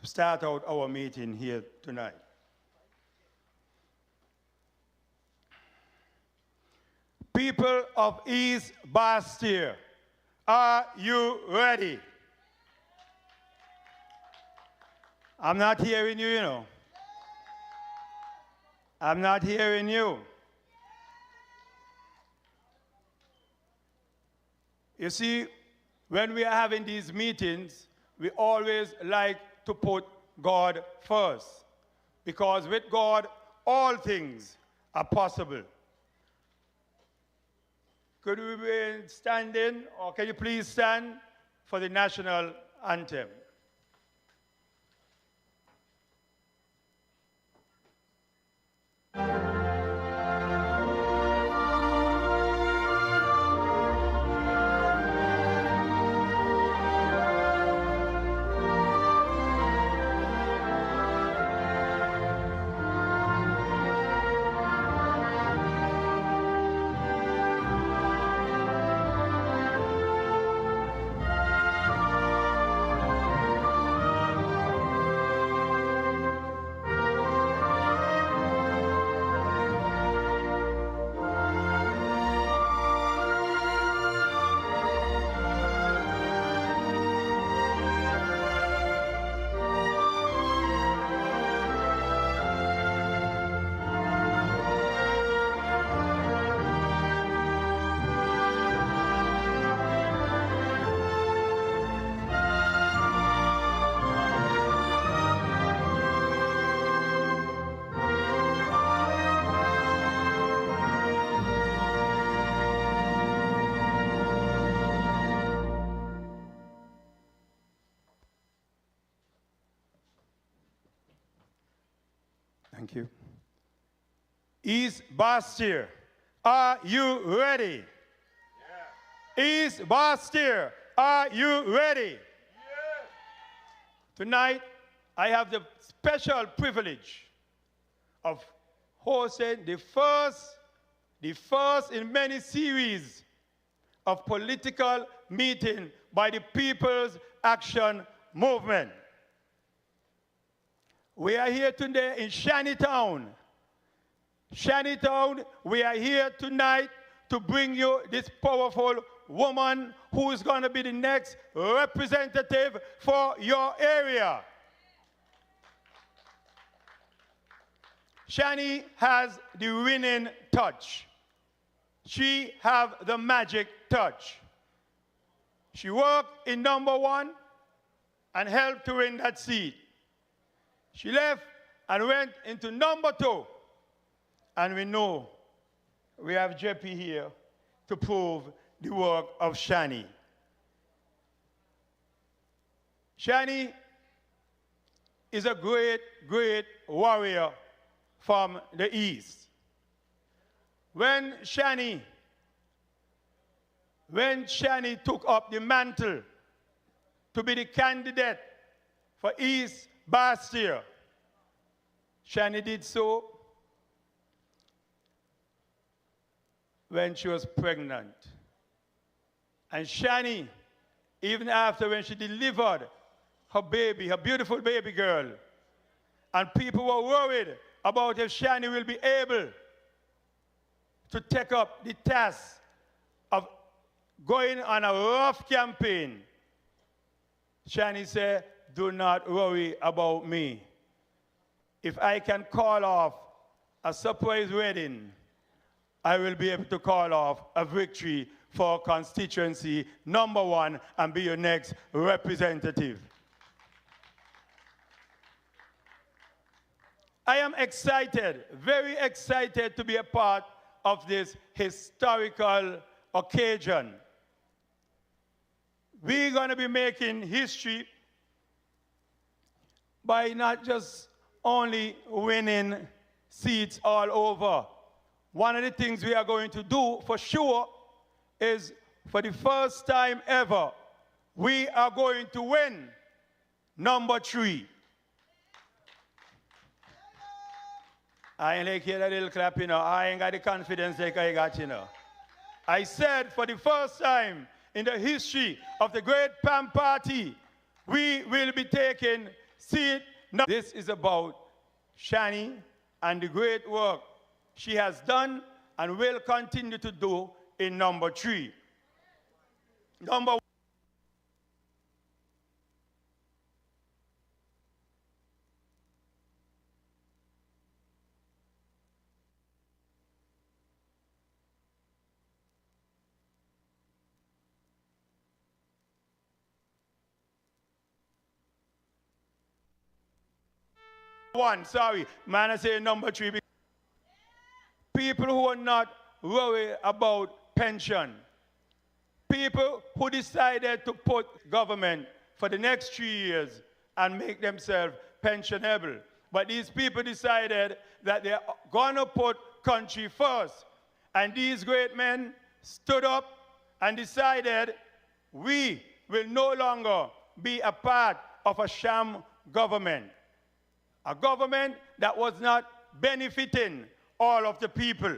start out our meeting here tonight. People of East Bastille, are you ready? I'm not hearing you, you know. I'm not hearing you. You see, when we are having these meetings, we always like to put God first. Because with God, all things are possible. Could we be standing, or can you please stand for the national anthem? Thank you. East Bastille, are you ready? Yeah. East Bastille, are you ready? Yeah. Tonight, I have the special privilege of hosting the first in many series of political meeting by the People's Action Movement. We are here today in Shantytown. Shantytown, we are here tonight to bring you this powerful woman who is going to be the next representative for your area. Shani has the winning touch. She have the magic touch. She worked in #1 and helped to win that seat. She left and went into #2. And we know we have Jeppy here to prove the work of Shani. Shani is a great, great warrior from the East. When Shani took up the mantle to be the candidate for East Bastille, Shani did so when she was pregnant. And Shani, even after when she delivered her baby, her beautiful baby girl, and people were worried about if Shani will be able to take up the task of going on a rough campaign, Shani said, do not worry about me. If I can call off a surprise wedding, I will be able to call off a victory for constituency #1 and be your next representative. I am excited, very excited to be a part of this historical occasion. We're going to be making history by not just only winning seats all over. One of the things we are going to do for sure is, for the first time ever, we are going to win #3. I ain't like hear that little clap, you know. I ain't got the confidence like I got, you know. I said for the first time in the history of the great PAM party, we will be taking see it now. This is about Shani and the great work she has done and will continue to do in number 3. Number one, sorry, man, I say number 3. People who are not worried about pension. People who decided to put government for the next 3 years and make themselves pensionable. But these people decided that they're going to put country first. And these great men stood up and decided we will no longer be a part of a sham government. A government that was not benefiting all of the people.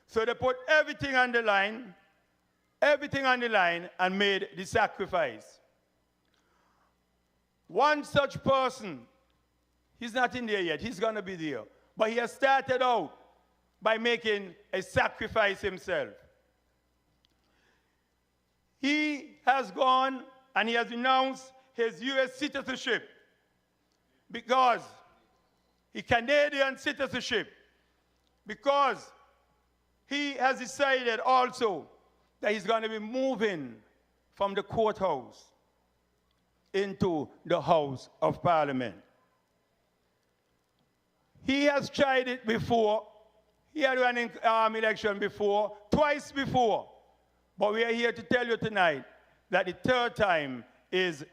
So they put everything on the line and made the sacrifice. One such person, he's not in there yet, he's going to be there. But he has started out by making a sacrifice himself. He has gone and he has renounced his U.S. citizenship because his Canadian citizenship, because he has decided also that he's going to be moving from the courthouse into the House of Parliament. He has tried it before. He had run an election before, twice before. But we are here to tell you tonight that the third time is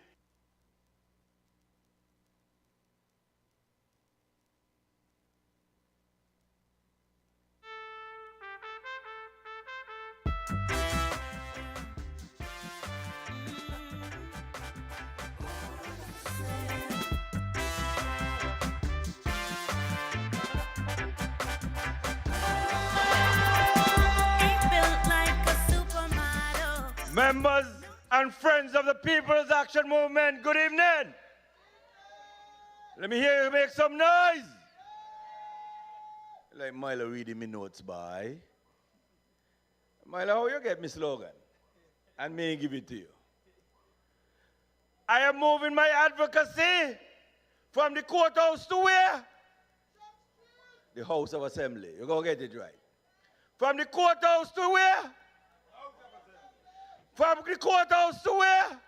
members and friends of the People's Action Movement, good evening. Let me hear you make some noise. Like Milo reading me notes, boy. Milo, how you get me slogan? And me give it to you. I am moving my advocacy from the courthouse to where? The House of Assembly. You're going to get it right. From the courthouse to where? From the courthouse to where?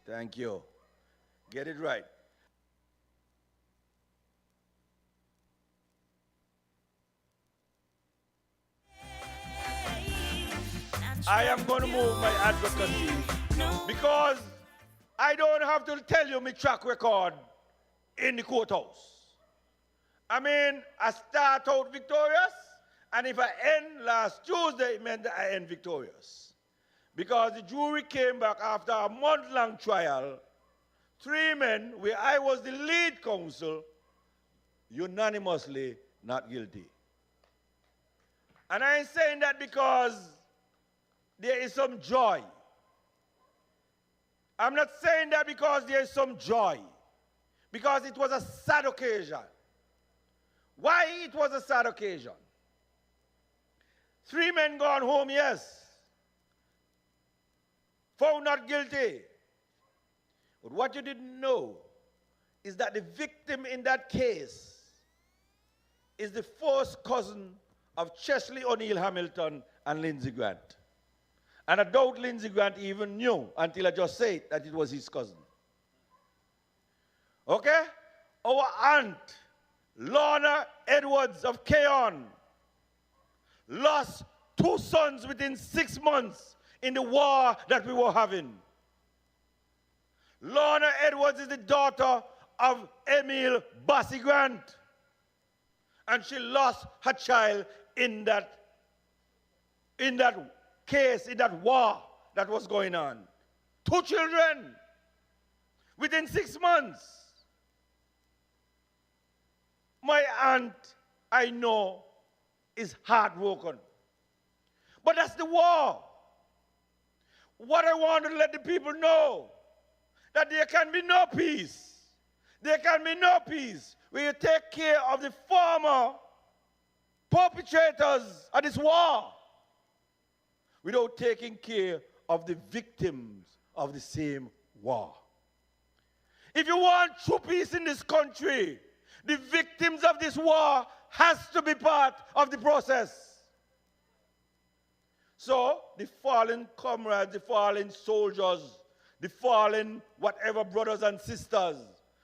Thank you. Get it right. I am going to move my advocacy because I don't have to tell you my track record in the courthouse. I mean, I start out victorious, and if I end last Tuesday, it meant that I end victorious. Because the jury came back after a month-long trial, 3 men, where I was the lead counsel, unanimously not guilty. And I ain't saying that because there is some joy. I'm not saying that because there is some joy. Because it was a sad occasion. Why it was a sad occasion? 3 men gone home, yes. Found not guilty. But what you didn't know is that the victim in that case is the first cousin of Chesley O'Neill Hamilton and Lindsey Grant. And I doubt Lindsey Grant even knew until I just said that it was his cousin. Okay? Our aunt, Lorna Edwards of Keon, lost 2 sons within 6 months in the war that we were having. Lorna Edwards is the daughter of Emil Bassi Grant. And she lost her child in that case, in that war that was going on. 2 children within 6 months. My aunt, I know, is heartbroken. But that's the war. What I want to let the people know, that there can be no peace There can be no peace when you take care of the former perpetrators of this war without taking care of the victims of the same war. If you want true peace in this country, the victims of this war has to be part of the process. So, the fallen comrades, the fallen soldiers, the fallen whatever brothers and sisters,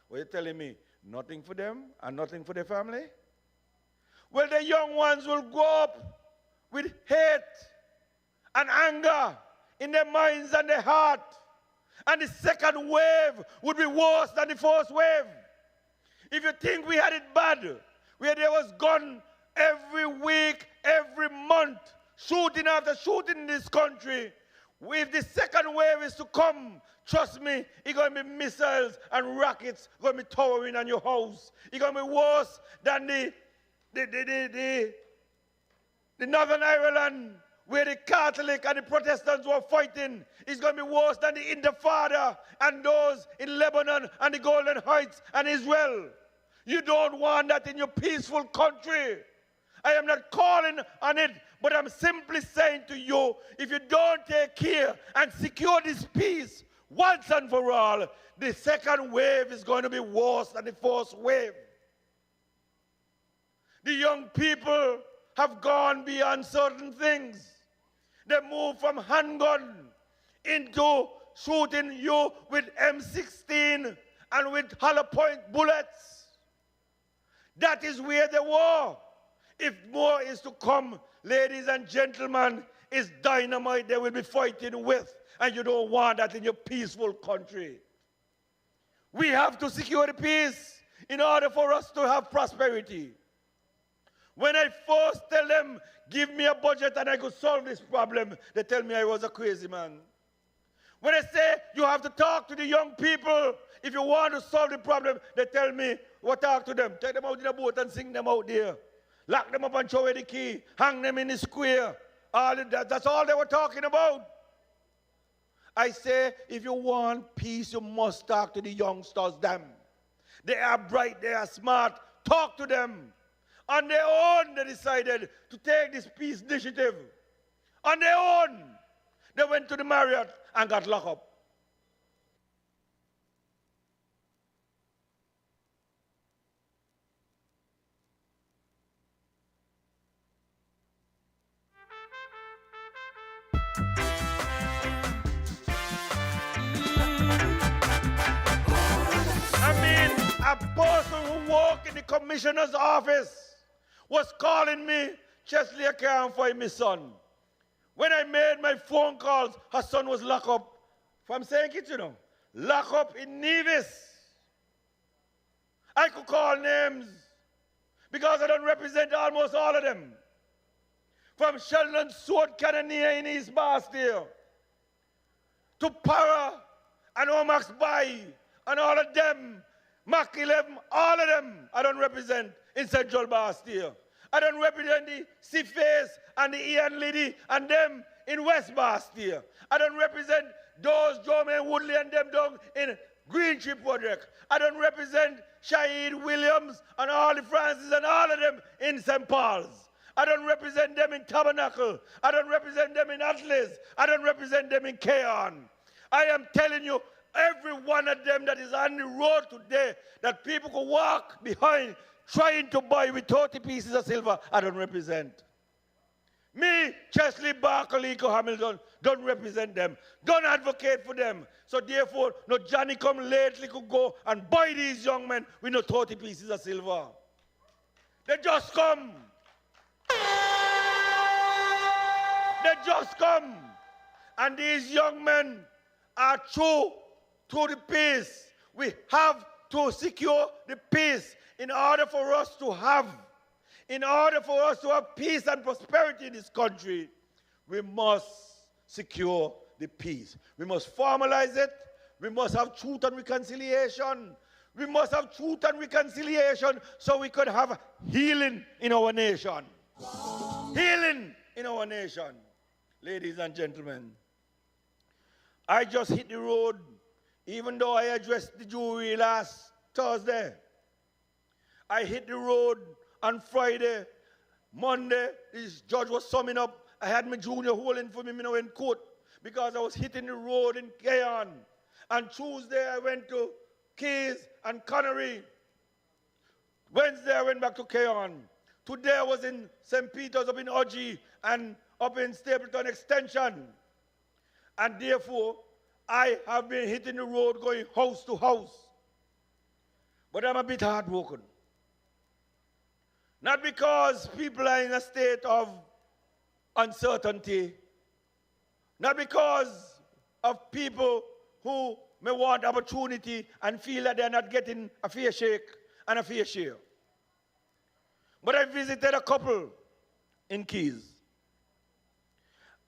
what are you telling me? Nothing for them and nothing for their family? Well, the young ones will grow up with hate and anger in their minds and their heart. And the second wave would be worse than the first wave. If you think we had it bad, where there was gun every week, every month, shooting after shooting in this country, if the second wave is to come, trust me, it's going to be missiles and rockets going to be towering on your house. It's going to be worse than the Northern Ireland, where the Catholic and the Protestants were fighting. It's going to be worse than the Intifada and those in Lebanon and the Golden Heights and Israel. You don't want that in your peaceful country. I am not calling on it, but I'm simply saying to you, if you don't take care and secure this peace once and for all, the second wave is going to be worse than the first wave. The young people have gone beyond certain things. They move from handgun into shooting you with M16 and with hollow point bullets. That is where they were. If more is to come, ladies and gentlemen, it's dynamite they will be fighting with, and you don't want that in your peaceful country. We have to secure the peace in order for us to have prosperity. When I first tell them, give me a budget and I could solve this problem, they tell me I was a crazy man. When I say you have to talk to the young people if you want to solve the problem, they tell me, well, talk to them. Take them out in a boat and sing them out there. Lock them up and throw away the key. Hang them in the square. All of that. That's all they were talking about. I say, if you want peace, you must talk to the youngsters, them. They are bright, they are smart. Talk to them. On their own, they decided to take this peace initiative. On their own, they went to the Marriott and got locked up. A person who worked in the commissioner's office was calling me, Chesley, I can't find my son. When I made my phone calls, her son was locked up. From saying it, you know, locked up in Nevis. I could call names because I don't represent almost all of them. From Sheldon Sword Cannoneer in East Bastille to Para and Omax Bay and all of them, Mach 11, all of them I don't represent in Central Bastille. I don't represent the Seaface and the Ian Liddy and them in West Bastille. I don't represent those Jermaine Woodley and them down in Green Tree Project. I don't represent Shahid Williams and all the Francis and all of them in St. Paul's. I don't represent them in Tabernacle. I don't represent them in Atlas. I don't represent them in Keon. I am telling you, every one of them that is on the road today that people could walk behind trying to buy with 30 pieces of silver, I don't represent. Me, Chesley Barkley, Hamilton, don't represent them. Don't advocate for them. So therefore, no Johnny come lately could go and buy these young men with no 30 pieces of silver. They just come. They just come. And these young men are true to the peace. We have to secure the peace in order for us to have peace and prosperity in this country. We must secure the peace. We must formalize it. We must have truth and reconciliation. We must have truth and reconciliation so we could have healing in our nation. Healing in our nation. Ladies and gentlemen, I just hit the road. Even though I addressed the jury last Thursday. I hit the road on Friday. Monday, this judge was summing up. I had my junior holding for me in court because I was hitting the road in Keyon. And Tuesday, I went to Keys and Connery. Wednesday, I went back to Keyon. Today, I was in St. Peter's up in Oji and up in Stapleton Extension. And therefore, I have been hitting the road going house to house. But I'm a bit heartbroken. Not because people are in a state of uncertainty, not because of people who may want opportunity and feel that they're not getting a fair shake and a fair share. But I visited a couple in Keys.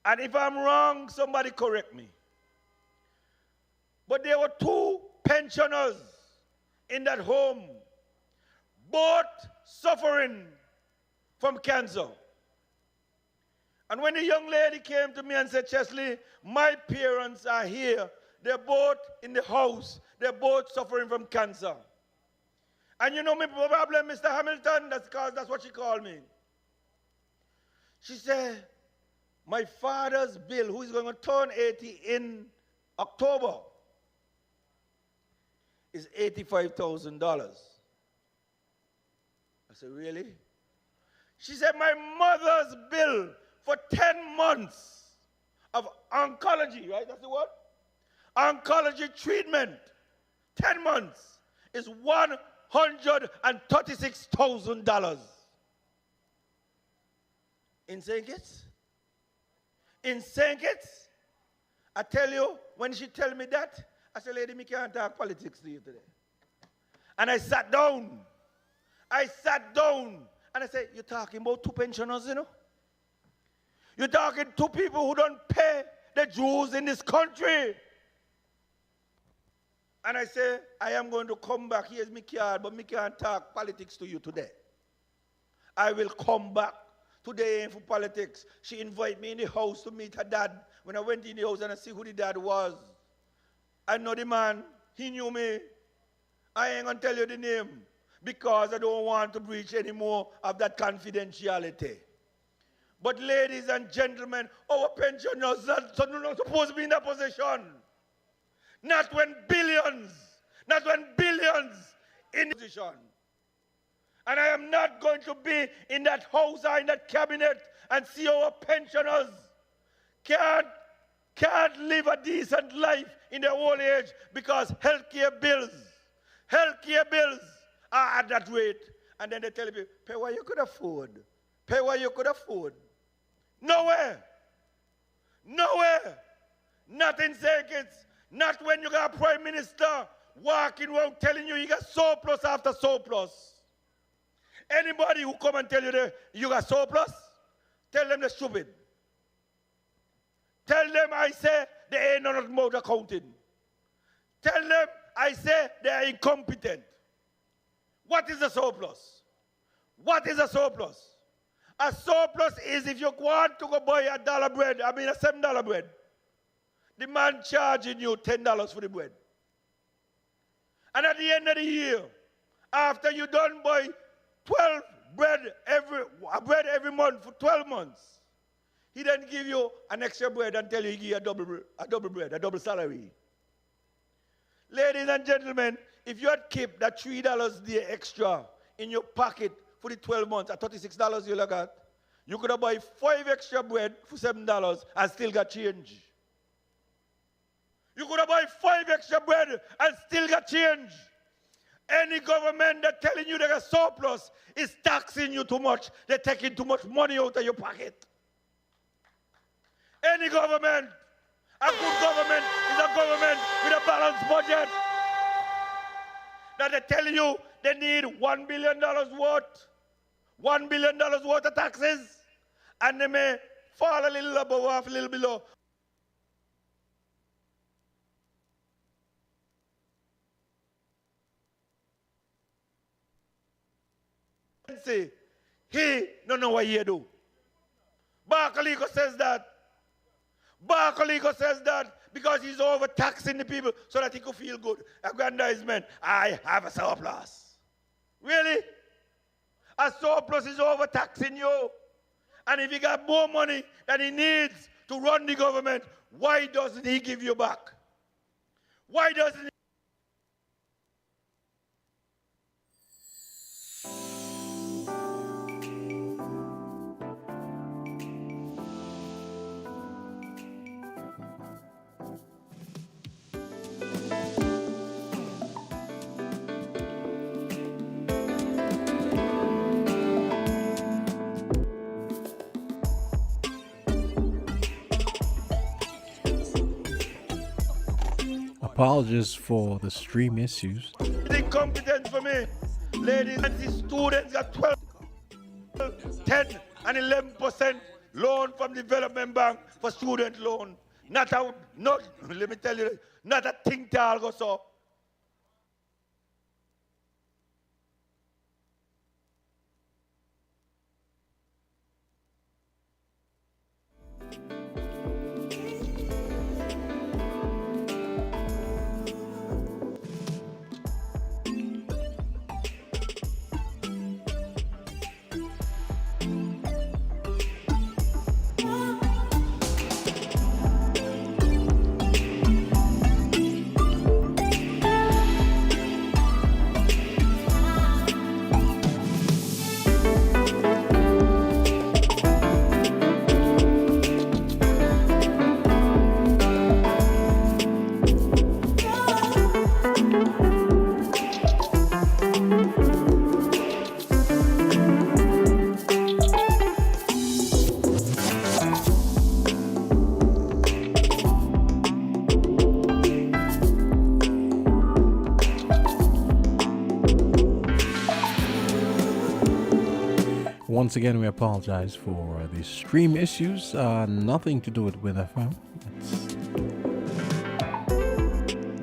And if I'm wrong, somebody correct me. But there were two pensioners in that home, both suffering from cancer. And when the young lady came to me and said, Chesley, my parents are here. They're both in the house. They're both suffering from cancer. And you know my problem, Mr. Hamilton? That's what she called me. She said, my father's bill, who is going to turn 80 in October, is $85,000. I said, really? She said, my mother's bill for 10 months of oncology, right? That's the word? Oncology treatment, 10 months, is $136,000. In St. Kitts? In St. Kitts? I tell you, when she tell me that, I said, lady, me can't talk politics to you today. And I sat down. And I said, you're talking about two pensioners, you know? You're talking to people who don't pay the dues in this country. And I say, I am going to come back. Here's my card, but me can't talk politics to you today. I will come back. Today ain't for politics. She invited me in the house to meet her dad. When I went in the house and I see who the dad was, I know the man. He knew me. I ain't going to tell you the name because I don't want to breach any more of that confidentiality. But ladies and gentlemen, our pensioners are not supposed to be in that position. Not when billions in the position. And I am not going to be in that house or in that cabinet and see our pensioners can't live a decent life in their old age because healthcare bills are at that rate. And then they tell you, pay what you could afford. Pay what you could afford. Nowhere. Not in St. Kitts. Not when you got a prime minister walking around telling you got surplus after surplus. Anybody who come and tell you that you got surplus, tell them they're stupid. Tell them I say they ain't nothing about accounting. Tell them I say they are incompetent. What is a surplus? What is a surplus? A surplus is if you want to go buy a $7 bread. The man charging you $10 for the bread. And at the end of the year, after you done buy 12 bread every month for 12 months, he then give you an extra bread and tell you he give you a double bread, a double salary. Ladies and gentlemen, if you had kept that $3 there extra in your pocket for the 12 months at $36 you look at, you could have buy 5 extra bread for $7 and still got change. You could have buy 5 extra bread and still got change. Any government that telling you they got surplus is taxing you too much. They're taking too much money out of your pocket. Any government, a good government is a government with a balanced budget. That they're telling you they need $1 billion worth. $1 billion worth of taxes. And they may fall a little above, half a little below. Say, he don't know what he do. Barcalico says that because he's overtaxing the people so that he could feel good. Aggrandizement. I have a surplus. Really? A surplus is overtaxing you. And if he got more money than he needs to run the government, why doesn't he give you back? Why doesn't he? Apologies for the stream issues. It's incompetent for me. Ladies and the students got 12, 10 and 11% loan from Development Bank for student loan. Let me tell you, not a thing to go so. Once again, we apologize for the stream issues. Nothing to do with WINNFM.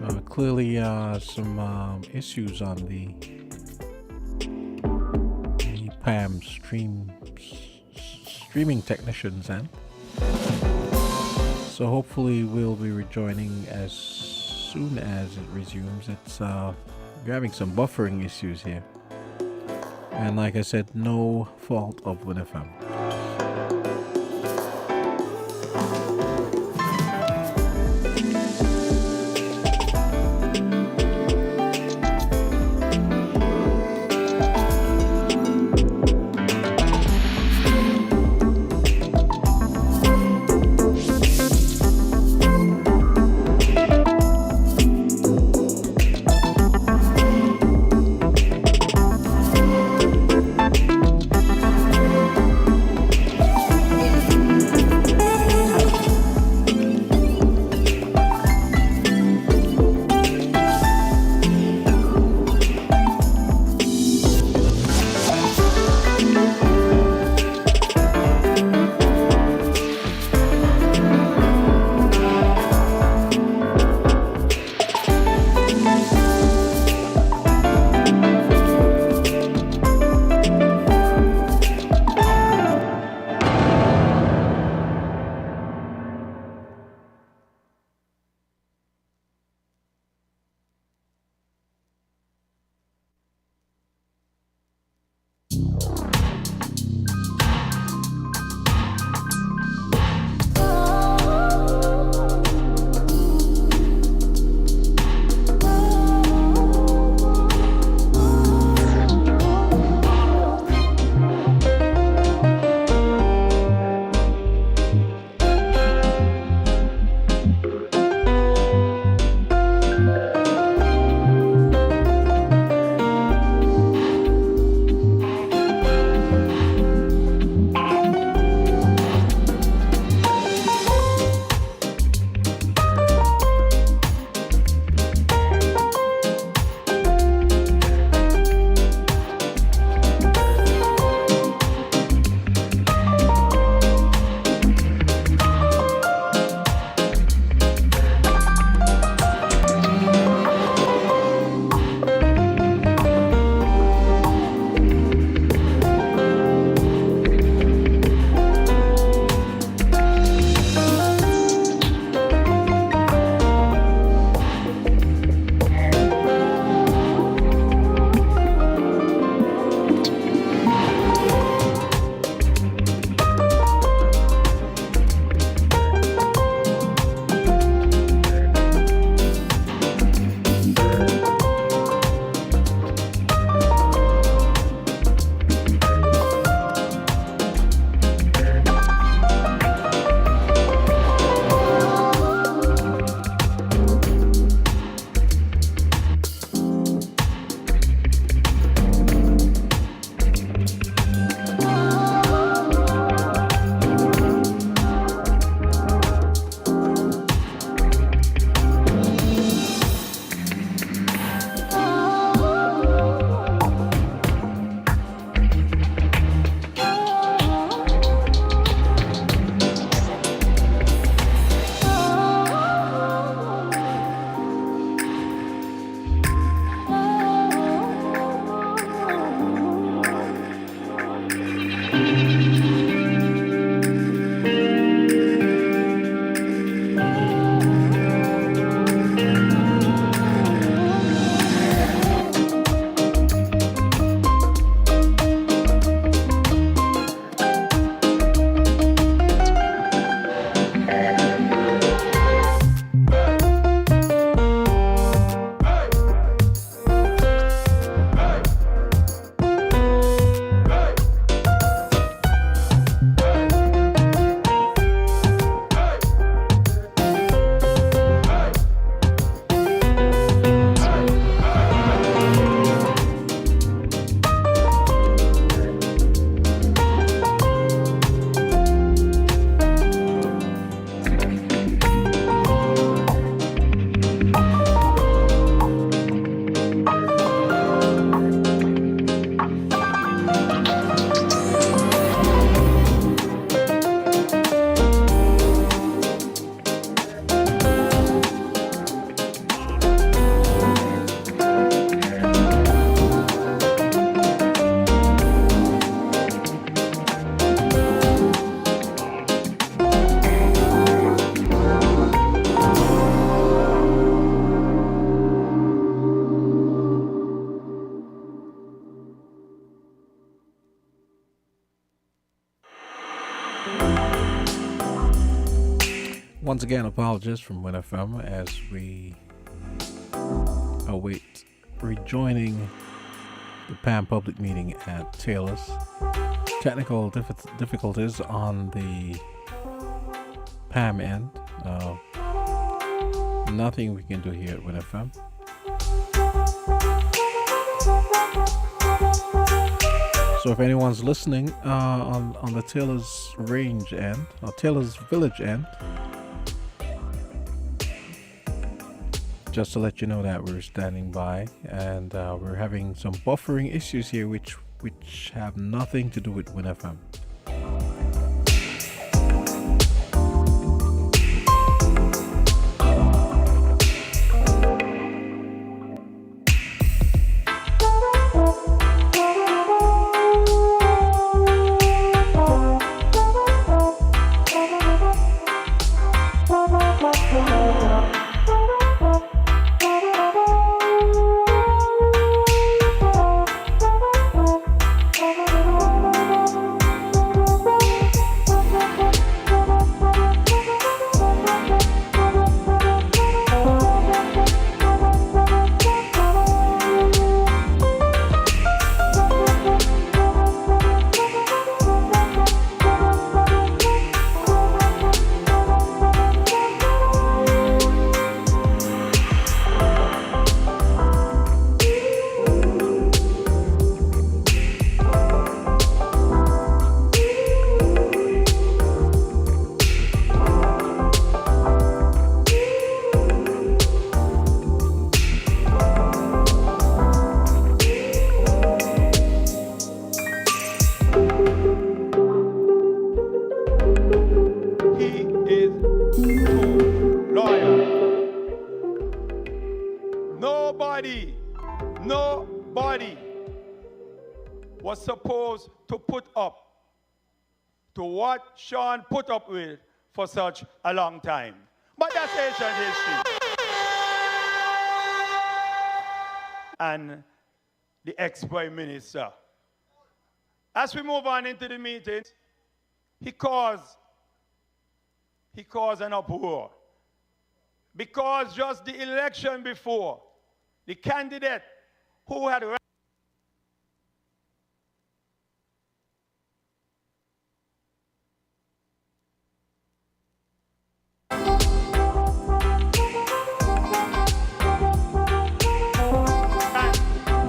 It's clearly some issues on the PAM streaming technicians end. So hopefully we'll be rejoining as soon as it resumes. We're having some buffering issues here. And like I said, no fault of WINNFM. Once again, apologies from WINNFM as we await rejoining the PAM public meeting at Taylor's. Technical difficulties on the PAM end. Nothing we can do here at WINNFM. So if anyone's listening on the Taylor's range end, or Taylor's village end, just to let you know that we're standing by, and we're having some buffering issues here which have nothing to do with WINNFM. Nobody was supposed to put up to what Sean put up with for such a long time. But that's ancient history. And the ex-Prime Minister, as we move on into the meeting, he caused an uproar. Because just the election before, the candidate who had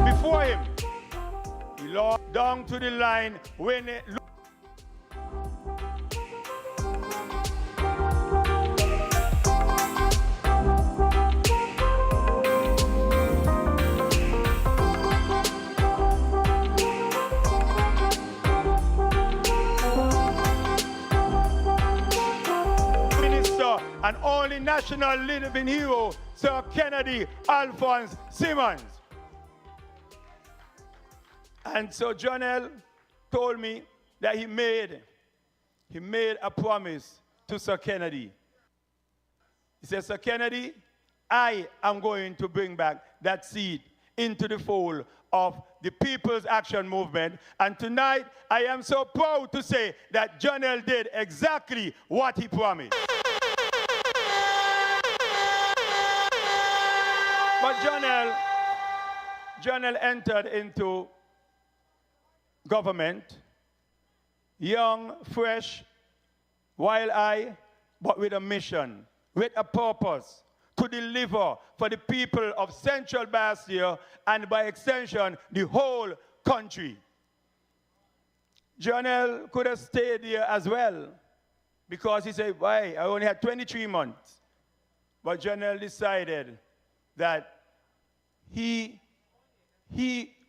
before him, he lost down to the line when it and only national living hero, Sir Kennedy Alphonse Simmons. And so Jonel told me that he made a promise to Sir Kennedy. He said, Sir Kennedy, I am going to bring back that seat into the fold of the People's Action Movement. And tonight, I am so proud to say that Jonel did exactly what he promised. But Jonel entered into government, young, fresh, wild-eyed, but with a mission, with a purpose to deliver for the people of Central Bastia and by extension, the whole country. Jonel could have stayed here as well because he said, why, I only had 23 months. But Jonel decided that he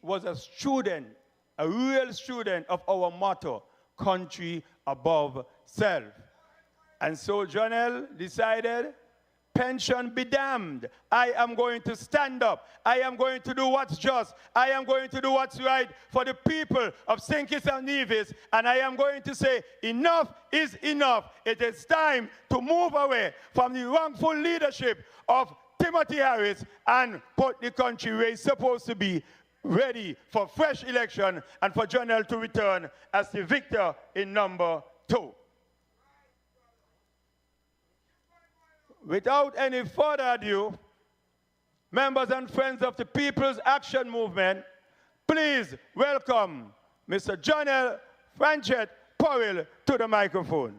was a student, a real student of our motto, country above self. And so Jonel decided, pension be damned. I am going to stand up. I am going to do what's just. I am going to do what's right for the people of St. Kitts and Nevis. And I am going to say, enough is enough. It is time to move away from the wrongful leadership of Timothy Harris and put the country where it's supposed to be, ready for fresh election and for Jonel to return as the victor in number 2. without any further ado, members and friends of the People's Action Movement, please welcome Mr. Jonel Franchet Powell to the microphone.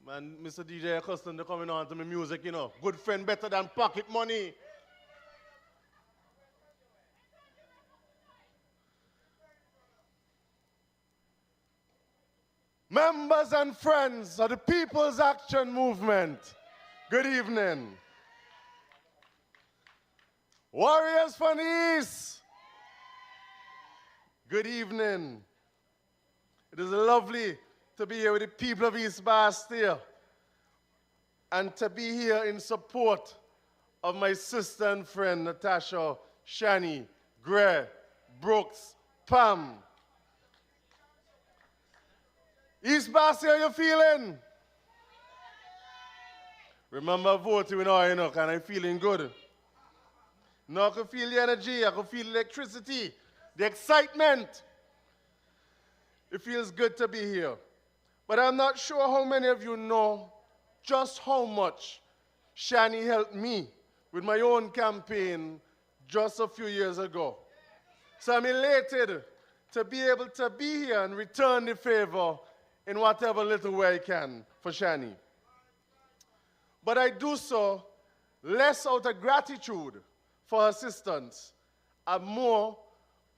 Man, Mr. DJ accustomed to coming on to my music, you know. Good friend better than pocket money. Members and friends of the People's Action Movement, good evening. Warriors from the East, good evening. It is lovely to be here with the people of East Bastille and to be here in support of my sister and friend Natasha, Shani, Gray, Brooks, PAM. East Bastille, how you feeling? Remember voting with all, you know, and I'm feeling good. Now I can feel the energy, I can feel the electricity, the excitement. It feels good to be here. But I'm not sure how many of you know just how much Shani helped me with my own campaign just a few years ago. So I'm elated to be able to be here and return the favor in whatever little way I can for Shani. But I do so less out of gratitude for her assistance and more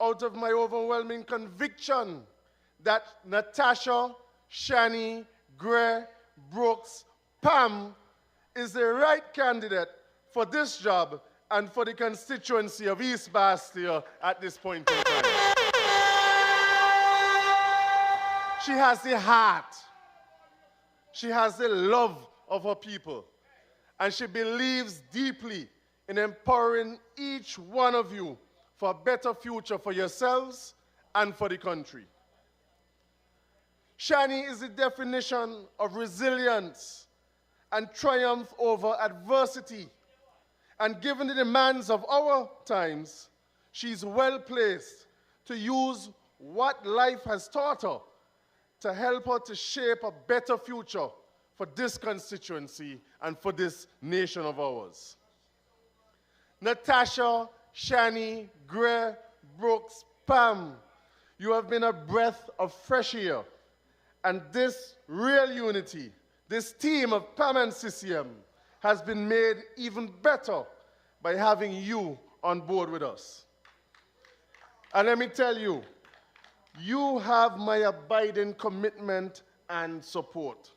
out of my overwhelming conviction that Natasha, Shani, Gray, Brooks, PAM is the right candidate for this job and for the constituency of East Bastille at this point in time. She has the heart. She has the love of her people. And she believes deeply in empowering each one of you for a better future for yourselves and for the country. Shani is the definition of resilience and triumph over adversity. And given the demands of our times, she's well placed to use what life has taught her to help her to shape a better future for this constituency and for this nation of ours. Natasha, Shani, Gray, Brooks, PAM, you have been a breath of fresh air. And this real unity, this team of PAM and CCM has been made even better by having you on board with us. And let me tell you, you have my abiding commitment and support.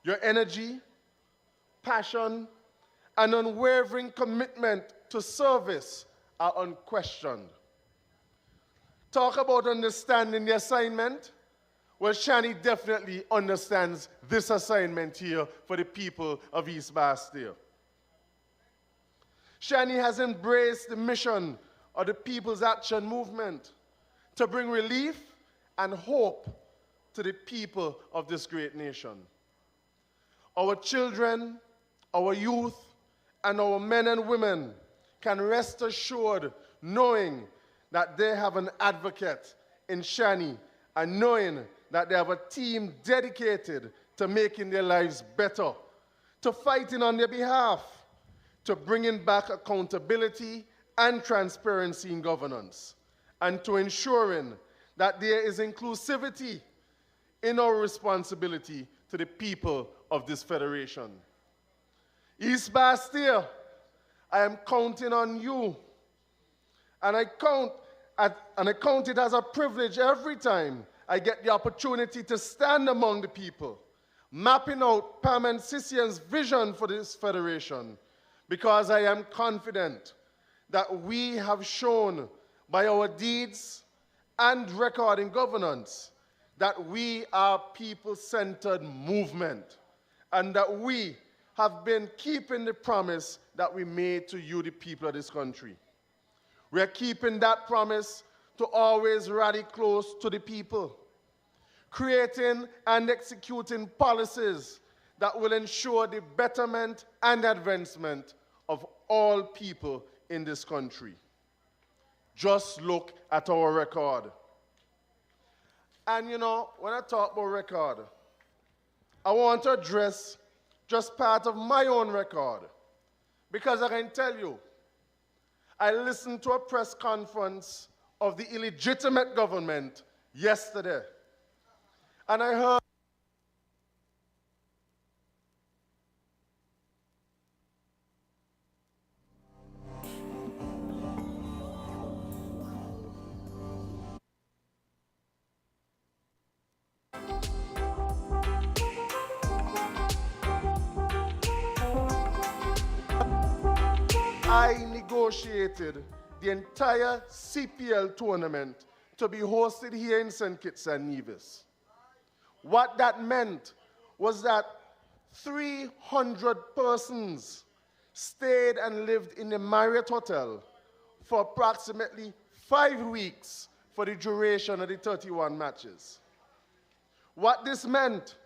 Your energy, passion, and unwavering commitment to service are unquestioned. Talk about understanding the assignment. Well, Shani definitely understands this assignment here for the people of East Bastille. Shani has embraced the mission of the People's Action Movement to bring relief and hope to the people of this great nation. Our children, our youth, and our men and women can rest assured knowing that they have an advocate in Shani and knowing that they have a team dedicated to making their lives better, to fighting on their behalf, to bringing back accountability and transparency in governance, and to ensuring that there is inclusivity in our responsibility to the people of this federation. East Bastille, I am counting on you, and I count it as a privilege every time I get the opportunity to stand among the people, mapping out PAM and CCN's vision for this federation, because I am confident that we have shown by our deeds and record in governance that we are a people-centered movement and that we have been keeping the promise that we made to you, the people of this country. We are keeping that promise to always rally close to the people, creating and executing policies that will ensure the betterment and advancement of all people in this country. Just look at our record. And you know, when I talk about record, I want to address just part of my own record. Because I can tell you, I listened to a press conference of the illegitimate government yesterday. And I heard I negotiated the entire CPL tournament to be hosted here in St. Kitts and Nevis. What that meant was that 300 persons stayed and lived in the Marriott Hotel for approximately 5 weeks for the duration of the 31 matches. What this meant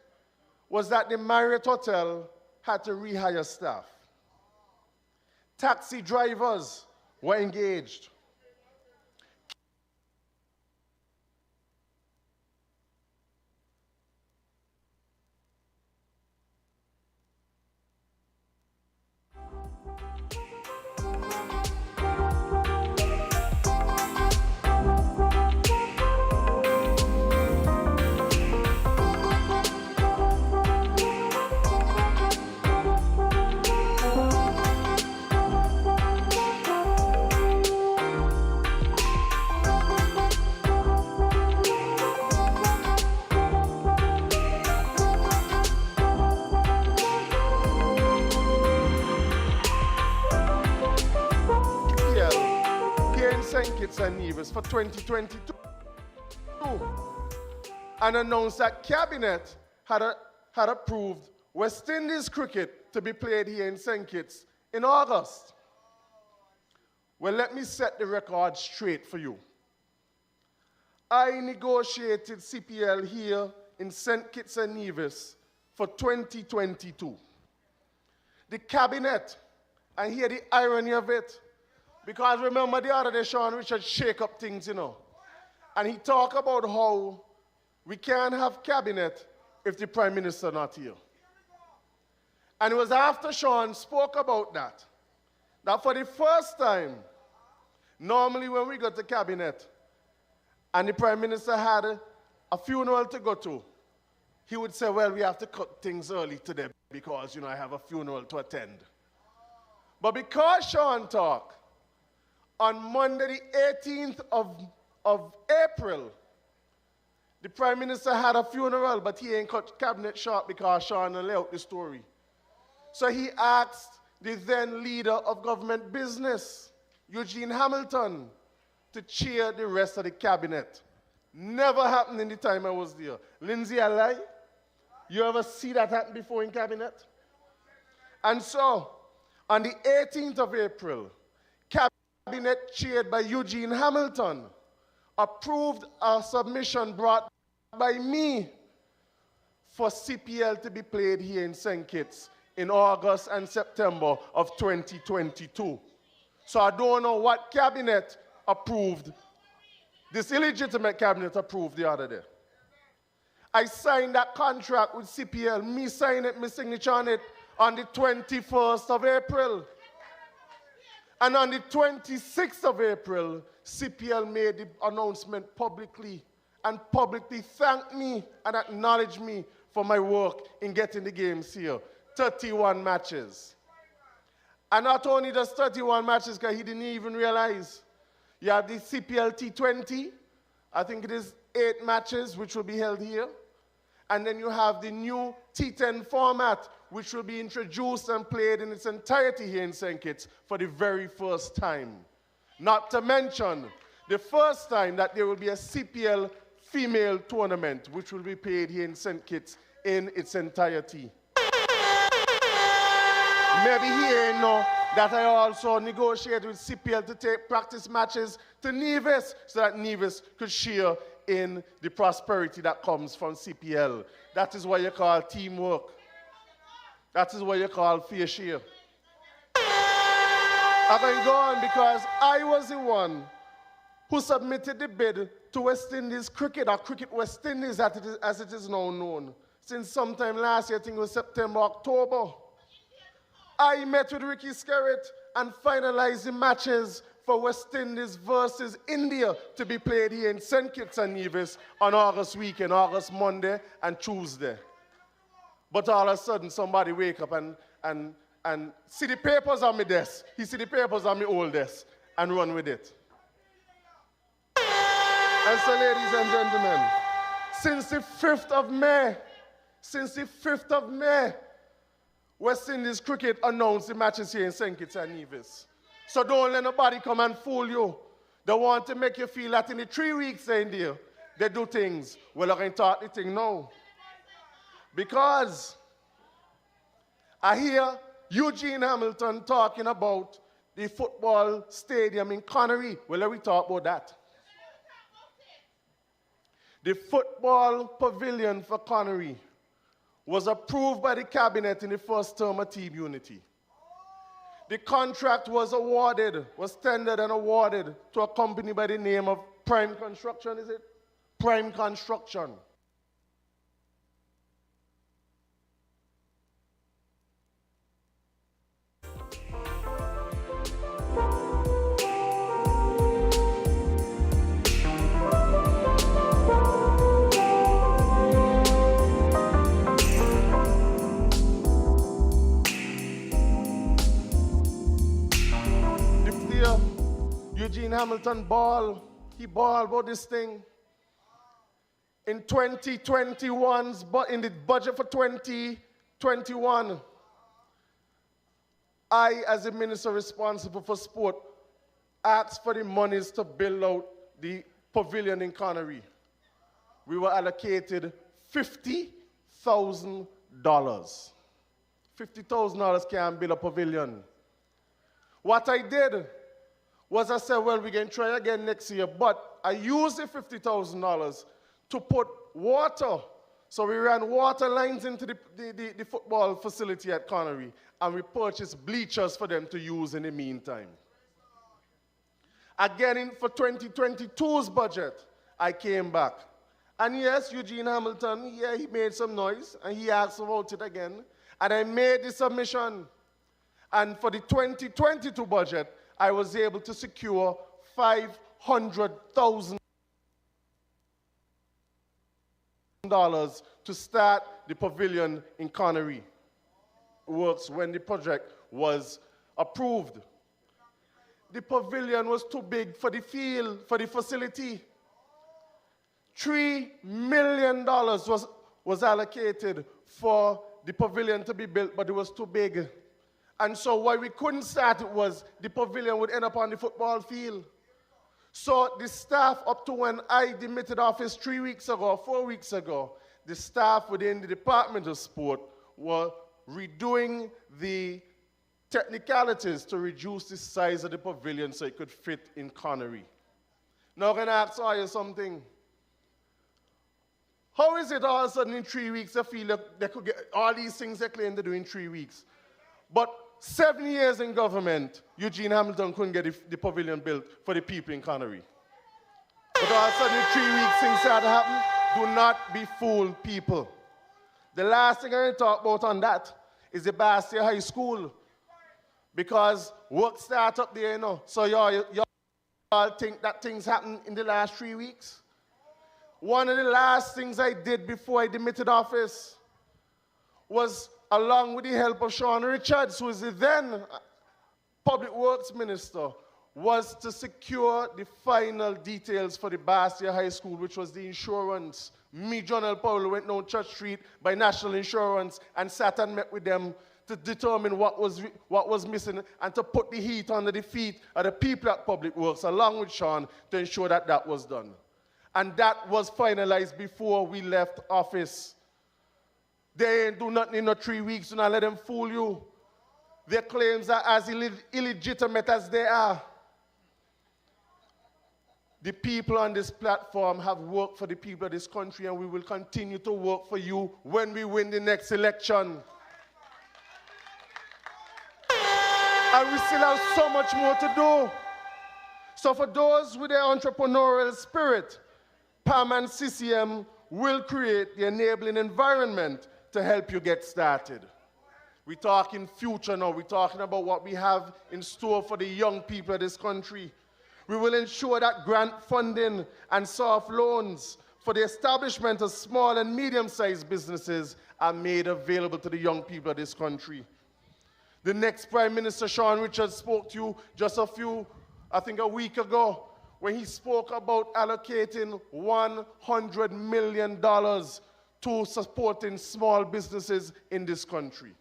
was that the Marriott Hotel had to rehire staff. Taxi drivers were engaged. St. Kitts and Nevis for 2022 and announced that Cabinet had approved West Indies cricket to be played here in St. Kitts in August. Well, let me set the record straight for you. I negotiated CPL here in St. Kitts and Nevis for 2022. The Cabinet, and hear the irony of it, because remember the other day, Sean Richard shake up things, you know. And he talked about how we can't have Cabinet if the Prime Minister not here. And it was after Sean spoke about that for the first time, normally when we go to Cabinet and the Prime Minister had a funeral to go to, he would say, well, we have to cut things early today because, you know, I have a funeral to attend. But because Sean talked, on Monday, the 18th of April, the Prime Minister had a funeral, but he ain't cut Cabinet short because Sean lay out the story. So he asked the then leader of government business, Eugene Hamilton, to chair the rest of the Cabinet. Never happened in the time I was there. Lindsay, I lie? You ever see that happen before in Cabinet? And so, on the 18th of April, Cabinet chaired by Eugene Hamilton approved a submission brought by me for CPL to be played here in St. Kitts in August and September of 2022. So I don't know what Cabinet approved, this illegitimate Cabinet approved the other day. I signed that contract with CPL, me sign it, my signature on it, on the 21st of April. And on the 26th of April, CPL made the announcement publicly and publicly thanked me and acknowledged me for my work in getting the games here. 31 matches. And not only just 31 matches, because he didn't even realize. You have the CPL T20, I think it is 8 matches, which will be held here. And then you have the new T10 format, which will be introduced and played in its entirety here in St. Kitts for the very first time. Not to mention the first time that there will be a CPL female tournament, which will be played here in St. Kitts in its entirety. Maybe here, you know, that I also negotiated with CPL to take practice matches to Nevis so that Nevis could share in the prosperity that comes from CPL. That is what you call teamwork. That is what you call fair share. I'm going to go on because I was the one who submitted the bid to West Indies Cricket, or Cricket West Indies as it is now known, since sometime last year, I think it was September, October. I met with Ricky Skerritt and finalized the matches for West Indies versus India to be played here in St. Kitts and Nevis on August weekend, August Monday and Tuesday. But all of a sudden, somebody wake up and see the papers on my desk. He see the papers on my old desk and run with it. And so, ladies and gentlemen, since the 5th of May, West Indies Cricket announced the matches here in St. Kitts and Nevis. So don't let nobody come and fool you. They want to make you feel that in the 3 weeks they're in there, they do things. Well, I can talk the thing now. Because I hear Eugene Hamilton talking about the football stadium in Connery. Well, let me talk about that. The football pavilion for Connery was approved by the cabinet in the first term of Team Unity. The contract was tendered and awarded to a company by the name of Prime Construction, is it? Prime Construction. Eugene Hamilton he balled about this thing. In 2021's, but in the budget for 2021, I, as the minister responsible for sport, asked for the monies to build out the pavilion in Connery. We were allocated $50,000. $50,000 can't build a pavilion. What I did was I said, well, we can try again next year, but I used the $50,000 to put water. So we ran water lines into the football facility at Connery, and we purchased bleachers for them to use in the meantime. Again, for 2022's budget, I came back. And yes, Eugene Hamilton, yeah, he made some noise, and he asked about it again. And I made the submission. And for the 2022 budget, I was able to secure $500,000 to start the pavilion in Connery Works when the project was approved. The pavilion was too big for the field, for the facility. $3 million was allocated for the pavilion to be built, but it was too big. And so why we couldn't start it was the pavilion would end up on the football field. So the staff, up to when I demitted office 3 weeks ago, 4 weeks ago, the staff within the Department of Sport were redoing the technicalities to reduce the size of the pavilion so it could fit in Connery. Now I'm going to ask you something. How is it all of a sudden in 3 weeks they feel that they could get all these things they claim to do in 3 weeks? But 7 years in government, Eugene Hamilton couldn't get the pavilion built for the people in Connery. But all of a sudden in 3 weeks things started to happen. Do not be fooled, people. The last thing I'm going to talk about on that is the Bastia High School. Because work started up there, you know. So y'all think that things happened in the last 3 weeks? One of the last things I did before I demitted office was, along with the help of Sean Richards, who is the then Public Works Minister, was to secure the final details for the Bastia High School, which was the insurance. Me, John L. Powell, went down Church Street by National Insurance and sat and met with them to determine what was missing and to put the heat under the feet of the people at Public Works, along with Sean, to ensure that that was done. And that was finalized before we left office. They ain't do nothing in no 3 weeks. Do not let them fool you. Their claims are as illegitimate as they are. The people on this platform have worked for the people of this country, and we will continue to work for you when we win the next election. And we still have so much more to do. So for those with the entrepreneurial spirit, PAM and CCM will create the enabling environment to help you get started. We're talking future now. We're talking about what we have in store for the young people of this country. We will ensure that grant funding and soft loans for the establishment of small and medium-sized businesses are made available to the young people of this country. The next Prime Minister, Sean Richards, spoke to you just a week ago, when he spoke about allocating $100 million to supporting small businesses in this country.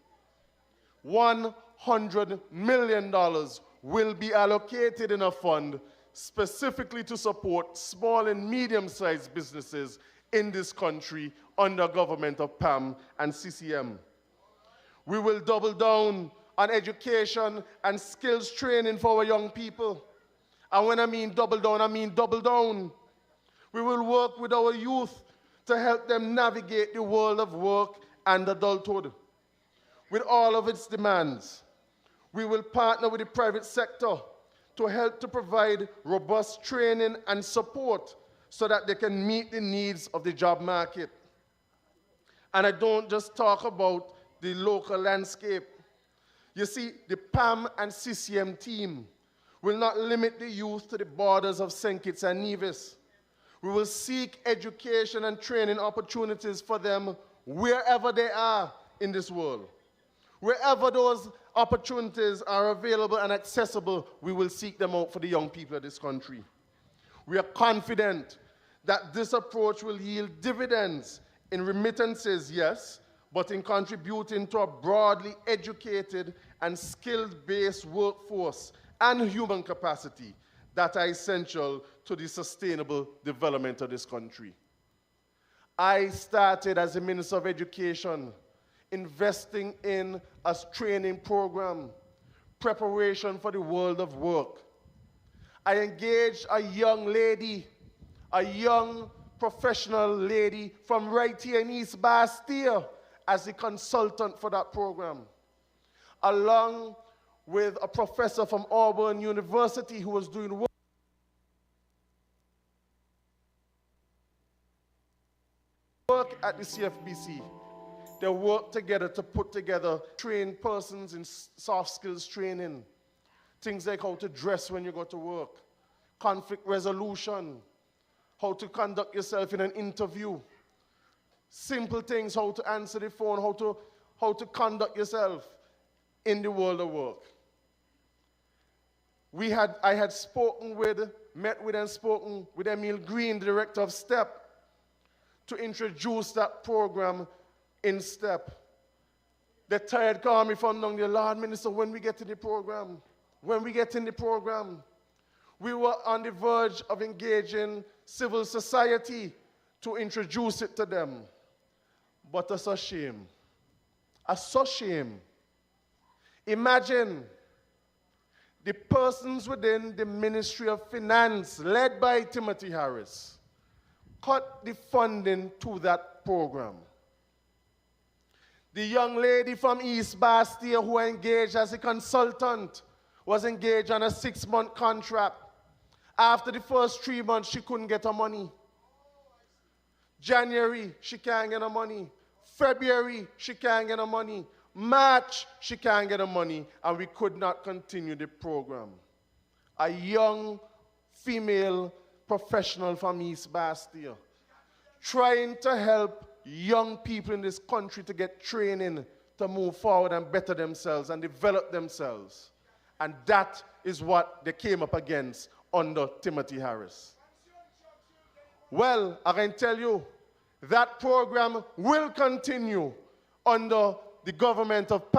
$100 million will be allocated in a fund specifically to support small and medium-sized businesses in this country under government of PAM and CCM. We will double down on education and skills training for our young people. And when I mean double down, I mean double down. We will work with our youth to help them navigate the world of work and adulthood. With all of its demands, we will partner with the private sector to help to provide robust training and support so that they can meet the needs of the job market. And I don't just talk about the local landscape. You see, the PAM and CCM team will not limit the youth to the borders of St. Kitts and Nevis. We will seek education and training opportunities for them wherever they are in this world. Wherever those opportunities are available and accessible, we will seek them out for the young people of this country. We are confident that this approach will yield dividends in remittances, yes, but in contributing to a broadly educated and skilled-based workforce and human capacity that are essential to the sustainable development of this country. I started as a Minister of Education investing in a training program, preparation for the world of work. I engaged a young lady, a young professional lady from right here in East Bastille as a consultant for that program, along with a professor from Auburn University who was doing work at the CFBC. They work together to put together trained persons in soft skills training, things like how to dress when you go to work, conflict resolution, how to conduct yourself in an interview, simple things, how to answer the phone, how to conduct yourself in the world of work. I had met with and spoken with Emil Green, the director of STEP, to introduce that program in STEP. The tired call me from down there, Lord Minister, when we get in the program, we were on the verge of engaging civil society to introduce it to them. But it's a shame. Imagine the persons within the Ministry of Finance, led by Timothy Harris, cut the funding to that program. The young lady from East Bastille who engaged as a consultant was engaged on a 6-month contract. After the first 3 months, she couldn't get her money. January, she can't get her money. February, she can't get her money. March, she can't get her money, and we could not continue the program. A young female professional from East Bastille trying to help young people in this country to get training to move forward and better themselves and develop themselves. And that is what they came up against under Timothy Harris. Well, I can tell you that program will continue under the government of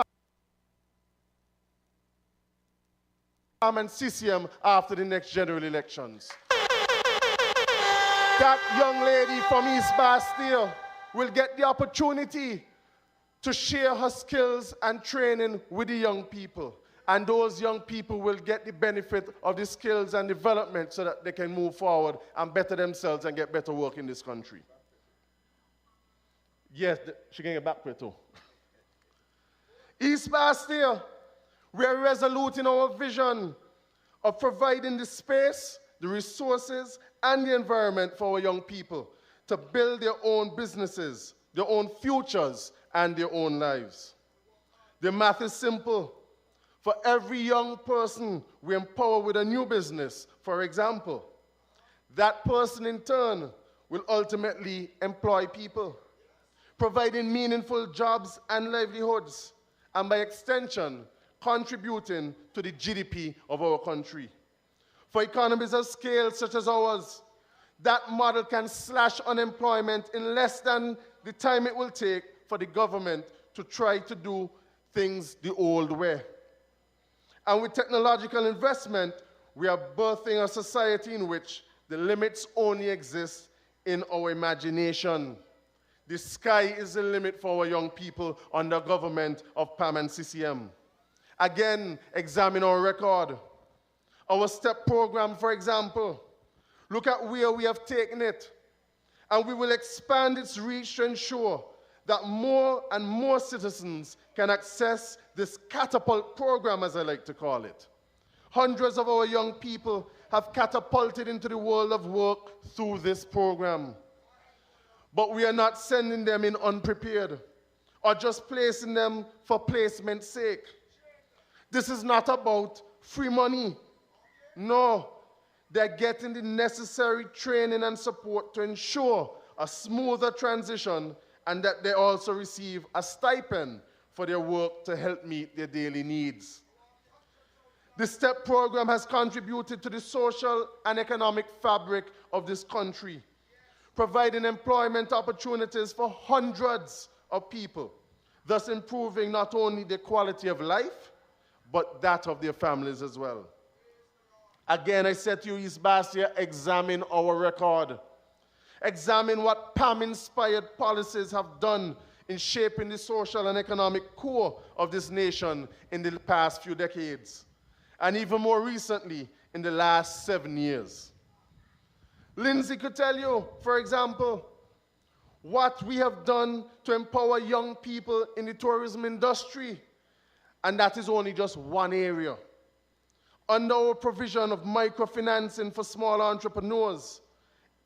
PAM and CCM after the next general elections. That young lady from East Bastille will get the opportunity to share her skills and training with the young people. And those young people will get the benefit of the skills and development so that they can move forward and better themselves and get better work in this country. Yes, she can get back to it too. East Bastille, we are resolute in our vision of providing the space, the resources, and the environment for our young people to build their own businesses, their own futures, and their own lives. The math is simple. For every young person we empower with a new business, for example, that person in turn will ultimately employ people, providing meaningful jobs and livelihoods, and by extension, contributing to the GDP of our country. For economies of scale such as ours, that model can slash unemployment in less than the time it will take for the government to try to do things the old way. And with technological investment, we are birthing a society in which the limits only exist in our imagination. The sky is the limit for our young people under government of PAM and CCM. Again, examine our record. Our STEP program, for example, look at where we have taken it, and we will expand its reach to ensure that more and more citizens can access this catapult program, as I like to call it. Hundreds of our young people have catapulted into the world of work through this program. But we are not sending them in unprepared or just placing them for placement's sake. This is not about free money. No, they're getting the necessary training and support to ensure a smoother transition, and that they also receive a stipend for their work to help meet their daily needs. The STEP program has contributed to the social and economic fabric of this country, providing employment opportunities for hundreds of people, thus improving not only their quality of life, but that of their families as well. Again, I said to you, East Bastia, examine our record. Examine what PAM-inspired policies have done in shaping the social and economic core of this nation in the past few decades, and even more recently, in the last 7 years. Lindsay could tell you, for example, what we have done to empower young people in the tourism industry, and that is only just one area. Under our provision of microfinancing for small entrepreneurs,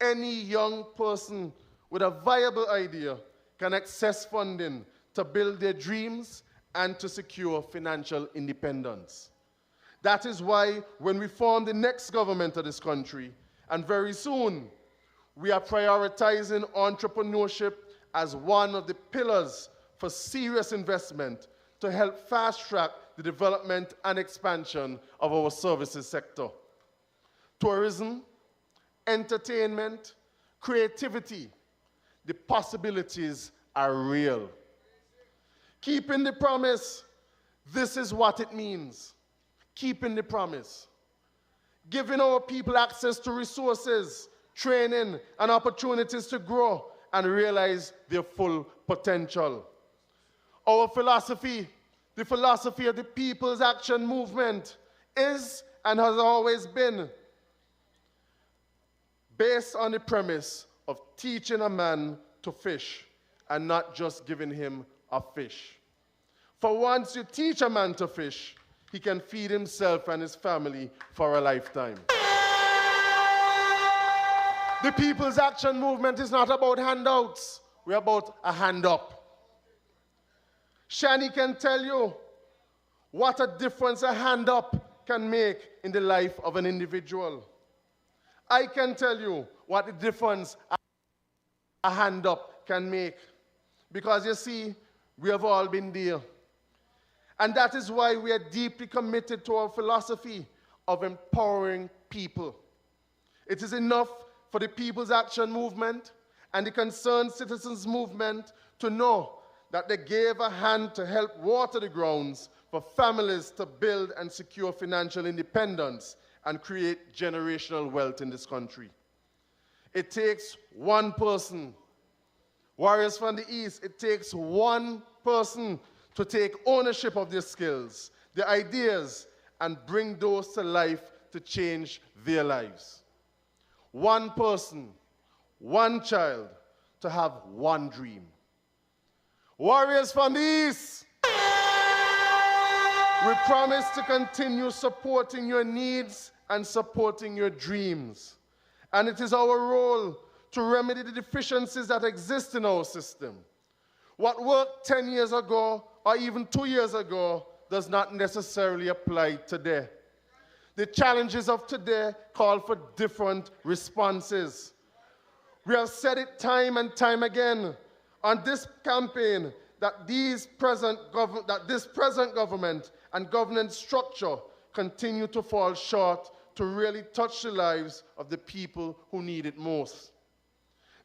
any young person with a viable idea can access funding to build their dreams and to secure financial independence. That is why when we form the next government of this country, and very soon, we are prioritizing entrepreneurship as one of the pillars for serious investment to help fast-track the development and expansion of our services sector. Tourism, entertainment, creativity, the possibilities are real. Keeping the promise, this is what it means. Keeping the promise. Giving our people access to resources, training, and opportunities to grow and realize their full potential. Our philosophy, the philosophy of the People's Action Movement, is and has always been based on the premise of teaching a man to fish and not just giving him a fish. For once you teach a man to fish, he can feed himself and his family for a lifetime. The People's Action Movement is not about handouts. We're about a hand up. Shani can tell you what a difference a hand up can make in the life of an individual. I can tell you what the difference a hand up can make. Because you see, we have all been there. And that is why we are deeply committed to our philosophy of empowering people. It is enough for the People's Action Movement and the Concerned Citizens Movement to know that they gave a hand to help water the grounds for families to build and secure financial independence and create generational wealth in this country. It takes one person. Warriors from the East, it takes one person to take ownership of their skills, their ideas, and bring those to life to change their lives. One person, one child, to have one dream. Warriors from the East, We promise to continue supporting your needs and supporting your dreams. And it is our role to remedy the deficiencies that exist in our system. What worked 10 years ago or even 2 years ago does not necessarily apply today. The challenges of today call for different responses. We have said it time and time again on this campaign that this present government and governance structure continue to fall short to really touch the lives of the people who need it most.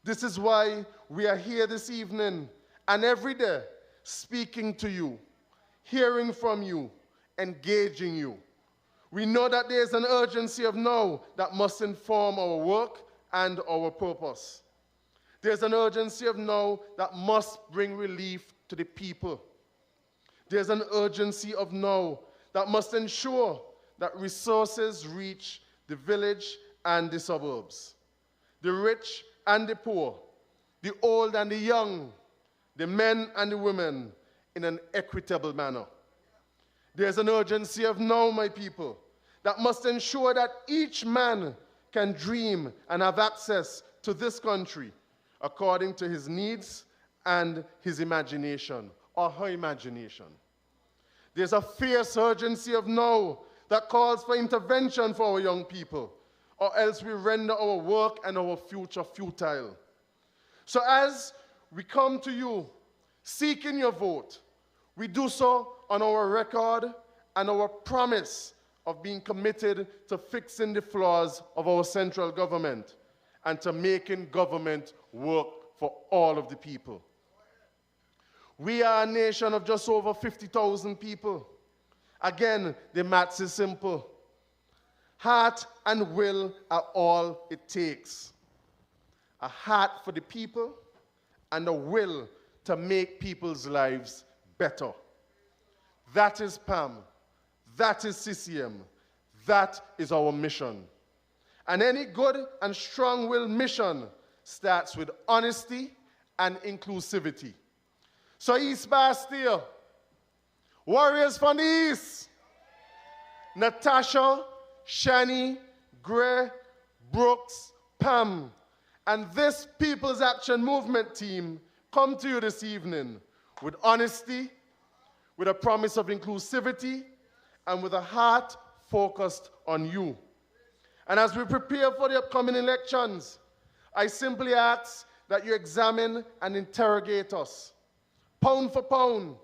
This is why we are here this evening and every day speaking to you, hearing from you, engaging you. We know that there is an urgency of now that must inform our work and our purpose. There's an urgency of now that must bring relief to the people. There's an urgency of now that must ensure that resources reach the village and the suburbs, the rich and the poor, the old and the young, the men and the women in an equitable manner. There's an urgency of now, my people, that must ensure that each man can dream and have access to this country according to his needs and his imagination, or her imagination. There's a fierce urgency of now that calls for intervention for our young people, or else we render our work and our future futile. So as we come to you seeking your vote, we do so on our record and our promise of being committed to fixing the flaws of our central government and to making government work for all of the people. We are a nation of just over 50,000 people. Again, the maths is simple. Heart and will are all it takes. A heart for the people and a will to make people's lives better. That is PAM. That is CCM. That is our mission. And any good and strong-willed mission starts with honesty and inclusivity. So East Bastille, warriors from the East, Natasha, Shani, Gray, Brooks, Pam, and this People's Action Movement team come to you this evening with honesty, with a promise of inclusivity, and with a heart focused on you. And as we prepare for the upcoming elections, I simply ask that you examine and interrogate us, pound for pound.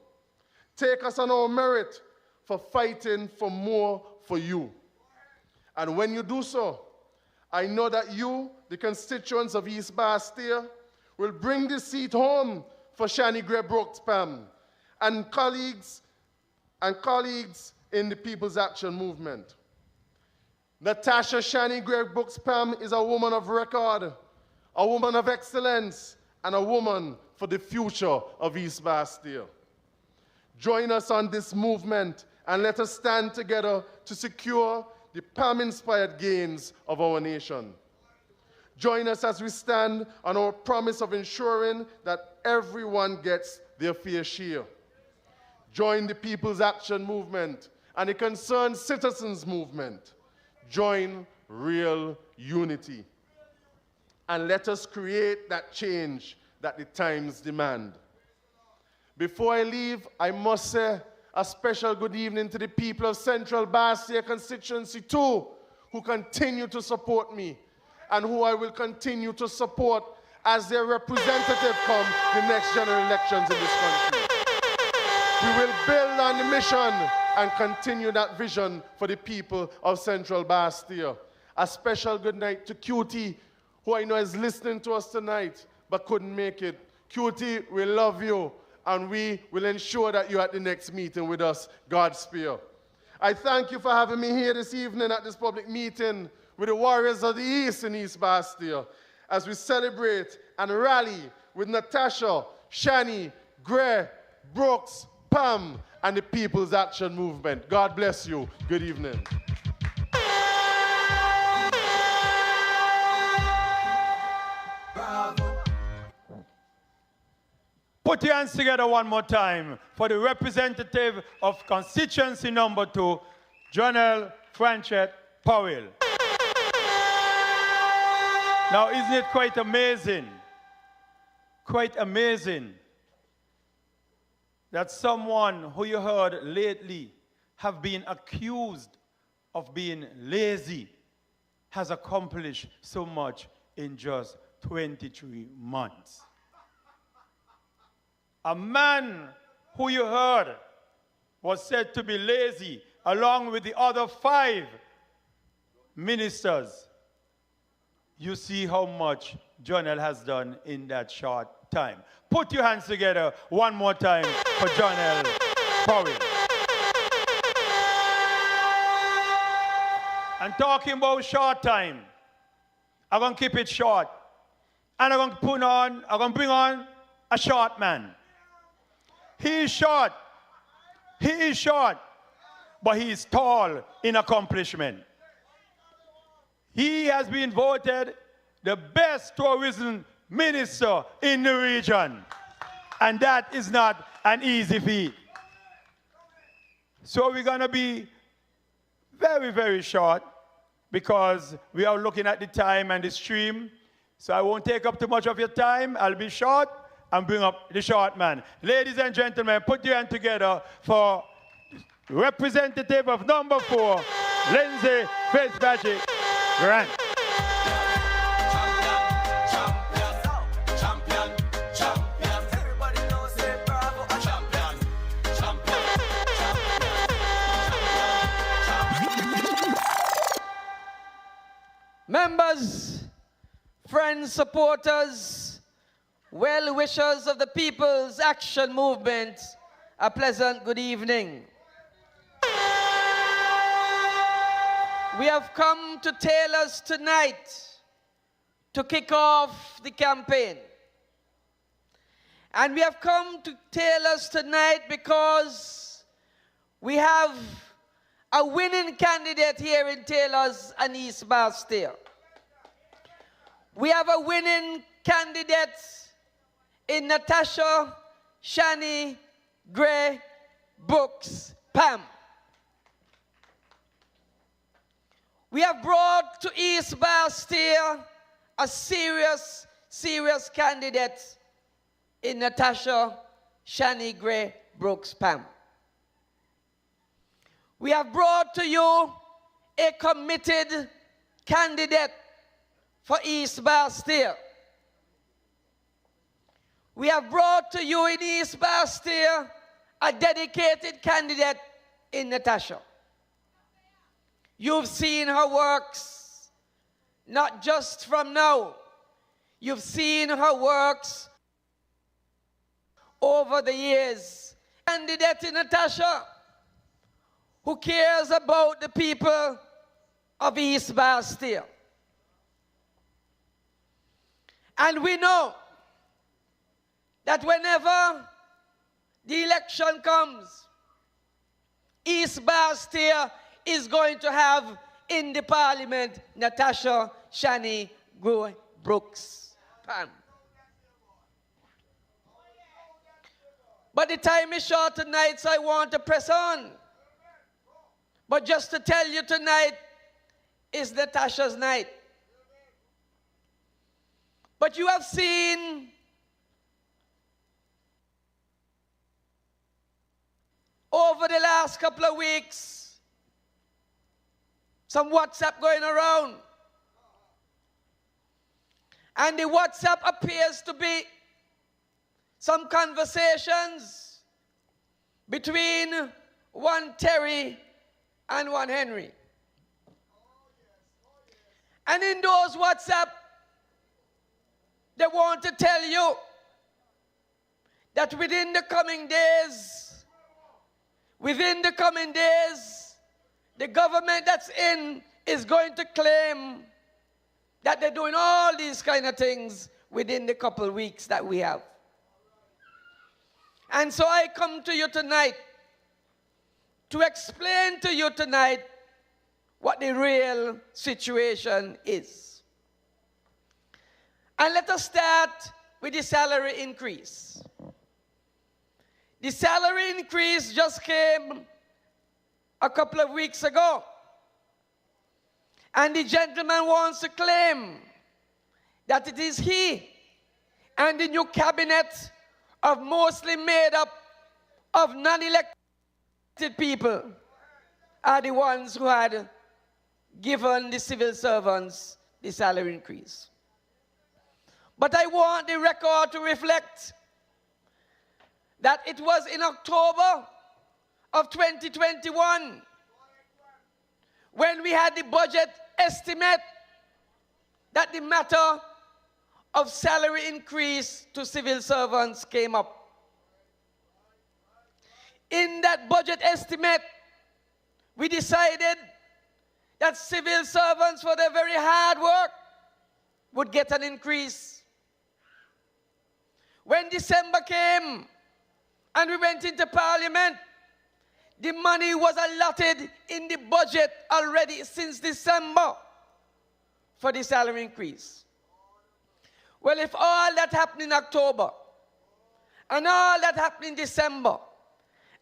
Take us on our merit for fighting for more for you. And when you do so, I know that you, the constituents of East Bastille, will bring this seat home for Shani Gray Brooks Pam and colleagues in the People's Action Movement. Natasha Shani Gray Brooks Pam is a woman of record, a woman of excellence, and a woman for the future of East Bastille. Join us on this movement and let us stand together to secure the PAM-inspired gains of our nation. Join us as we stand on our promise of ensuring that everyone gets their fair share. Join the People's Action Movement and the Concerned Citizens Movement. Join real unity. And let us create that change that the times demand. Before I leave, I must say a special good evening to the people of Central Bastille Constituency 2 who continue to support me and who I will continue to support as their representative come the next general elections in this country. We will build on the mission and continue that vision for the people of Central Bastille. A special good night to QT, who I know is listening to us tonight but couldn't make it. QT, we love you, and we will ensure that you're at the next meeting with us. Godspeed. I thank you for having me here this evening at this public meeting with the Warriors of the East in East Bastille as we celebrate and rally with Natasha, Shani, Gray, Brooks, Pam, and the People's Action Movement. God bless you. Good evening. Put Put your hands together one more time for the representative of constituency number 2, Jonelle Franchette Powell. Now, isn't it quite amazing? Quite amazing that someone who you heard lately have been accused of being lazy has accomplished so much in just 23 months. A man who you heard was said to be lazy, along with the other 5 ministers. You see how much Jonelle has done in that short time. Put your hands together one more time for Jonelle Powell. And talking about short time, I'm going to keep it short. And I'm going to bring on a short man. He is short. He is short, but he is tall in accomplishment. He has been voted the best tourism minister in the region. And that is not an easy feat. So we're going to be very, very short because we are looking at the time and the stream. So I won't take up too much of your time. I'll be short and bring up the short man. Ladies and gentlemen, put your hand together for representative of number 4, Lindsay Fitzpatrick Grant. Members, friends, supporters, well-wishers of the People's Action Movement, a pleasant good evening. We have come to Taylor's tonight to kick off the campaign. And we have come to Taylor's tonight because we have a winning candidate here in Taylor's and East Bastille. We have a winning candidate in Natasha Shani Gray Brooks PAM. We have brought to East Bastille a serious candidate in Natasha Shani Gray Brooks PAM. We have brought to you a committed candidate for East Bastille. We have brought to you in East Bastille a dedicated candidate in Natasha. You've seen her works, not just from now. You've seen her works over the years. Candidate in Natasha, who cares about the people of East Bastille. And we know that whenever the election comes, East Bastille is going to have in the parliament Natasha Shani Gray Brooks PAM. But the time is short tonight, so I want to press on. But just to tell you, tonight is Natasha's night. But you have seen over the last couple of weeks some WhatsApp going around. And the WhatsApp appears to be some conversations between one Terry and one Henry. And in those WhatsApp, they want to tell you that within the coming days, the government that's in is going to claim that they're doing all these kind of things within the couple of weeks that we have. And so I come to you tonight to explain to you tonight what the real situation is. And let us start with the salary increase. The salary increase just came a couple of weeks ago. And the gentleman wants to claim that it is he and the new cabinet of mostly made up of non-elected people are the ones who had given the civil servants the salary increase. But I want the record to reflect that it was in October of 2021 when we had the budget estimate that the matter of salary increase to civil servants came up. In that budget estimate, we decided that civil servants for their very hard work would get an increase. When December came and we went into Parliament, the money was allotted in the budget already since December for the salary increase. Well, if all that happened in October and all that happened in December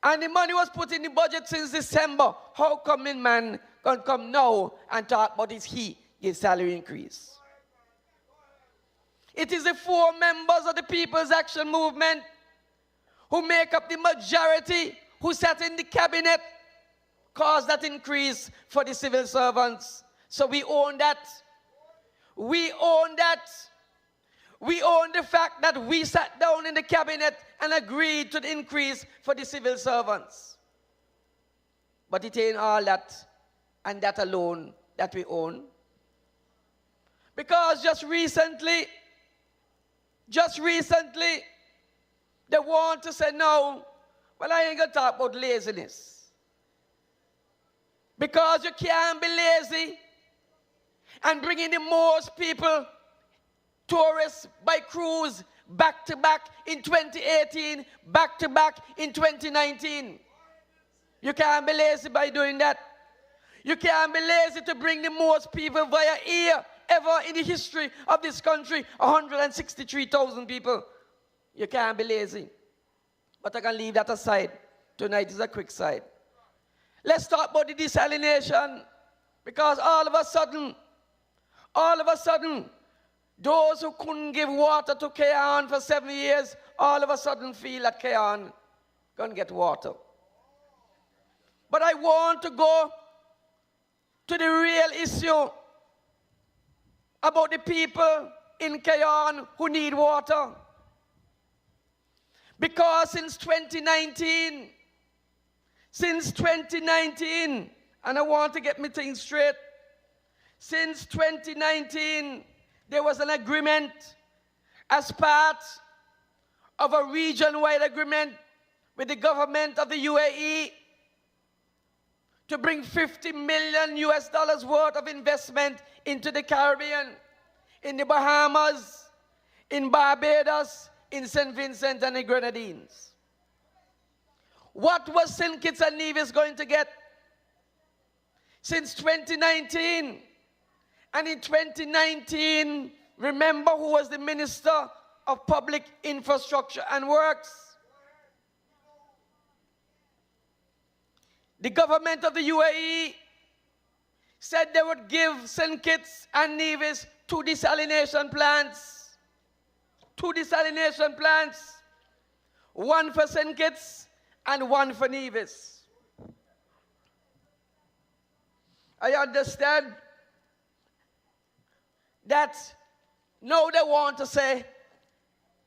and the money was put in the budget since December, how come in man can come now and talk about his salary increase? It is the 4 members of the People's Action Movement who make up the majority who sat in the cabinet caused that increase for the civil servants. So we own that. We own that. We own the fact that we sat down in the cabinet and agreed to the increase for the civil servants. But it ain't all that and that alone that we own. Because just recently, they want to say, no, well, I ain't going to talk about laziness. Because you can't be lazy and bring in the most people, tourists by cruise, back to back in 2018, back to back in 2019. You can't be lazy by doing that. You can't be lazy to bring the most people via air ever in the history of this country, 163,000 people. You can't be lazy. But I can leave that aside. Tonight is a quick side. Let's talk about the desalination. Because all of a sudden, those who couldn't give water to Kayan for 7 years, all of a sudden feel that Kayan can get water. But I want to go to the real issue about the people in Kayan who need water. Because since 2019, and I want to get my things straight, since 2019, there was an agreement as part of a region-wide agreement with the government of the UAE to bring $50 million worth of investment into the Caribbean, in the Bahamas, in Barbados, in St. Vincent and the Grenadines. What was St. Kitts and Nevis going to get? Since 2019, and in 2019, remember who was the Minister of Public Infrastructure and Works? The government of the UAE said they would give St. Kitts and Nevis 2 desalination plants. 2 desalination plants. 1 for St. Kitts and 1 for Nevis. I understand that now they want to say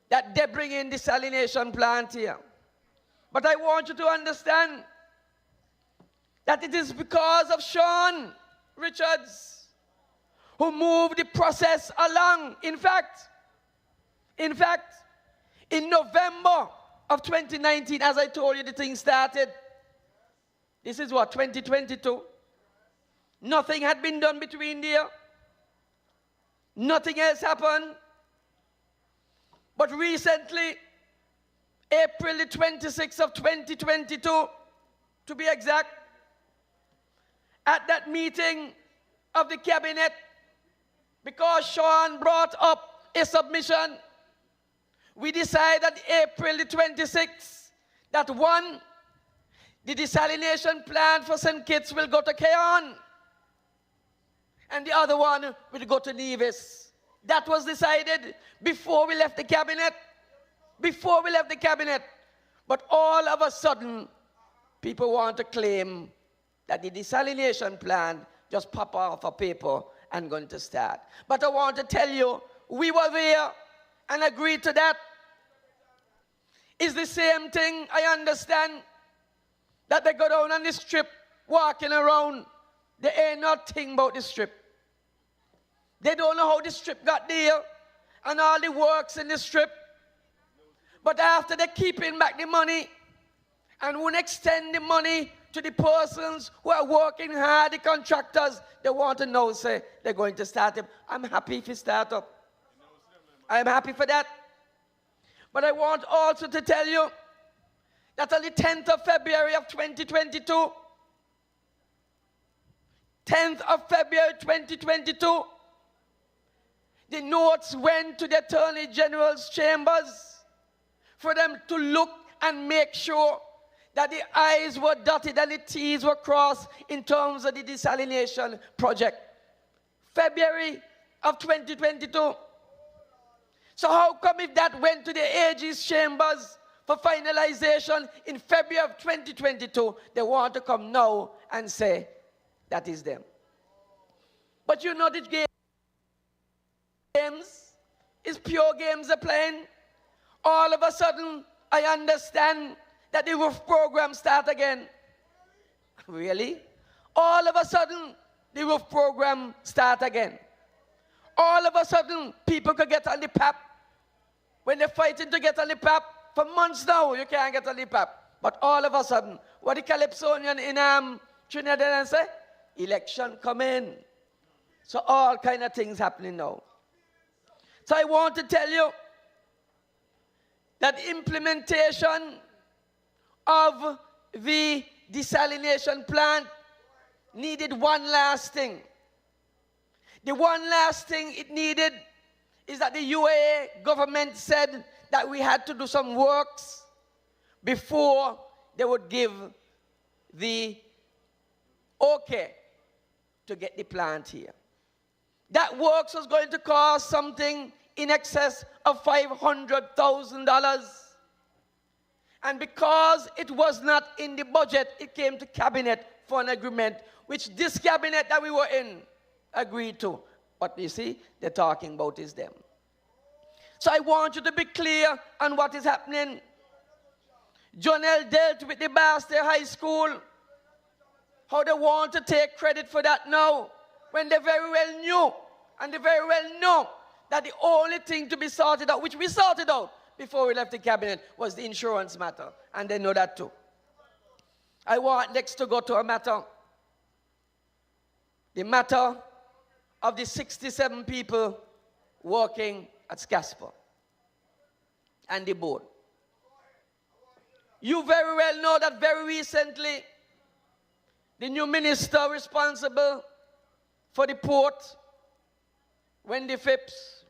that they bring in desalination plant here. But I want you to understand that it is because of Sean Richards who moved the process along. In fact, in November of 2019, as I told you, the thing started. This is what, 2022? Nothing had been done between there. Nothing else happened. But recently, April the 26th of 2022, to be exact, at that meeting of the cabinet, because Sean brought up a submission, we decided April the 26th that one, the desalination plant for St. Kitts will go to Keon, and the other one will go to Nevis. That was decided before we left the cabinet. Before we left the cabinet. But all of a sudden, people want to claim that the desalination plant just pop off a paper and going to start. But I want to tell you, we were there and agreed to that. It's the same thing, I understand, that they go down on the strip, walking around. They ain't nothing about the strip. They don't know how the strip got there and all the works in the strip. But after they keeping back the money and won't extend the money to the persons who are working hard, the contractors, they want to know, say, they're going to start up. I'm happy if you start up. I'm happy for that. But I want also to tell you that on the 10th of February of 2022, 10th of February 2022, the notes went to the Attorney General's chambers for them to look and make sure that the I's were dotted and the T's were crossed in terms of the desalination project. February of 2022. So how come if that went to the AG's chambers for finalization in February of 2022, they want to come now and say that is them? But you know the games is pure games they're playing. All of a sudden, I understand that the roof program start again. Really? All of a sudden, the roof program start again. All of a sudden, people could get on the PAP. When they're fighting to get on the PAP, for months now, you can't get on the PAP. But all of a sudden, what the Calypsonian in Trinidad and say? Election come in. So all kind of things happening now. So I want to tell you that implementation of the desalination plant needed one last thing. The one last thing it needed is that the UAE government said that we had to do some works before they would give the okay to get the plant here. That works was going to cost something in excess of $500,000. And because it was not in the budget, it came to cabinet for an agreement, which this cabinet that we were in agreed to. But you see, they're talking about is them. So I want you to be clear on what is happening. Jonelle dealt with the Bastille High School. How they want to take credit for that now, when they very well knew, and they very well know, that the only thing to be sorted out, which we sorted out before we left the cabinet, was the insurance matter. And they know that too. I want next to go to a matter. The matter of the 67 people working at SCASPA and the board. You very well know that very recently, the new minister responsible for the port, Wendy Phipps,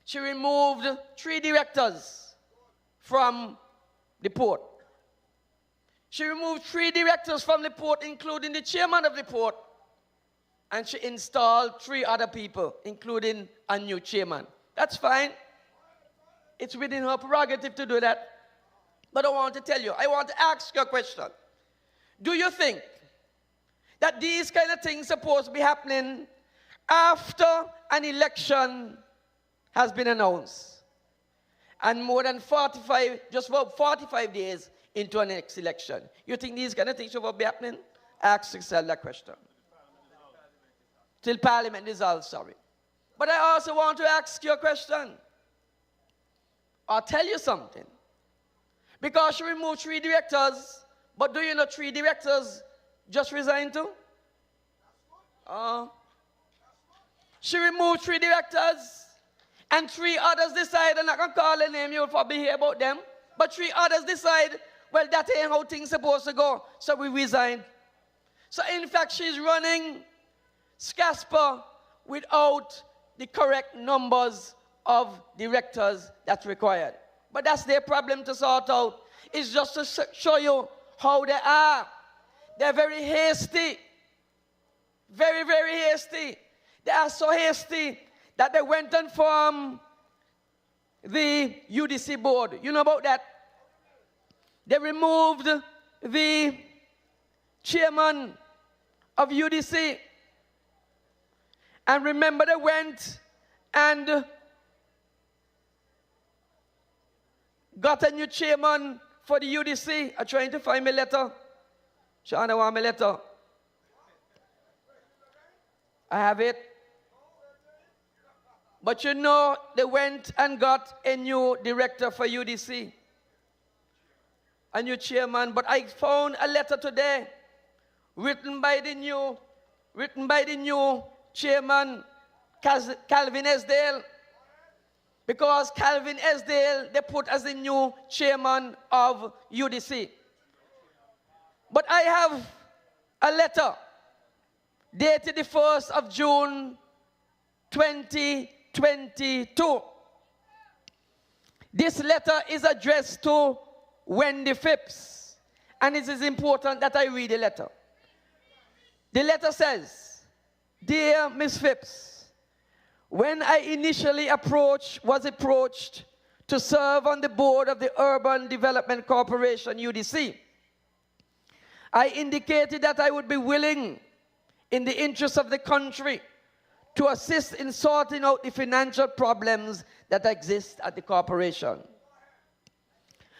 she removed 3 directors from the port. She removed 3 directors from the port, including the chairman of the port, and she installed 3 other people, including a new chairman. That's fine. It's within her prerogative to do that. But I want to tell you, I want to ask you a question. Do you think that these kind of things are supposed to be happening after an election has been announced and more than 45, just about 45 days into a next election? You think these kind of things should be happening? Ask yourself that question. Till Parliament dissolves, sorry. But I also want to ask you a question. I'll tell you something. Because she removed 3 directors, but do you know 3 directors just resigned too? She removed 3 directors, and 3 others decide, I'm not going to call their name, you'll probably hear about them, but 3 others decide, well, that ain't how things are supposed to go, so we resigned. So in fact, she's running SCASPA without the correct numbers of directors that's required. But that's their problem to sort out. It's just to show you how they are. They're very hasty. Very, very hasty. They are so hasty that they went and formed the UDC board. You know about that? They removed the chairman of UDC. And remember, they went and got a new chairman for the UDC. I'm trying to find my letter. Shana want my letter. I have it. But you know, they went and got a new director for UDC. A new chairman. But I found a letter today written by the new chairman, Calvin Esdale. Because Calvin Esdale, they put as the new chairman of UDC. But I have a letter dated the 1st of June, 2022. This letter is addressed to Wendy Phipps, and it is important that I read the letter. The letter says, "Dear Miss Phipps, when I initially was approached to serve on the board of the Urban Development Corporation, UDC, I indicated that I would be willing, in the interest of the country, to assist in sorting out the financial problems that exist at the corporation.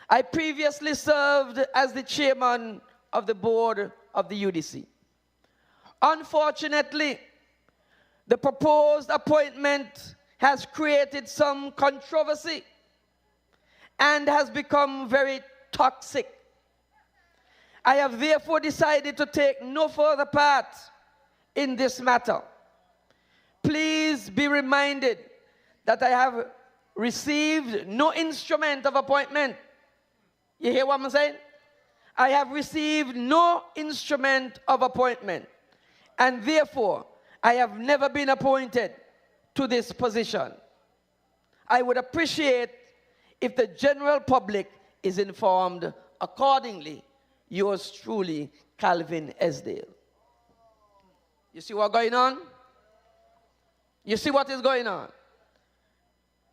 I previously served as the chairman of the board of the UDC. Unfortunately, the proposed appointment has created some controversy and has become very toxic. I have therefore decided to take no further part in this matter. Please be reminded that I have received no instrument of appointment." You hear what I'm saying? I have received no instrument of appointment, and therefore I have never been appointed to this position. I would appreciate if the general public is informed accordingly. Yours truly, Calvin Esdale. You see what's going on? You see what is going on?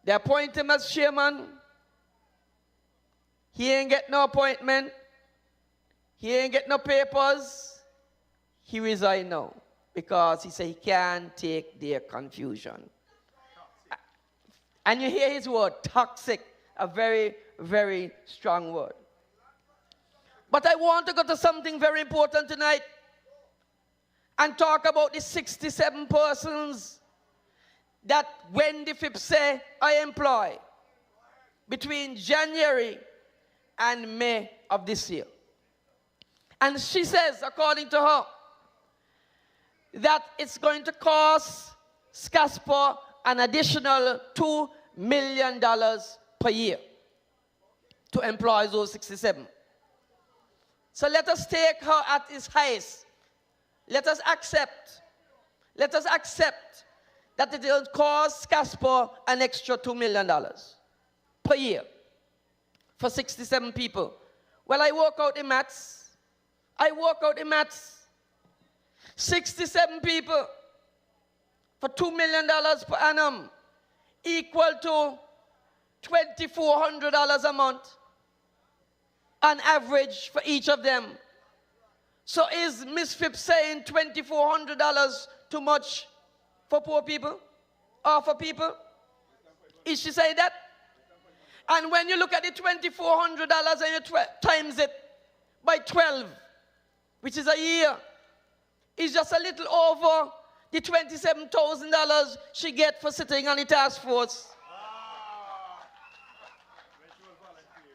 They appoint him as chairman. He ain't get no appointment. He ain't get no papers. He resigned now because he said he can't take their confusion. And you hear his word, toxic, a very, very strong word. But I want to go to something very important tonight and talk about the 67 persons that Wendy Phipps say I employ between January and May of this year. And she says, according to her, that it's going to cost SCASPA an additional $2 million per year to employ those 67. So let us take her at its highest. Let us accept that it will cost SCASPA an extra $2 million per year for 67 people. Well, I work out the maths. 67 people for $2 million per annum equal to $2,400 a month on average for each of them. So is Ms. Phipps saying $2,400 too much for poor people or for people? Is she saying that? And when you look at the $2,400 and you times it by 12, which is a year, it's just a little over the $27,000 she get for sitting on the task force.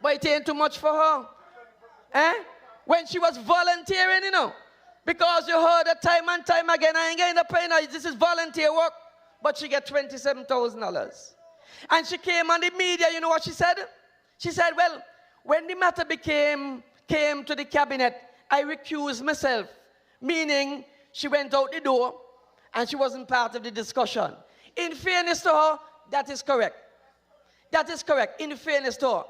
But it ain't too much for her. When she was volunteering, you know, because you heard her time and time again, I ain't getting the pay now, this is volunteer work, but she get $27,000. And she came on the media, you know what she said? She said, well, when the matter came to the cabinet, I recused myself, meaning she went out the door and she wasn't part of the discussion. In fairness to her, that is correct. That is correct, in fairness to her.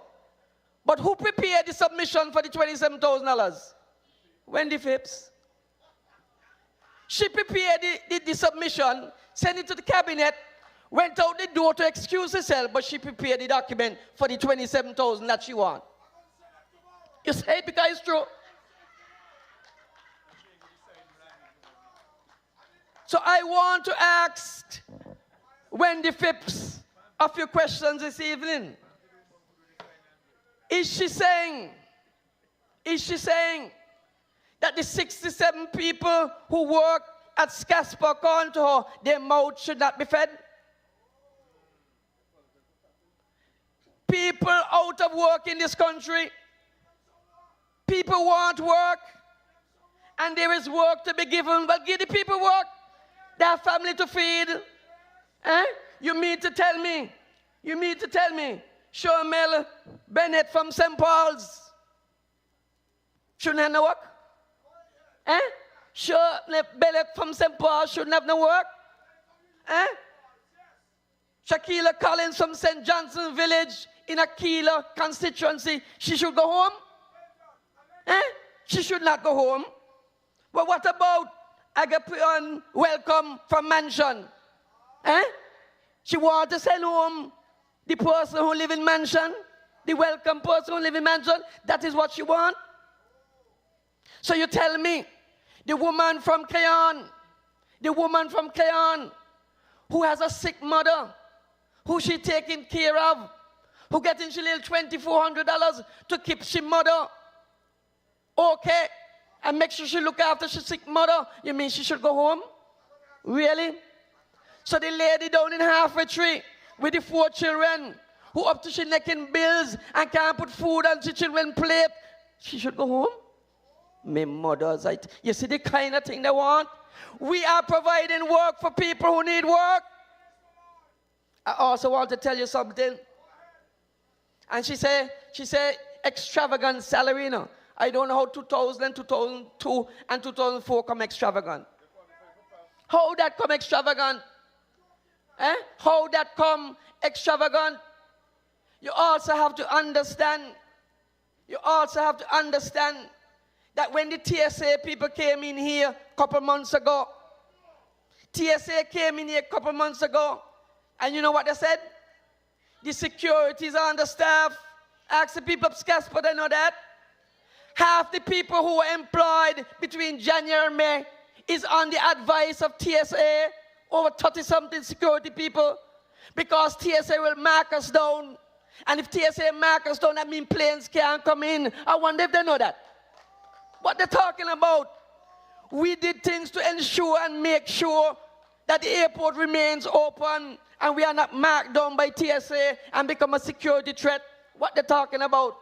But who prepared the submission for the $27,000? Wendy Phipps. She prepared the submission, sent it to the cabinet, went out the door to excuse herself, but she prepared the document for the $27,000 that she won. You say it because it's true. So I want to ask Wendy Phipps a few questions this evening. Is she saying that the 67 people who work at Scasper, according to her, their mouth should not be fed? People out of work in this country, people want work, and there is work to be given, but give the people work. They have family to feed. Eh? You mean to tell me, Shomel Bennett from St. Paul's shouldn't have no work? Eh? Shomel Bennett from St. Paul's shouldn't have no work? Eh? Shakila Collins from St. Johnson Village in Aquila constituency, she should go home? Eh? She should not go home. But what about Agapion Welcome from Mansion? Eh? She want to send home the person who live in Mansion, the welcome person who live in Mansion. That is what she want. So you tell me, the woman from Kayan, who has a sick mother, who she taking care of, who getting she little $2,400 to keep she mother, okay, and make sure she look after she sick mother, you mean she should go home? Really? So the lady down in Halfway Tree with the 4 children, who up to she neck in bills and can't put food on she children's plate, she should go home? Me mothers, you see the kind of thing they want? We are providing work for people who need work. I also want to tell you something. And she said, extravagant salary, you know. I don't know how 2000, 2002, and 2004 come extravagant. How that come extravagant? Eh? How that come extravagant? You also have to understand that when the TSA people came in here a couple months ago, and you know what they said? The securities are understaffed. Ask the people of Scasper, they know that. Half the people who were employed between January and May is on the advice of TSA, over 30-something security people, because TSA will mark us down. And if TSA mark us down, that means planes can't come in. I wonder if they know that. What they're talking about. We did things to ensure and make sure that the airport remains open and we are not marked down by TSA and become a security threat. What they're talking about.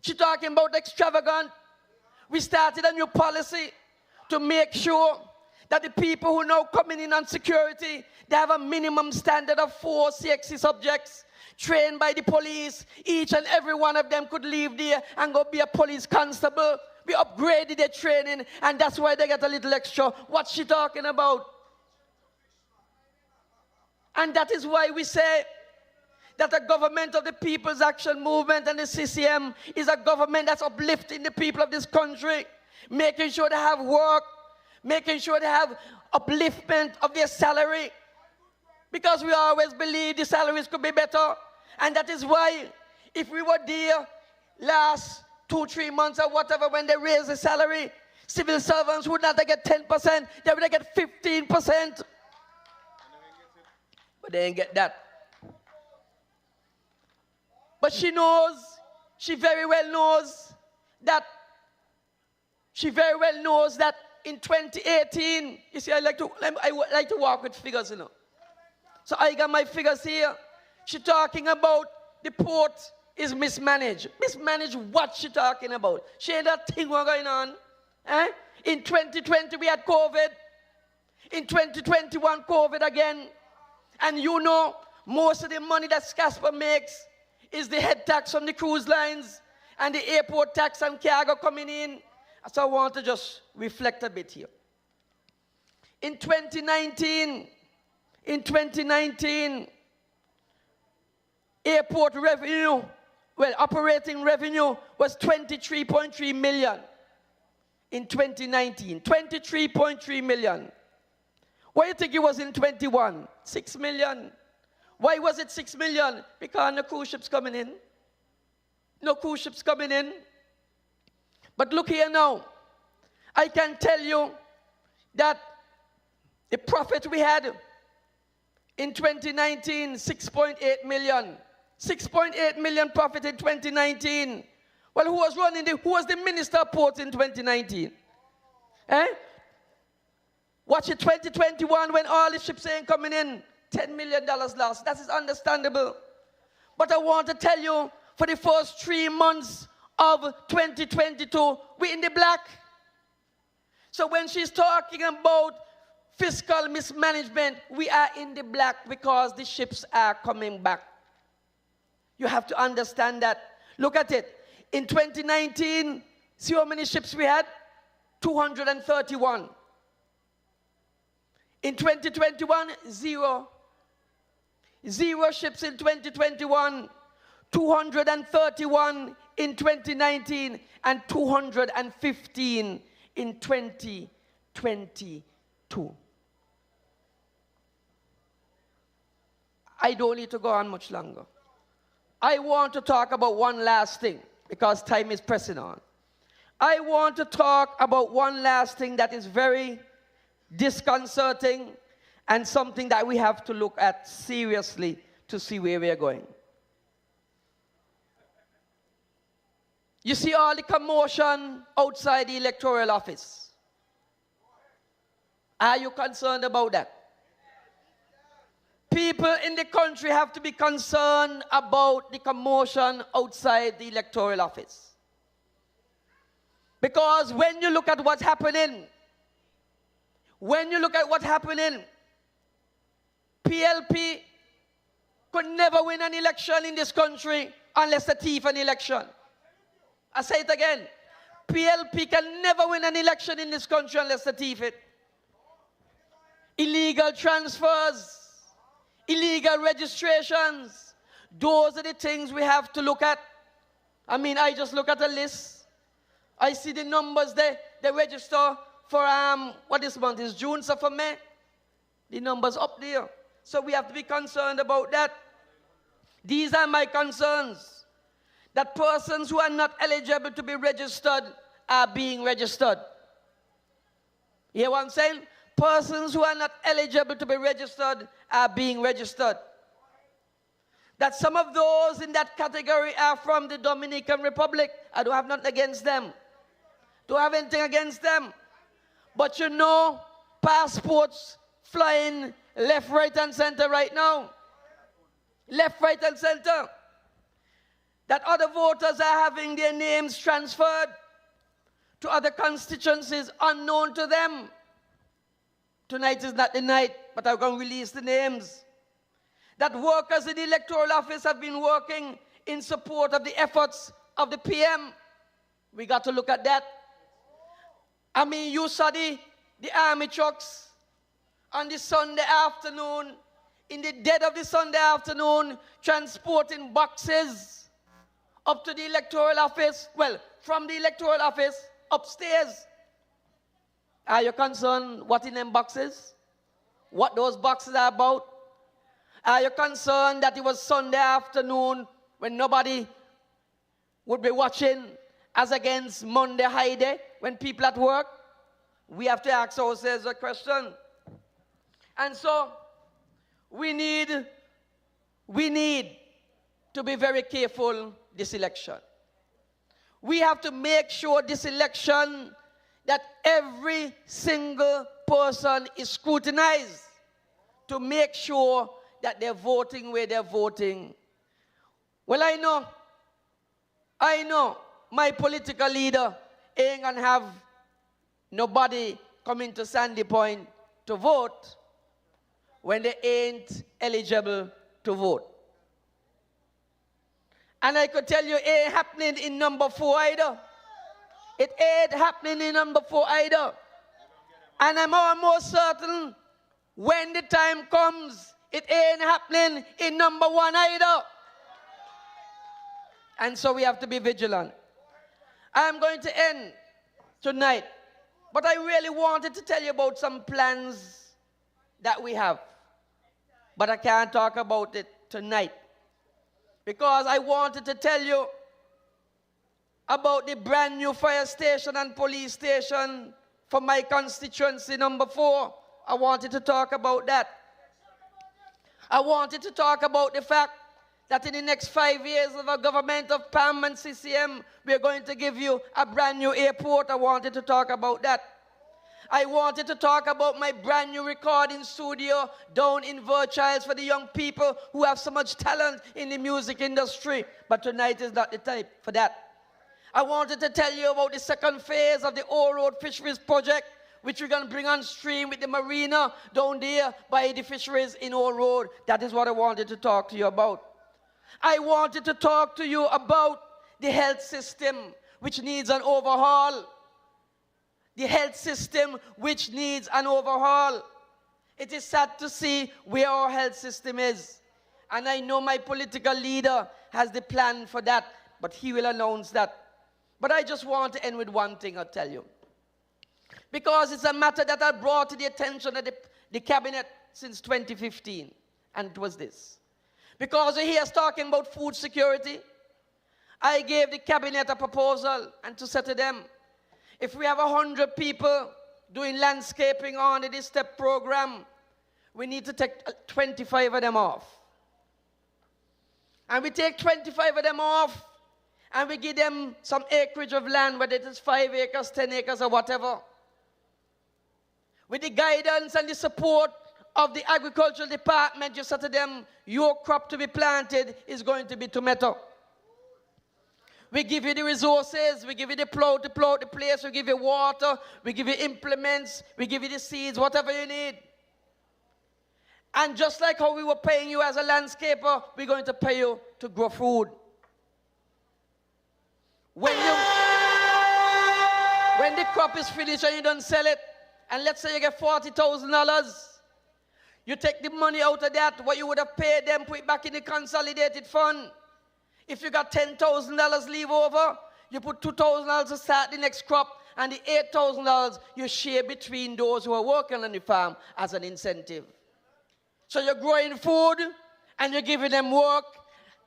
She's talking about extravagant. We started a new policy to make sure that the people who now coming in on security, they have a minimum standard of 4 CXC subjects trained by the police. Each and every one of them could leave there and go be a police constable. We upgraded their training, and that's why they get a little extra. What's she talking about? And that is why we say that the government of the People's Action Movement and the CCM is a government that's uplifting the people of this country, making sure they have work, making sure they have upliftment of their salary, because we always believe the salaries could be better. And that is why if we were there last 2-3 months or whatever when they raised the salary, civil servants would not get 10%, they would get 15%. But they ain't get that. But she knows, she very well knows that in 2018, you see, I like to work with figures, you know. So I got my figures here. She's talking about the port is mismanaged. Mismanaged what she talking about? She ain't that thing going on. In 2020, we had COVID. In 2021, COVID again. And you know, most of the money that Scasper makes is the head tax from the cruise lines and the airport tax and cargo coming in. So I want to just reflect a bit here. In 2019, airport revenue well, operating revenue was 23.3 million in 2019. 23.3 million. What do you think it was in 21? 6 million. Why was it 6 million? Because no cruise ships coming in. No cruise ships coming in. But look here now. I can tell you that the profit we had in 2019, 6.8 million. 6.8 million profit in 2019. Well, who was the Minister of Ports in 2019? Eh? Watch it 2021 when all the ships ain't coming in. $10 million lost. That is understandable. But I want to tell you, for the first 3 months of 2022, we're in the black. So when she's talking about fiscal mismanagement, we are in the black because the ships are coming back. You have to understand that. Look at it. In 2019, see how many ships we had? 231. In 2021, zero. Zero ships in 2021. 231 in 2019 and 215 in 2022. I don't need to go on much longer. I want to talk about one last thing because time is pressing on. I want to talk about one last thing that is very disconcerting and something that we have to look at seriously to see where we are going. You see all the commotion outside the electoral office. Are you concerned about that? People in the country have to be concerned about the commotion outside the electoral office. Because when you look at what's happening, PLP could never win an election in this country unless they thief an election. I say it again. PLP can never win an election in this country unless they thief it. Illegal transfers, illegal registrations, those are the things we have to look at. I mean, I just look at a list. I see the numbers there. They register for, what this month is, June, so for May. The numbers up there. So we have to be concerned about that. These are my concerns. That persons who are not eligible to be registered are being registered. You hear what I'm saying? Persons who are not eligible to be registered are being registered. That some of those in that category are from the Dominican Republic. I don't have nothing against them. Don't have anything against them. But you know, passports flying left, right, and center right now. Left, right, and center. That other voters are having their names transferred to other constituencies unknown to them. Tonight is not the night, but I'm going to release the names. That workers in the electoral office have been working in support of the efforts of the PM. We got to look at that. I mean, you saw the army trucks on the Sunday afternoon, in the dead of the Sunday afternoon, transporting boxes up to the electoral office, well, from the electoral office upstairs. Are you concerned what in them boxes? What those boxes are about? Are you concerned that it was Sunday afternoon when nobody would be watching as against Monday high day when people at work? We have to ask ourselves a question. And so we need to be very careful this election. We have to make sure this election that every single person is scrutinized to make sure that they're voting where they're voting. Well, I know my political leader ain't gonna have nobody coming to Sandy Point to vote when they ain't eligible to vote. And I could tell you it ain't happening in number 4 either. It ain't happening in number 4 either. And I'm almost certain when the time comes, it ain't happening in number 1 either. And so we have to be vigilant. I'm going to end tonight, but I really wanted to tell you about some plans that we have. But I can't talk about it tonight because I wanted to tell you about the brand new fire station and police station for my constituency number 4. I wanted to talk about that. I wanted to talk about the fact that in the next 5 years of a government of PAM and CCM, we're going to give you a brand new airport. I wanted to talk about that. I wanted to talk about my brand new recording studio down in Virchiles for the young people who have so much talent in the music industry. But tonight is not the time for that. I wanted to tell you about the second phase of the Old Road Fisheries Project, which we're going to bring on stream with the marina down there by the fisheries in Old Road. That is what I wanted to talk to you about. I wanted to talk to you about the health system, which needs an overhaul. The health system, which needs an overhaul. It is sad to see where our health system is. And I know my political leader has the plan for that, but he will announce that. But I just want to end with one thing, I'll tell you. Because it's a matter that I brought to the attention of the cabinet since 2015. And it was this. Because we hear us talking about food security, I gave the cabinet a proposal and to say to them, if we have 100 people doing landscaping on this STEP program, we need to take 25 of them off. And we take 25 of them off, and we give them some acreage of land, whether it is 5 acres, 10 acres, or whatever. With the guidance and the support of the agricultural department, you say to them, your crop to be planted is going to be tomato. We give you the resources, we give you the plow to plow the place, we give you water, we give you implements, we give you the seeds, whatever you need. And just like how we were paying you as a landscaper, we're going to pay you to grow food. When the crop is finished and you don't sell it, and let's say you get $40,000, you take the money out of that, what you would have paid them, put it back in the consolidated fund. If you got $10,000 leave over, you put $2,000 to start the next crop, and the $8,000 you share between those who are working on the farm as an incentive. So you're growing food, and you're giving them work,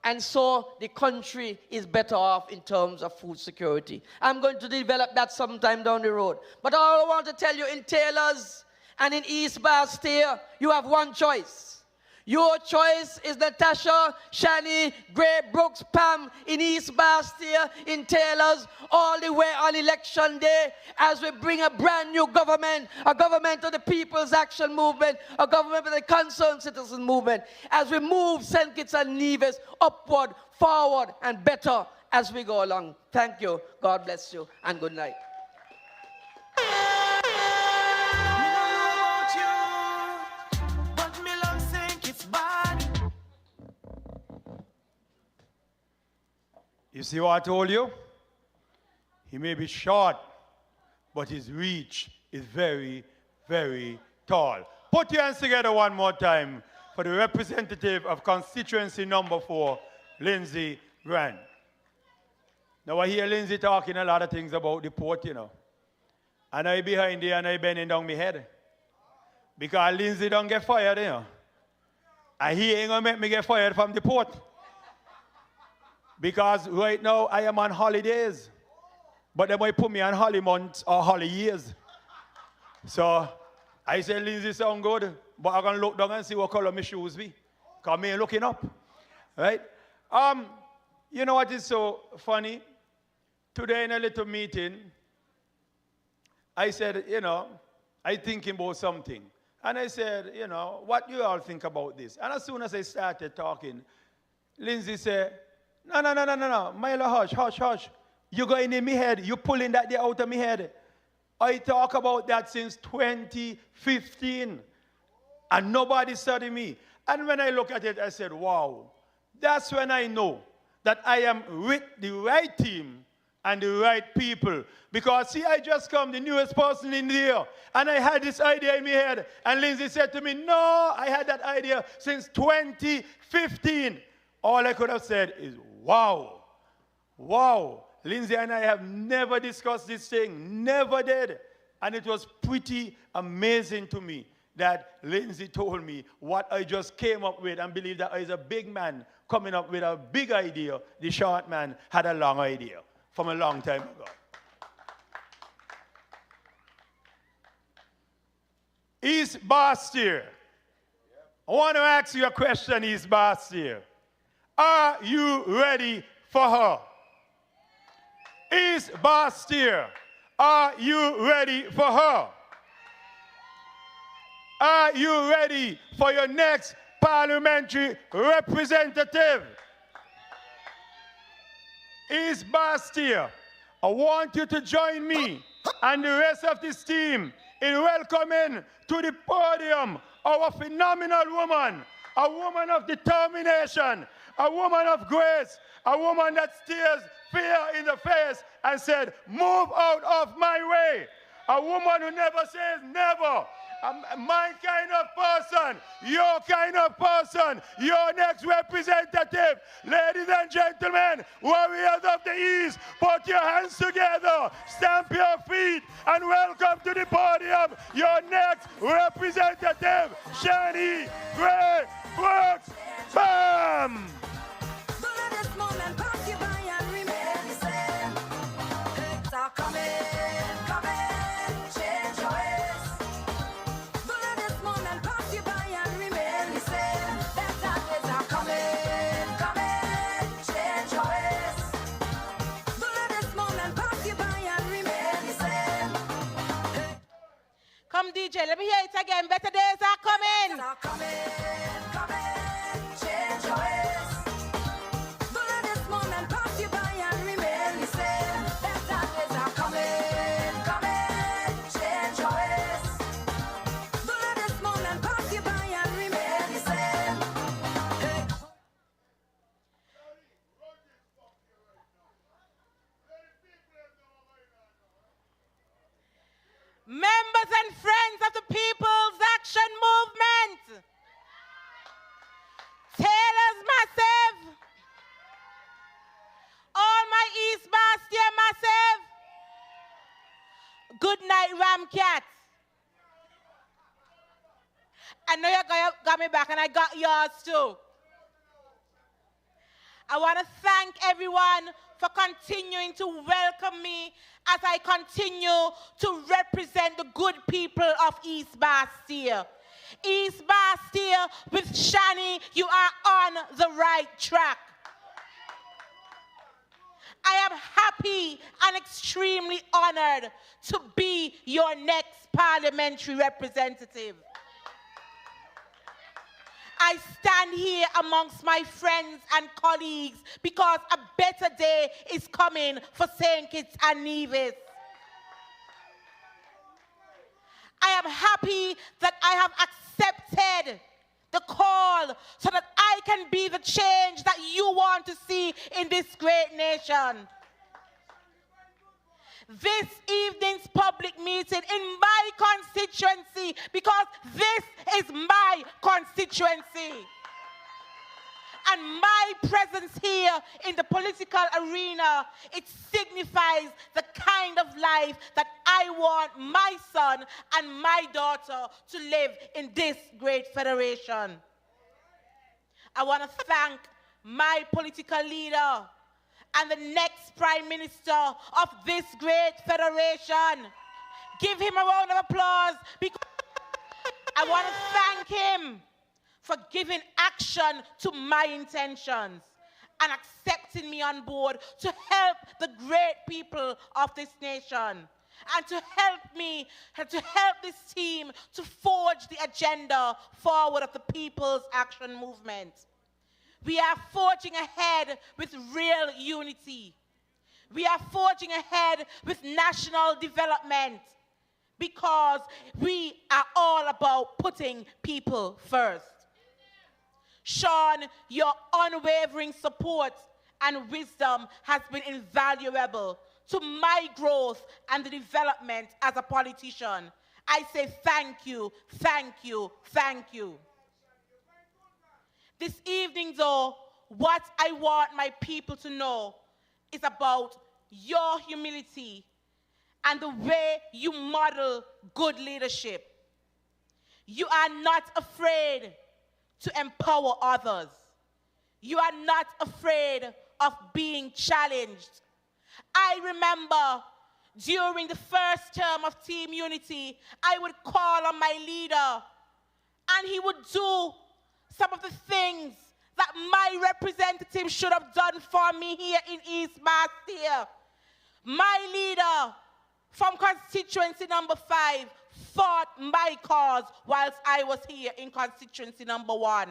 and so the country is better off in terms of food security. I'm going to develop that sometime down the road. But all I want to tell you, in Taylors and in East Bastille, you have one choice. Your choice is Natasha, Shani, Gray, Brooks, Pam in East Bastille, in Taylors, all the way on election day, as we bring a brand new government, a government of the People's Action Movement, a government of the Concerned Citizen Movement, as we move St. Kitts and Nevis upward, forward, and better as we go along. Thank you. God bless you, and good night. You see what I told you? He may be short, but his reach is very, very tall. Put your hands together one more time for the representative of constituency number 4, Lindsay Grant. Now I hear Lindsay talking a lot of things about the port, you know. And I behind there and I bending down my head. Because Lindsay don't get fired, you know. And he ain't gonna make me get fired from the port. Because right now I am on holidays. But they might put me on holiday months or holiday years. So I said, Lindsay sound good, but I'm going to look down and see what color my shoes be. Because I ain't looking up. Right? You know what is so funny? Today in a little meeting, I said, you know, I thinking about something. And I said, you know, what do you all think about this? And as soon as I started talking, Lindsay said, no, Milo, hush. You going in my head. You pulling that there out of my head. I talk about that since 2015. And nobody studied me. And when I look at it, I said, wow. That's when I know that I am with the right team and the right people. Because, see, I just come, the newest person in there, and I had this idea in my head. And Lindsay said to me, no, I had that idea since 2015. All I could have said is, wow. Wow, Lindsay and I have never discussed this thing, never did. And it was pretty amazing to me that Lindsay told me what I just came up with and believe that I is a big man coming up with a big idea. The short man had a long idea from a long time ago. East Bastier. I want to ask you a question, East Bastier. Are you ready for her? East Bastier, are you ready for her? Are you ready for your next parliamentary representative? East Bastier, I want you to join me and the rest of this team in welcoming to the podium our phenomenal woman, a woman of determination, a woman of grace, a woman that stares fear in the face and said, move out of my way. A woman who never says never. My kind of person, your kind of person, your next representative. Ladies and gentlemen, warriors of the East, put your hands together, stamp your feet, and welcome to the podium your next representative, Shani Gray Brooks. PAM! Come DJ, let me hear it again. Better days are coming. Change your ways. Follow this moment, pass you by and remain the same. Better days are coming, change your ways. Follow this moment, pass you by and remain the same. Members and friends of the People's Action Movement, Taylor's Massive, all my East Bastia Massive, good night Ramcat. I know you got me back and I got yours too. I want to thank everyone for continuing to welcome me as I continue to represent the good people of East Bastia. East Bastia, with Shani, you are on the right track. I am happy and extremely honored to be your next parliamentary representative. I stand here amongst my friends and colleagues because a better day is coming for St. Kitts and Nevis. I am happy that I have accepted the call so that I can be the change that you want to see in this great nation. This evening's public meeting in my constituency, because this is my constituency. And my presence here in the political arena, it signifies the kind of life that I want my son and my daughter to live in this great federation. I want to thank my political leader and the next Prime Minister of this great federation. Give him a round of applause because I want to thank him for giving action to my intentions and accepting me on board to help the great people of this nation and to help me, to help this team to forge the agenda forward of the People's Action Movement. We are forging ahead with real unity. We are forging ahead with national development because we are all about putting people first. Sean, your unwavering support and wisdom has been invaluable to my growth and the development as a politician. I say thank you, thank you, thank you. This evening, though, what I want my people to know is about your humility and the way you model good leadership. You are not afraid to empower others. You are not afraid of being challenged. I remember during the first term of Team Unity, I would call on my leader and he would do some of the things that my representative should have done for me here in East Bastille. My leader from constituency number 5 fought my cause whilst I was here in constituency number 1.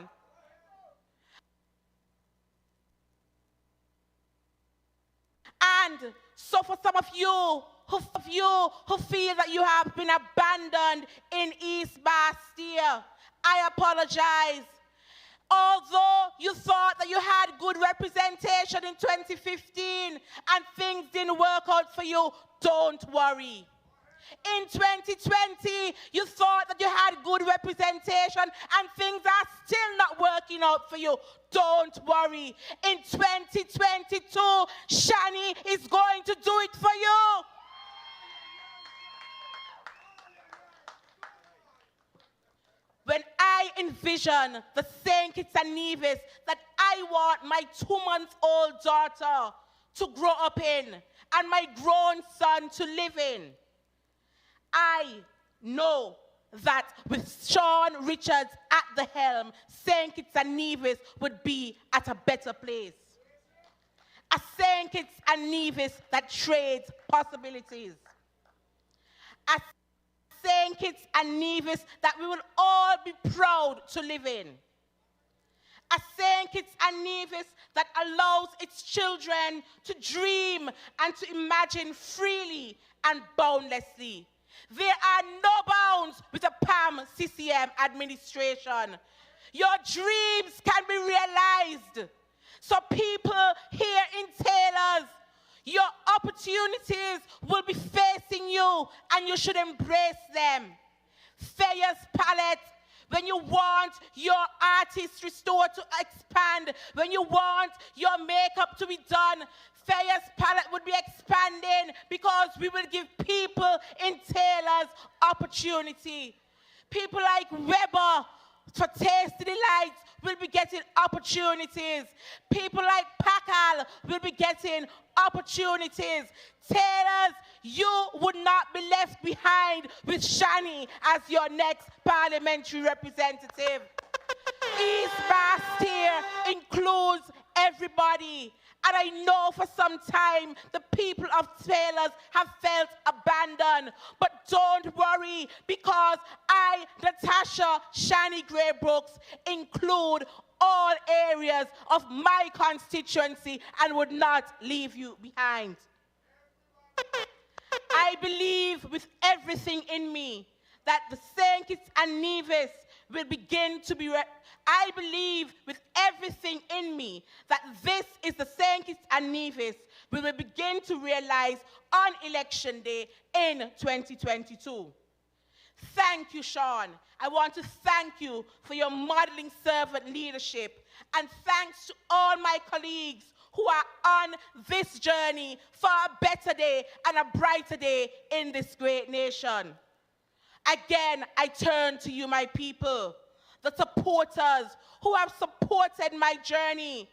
And so for some of you who feel that you have been abandoned in East Bastille, I apologize. Although you thought that you had good representation in 2015 and things didn't work out for you, don't worry. In 2020, you thought that you had good representation and things are still not working out for you. Don't worry. In 2022, Shani is going to do it for you. When I envision the St. Kitts and Nevis that I want my 2-month-old daughter to grow up in and my grown son to live in, I know that with Sean Richards at the helm, St. Kitts and Nevis would be at a better place. A St. Kitts and Nevis that trades possibilities. A St. Kitts and Nevis that we will all be proud to live in. A St. Kitts and Nevis that allows its children to dream and to imagine freely and boundlessly. There are no bounds with a PAM CCM administration. Your dreams can be realized. So people here in Taylors, your opportunities will be facing you and you should embrace them. Fayez Palette, when you want your artistry store to expand, when you want your makeup to be done, Fayez Palette would be expanding because we will give people in Taylors opportunity. People like Weber for Tasty Delights will be getting opportunities. People like Pakal will be getting opportunities. Taylors, you would not be left behind with Shani as your next parliamentary representative. East Bastille includes everybody. And I know for some time the people of Taylors have felt abandoned. But don't worry, because I, Natasha Shani Gray Brooks, include all areas of my constituency and would not leave you behind. I believe with everything in me that the St. Kitts and Nevis will begin to be I believe with everything in me that this is the St. Kitts and Nevis we will begin to realize on election day in 2022. Thank you, Sean. I want to thank you for your modeling servant leadership, and thanks to all my colleagues who are on this journey for a better day and a brighter day in this great nation. Again, I turn to you, my people, the supporters who have supported my journey.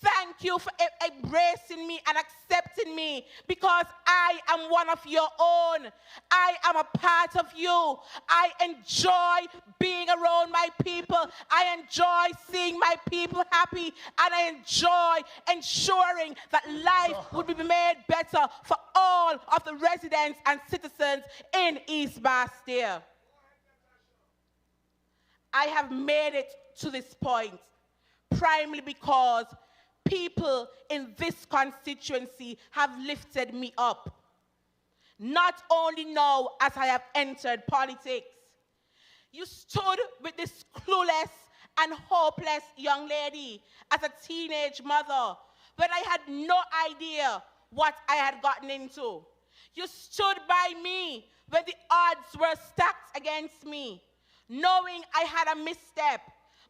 Thank you for embracing me and accepting me, because I am one of your own. I am a part of you. I enjoy being around my people. I enjoy seeing my people happy, and I enjoy ensuring that life would be made better for all of the residents and citizens in East Bastille. I have made it to this point primarily because people in this constituency have lifted me up. Not only now as I have entered politics. You stood with this clueless and hopeless young lady as a teenage mother when I had no idea what I had gotten into. You stood by me when the odds were stacked against me, knowing I had a misstep,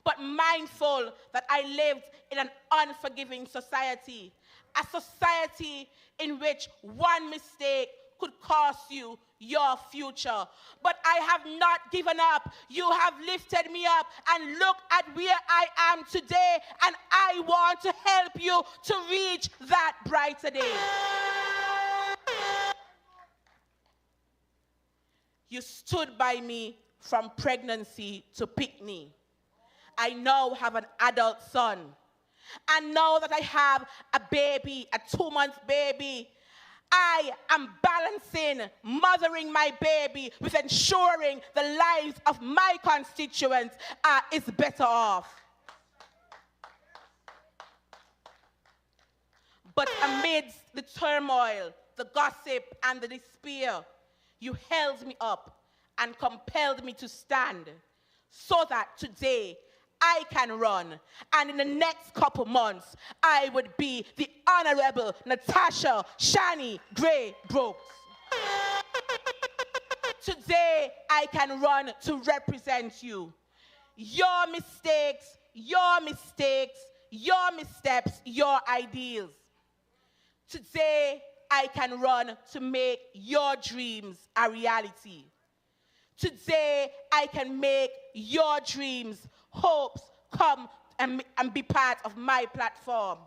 but mindful that I lived in an unforgiving society. a society in which one mistake could cost you your future. But I have not given up. You have lifted me up, and look at where I am today, and I want to help you to reach that brighter day. You stood by me from pregnancy to pick me. I now have an adult son. And now that I have a baby, a 2-month baby, I am balancing mothering my baby with ensuring the lives of my constituents is better off. But amidst the turmoil, the gossip, and the despair, you held me up and compelled me to stand so that today I can run, and in the next couple months, I would be the Honorable Natasha Shani Gray Brooks. Today, I can run to represent you. Your mistakes, your mistakes, your missteps, your ideals. Today, I can run to make your dreams a reality. Today, I can make your dreams, hopes come and be part of my platform.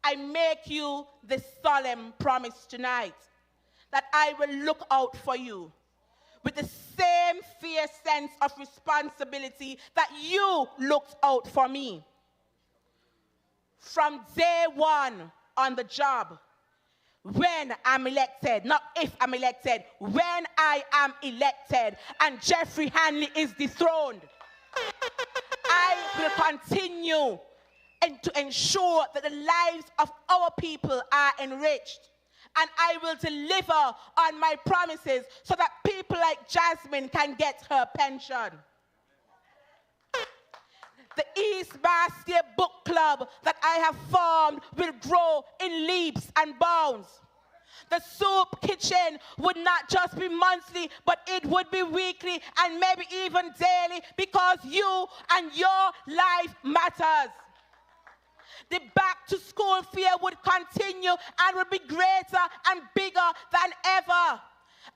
I make you this solemn promise tonight that I will look out for you with the same fierce sense of responsibility that you looked out for me. From day one on the job, when I'm elected, not if I'm elected, when I am elected and Jeffrey Hanley is dethroned, I will continue to ensure that the lives of our people are enriched. And I will deliver on my promises so that people like Jasmine can get her pension. The East Bastia Book Club that I have formed will grow in leaps and bounds. The soup kitchen would not just be monthly, but it would be weekly and maybe even daily, because you and your life matters. The back to school fair would continue and would be greater and bigger than ever.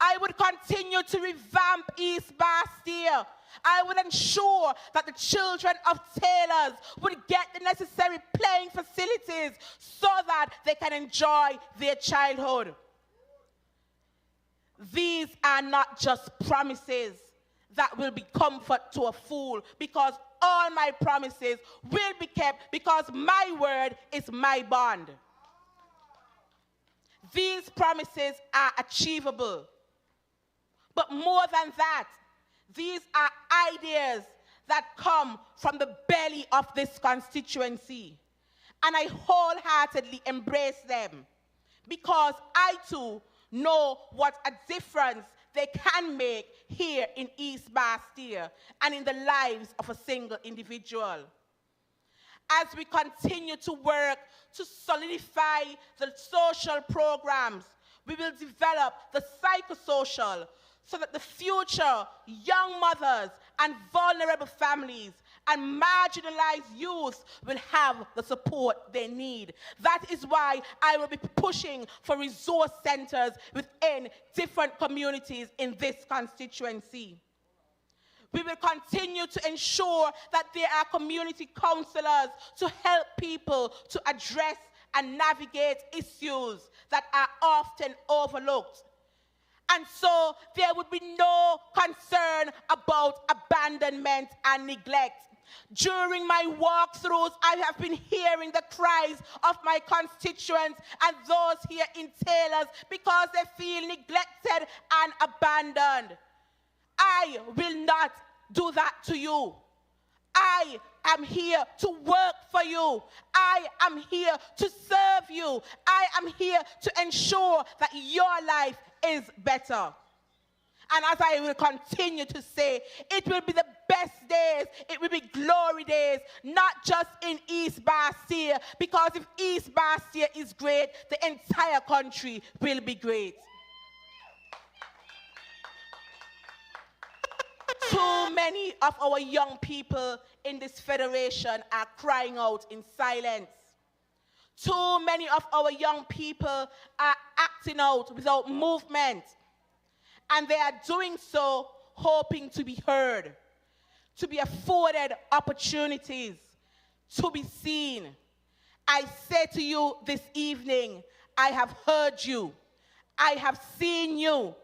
I would continue to revamp East Bastia. I would ensure that the children of tailors would get the necessary playing facilities so that they can enjoy their childhood. These are not just promises that will be comfort to a fool, because all my promises will be kept, because my word is my bond. These promises are achievable. But more than that, these are ideas that come from the belly of this constituency. And I wholeheartedly embrace them, because I too know what a difference they can make here in East Bastia and in the lives of a single individual. As we continue to work to solidify the social programs, we will develop the psychosocial so that the future young mothers and vulnerable families and marginalized youth will have the support they need. That is why I will be pushing for resource centers within different communities in this constituency. We will continue to ensure that there are community counselors to help people to address and navigate issues that are often overlooked. And so there would be no concern about abandonment and neglect. During my walkthroughs, I have been hearing the cries of my constituents and those here in Taylors because they feel neglected and abandoned. I will not do that to you. I am here to work for you. I am here to serve you. I am here to ensure that your life is better. And as I will continue to say, it will be the best days, it will be glory days, not just in East Bastia, because if East Bastia is great, the entire country will be great. Too many of our young people in this federation are crying out in silence. Too many of our young people are acting out without movement, and they are doing so hoping to be heard, to be afforded opportunities, to be seen. I say to you this evening, I have heard you, I have seen you,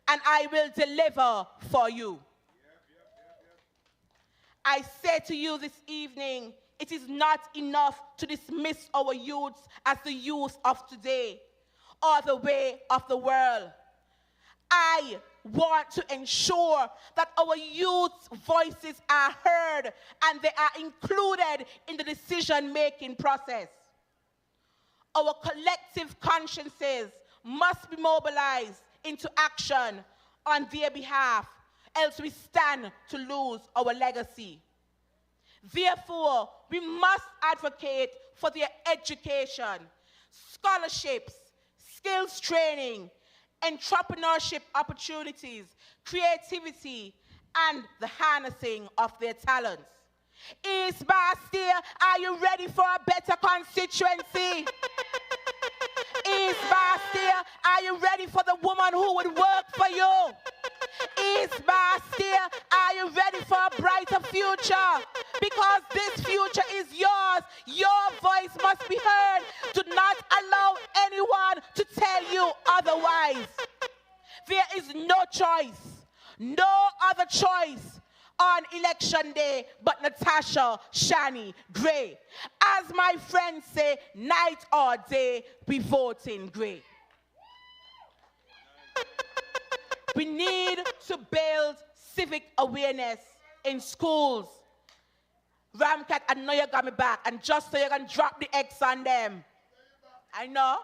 and I will deliver for you. I say to you this evening, it is not enough to dismiss our youths as the youth of today or the way of the world. I want to ensure that our youth's voices are heard and they are included in the decision-making process. Our collective consciences must be mobilized into action on their behalf, else we stand to lose our legacy. Therefore, we must advocate for their education, scholarships, skills training, entrepreneurship opportunities, creativity, and the harnessing of their talents. East Bastille, are you ready for a better constituency? East Bastille, are you ready for the woman who would work for you? East Bastille, are you ready for a brighter future? Because this future is yours. Your voice must be heard. Do not allow anyone to tell you otherwise. There is no choice, no other choice on election day but Natasha Shani Gray. As my friends say, night or day, we vote in Gray. We need to build civic awareness in schools. Ramcat, I know you got me back, and just so you can drop the X on them. I know.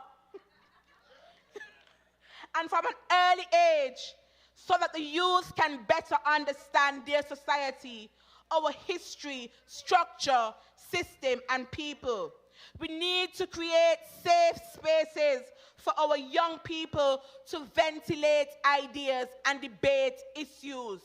And from an early age, so that the youth can better understand their society, our history, structure, system, and people. We need to create safe spaces for our young people to ventilate ideas and debate issues.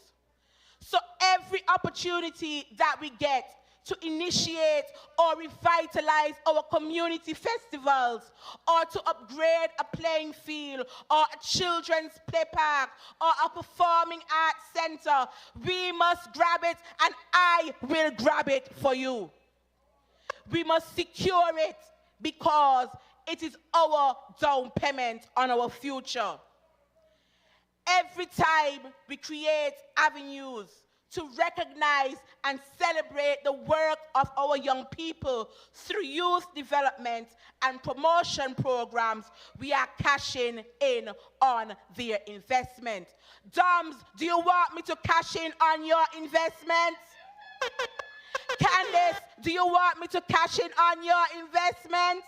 So every opportunity that we get to initiate or revitalize our community festivals, or to upgrade a playing field, or a children's play park, or a performing arts center, we must grab it, and I will grab it for you. We must secure it because it is our down payment on our future. Every time we create avenues to recognize and celebrate the work of our young people through youth development and promotion programs, we are cashing in on their investment. Doms, do you want me to cash in on your investment? Candace, do you want me to cash in on your investment?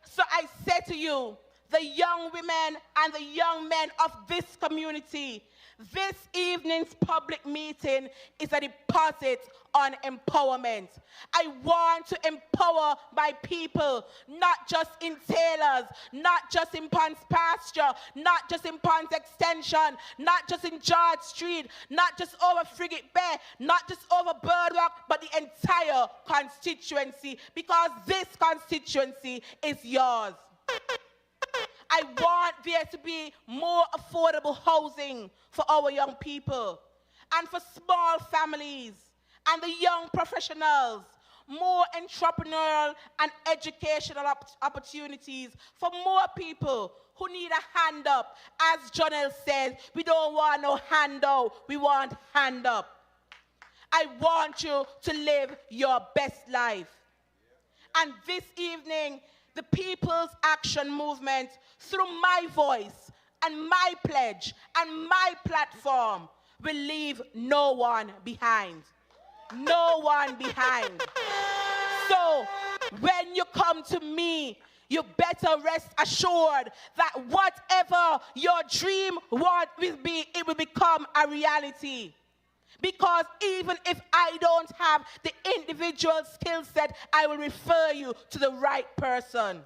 So I say to you, the young women and the young men of this community, this evening's public meeting is a deposit on empowerment. I want to empower my people, not just in Taylors, not just in Ponds Pasture, not just in Ponds Extension, not just in George Street, not just over Frigate Bay, not just over Birdwalk, but the entire constituency, because this constituency is yours. I want there to be more affordable housing for our young people and for small families and the young professionals, more entrepreneurial and educational opportunities for more people who need a hand up. As Jonelle says, we don't want no handout, we want hand up. I want you to live your best life. And this evening, the People's Action Movement, through my voice and my pledge and my platform, will leave no one behind. No one behind. So when you come to me, you better rest assured that whatever your dream will be, it will become a reality. Because even if I don't have the individual skill set, I will refer you to the right person.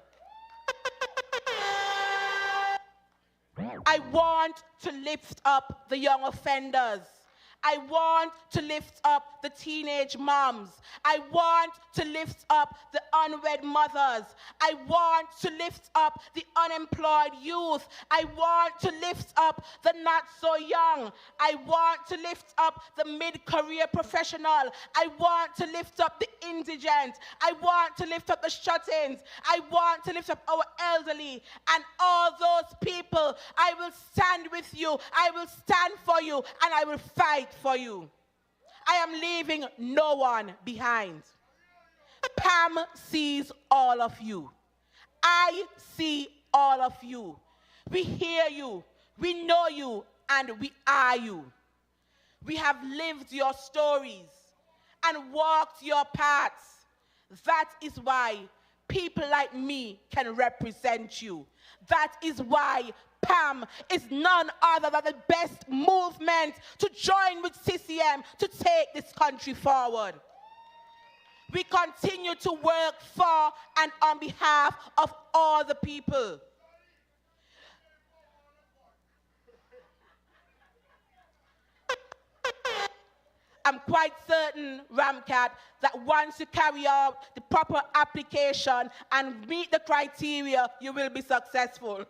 I want to lift up the young offenders I want to lift up the teenage moms. I want to lift up the unwed mothers. I want to lift up the unemployed youth. I want to lift up the not so young. I want to lift up the mid-career professional. I want to lift up the indigent. I want to lift up the shut-ins. I want to lift up our elderly and all those people. I will stand with you. I will stand for you, and I will fight for you. I am leaving no one behind. PAM sees all of you. I see all of you. We hear you, we know you, and we are you. We have lived your stories and walked your paths. That is why people like me can represent you. That is why PAM is none other than the best movement to join with CCM to take this country forward. We continue to work for and on behalf of all the people. I'm quite certain, Ramcat, that once you carry out the proper application and meet the criteria, you will be successful.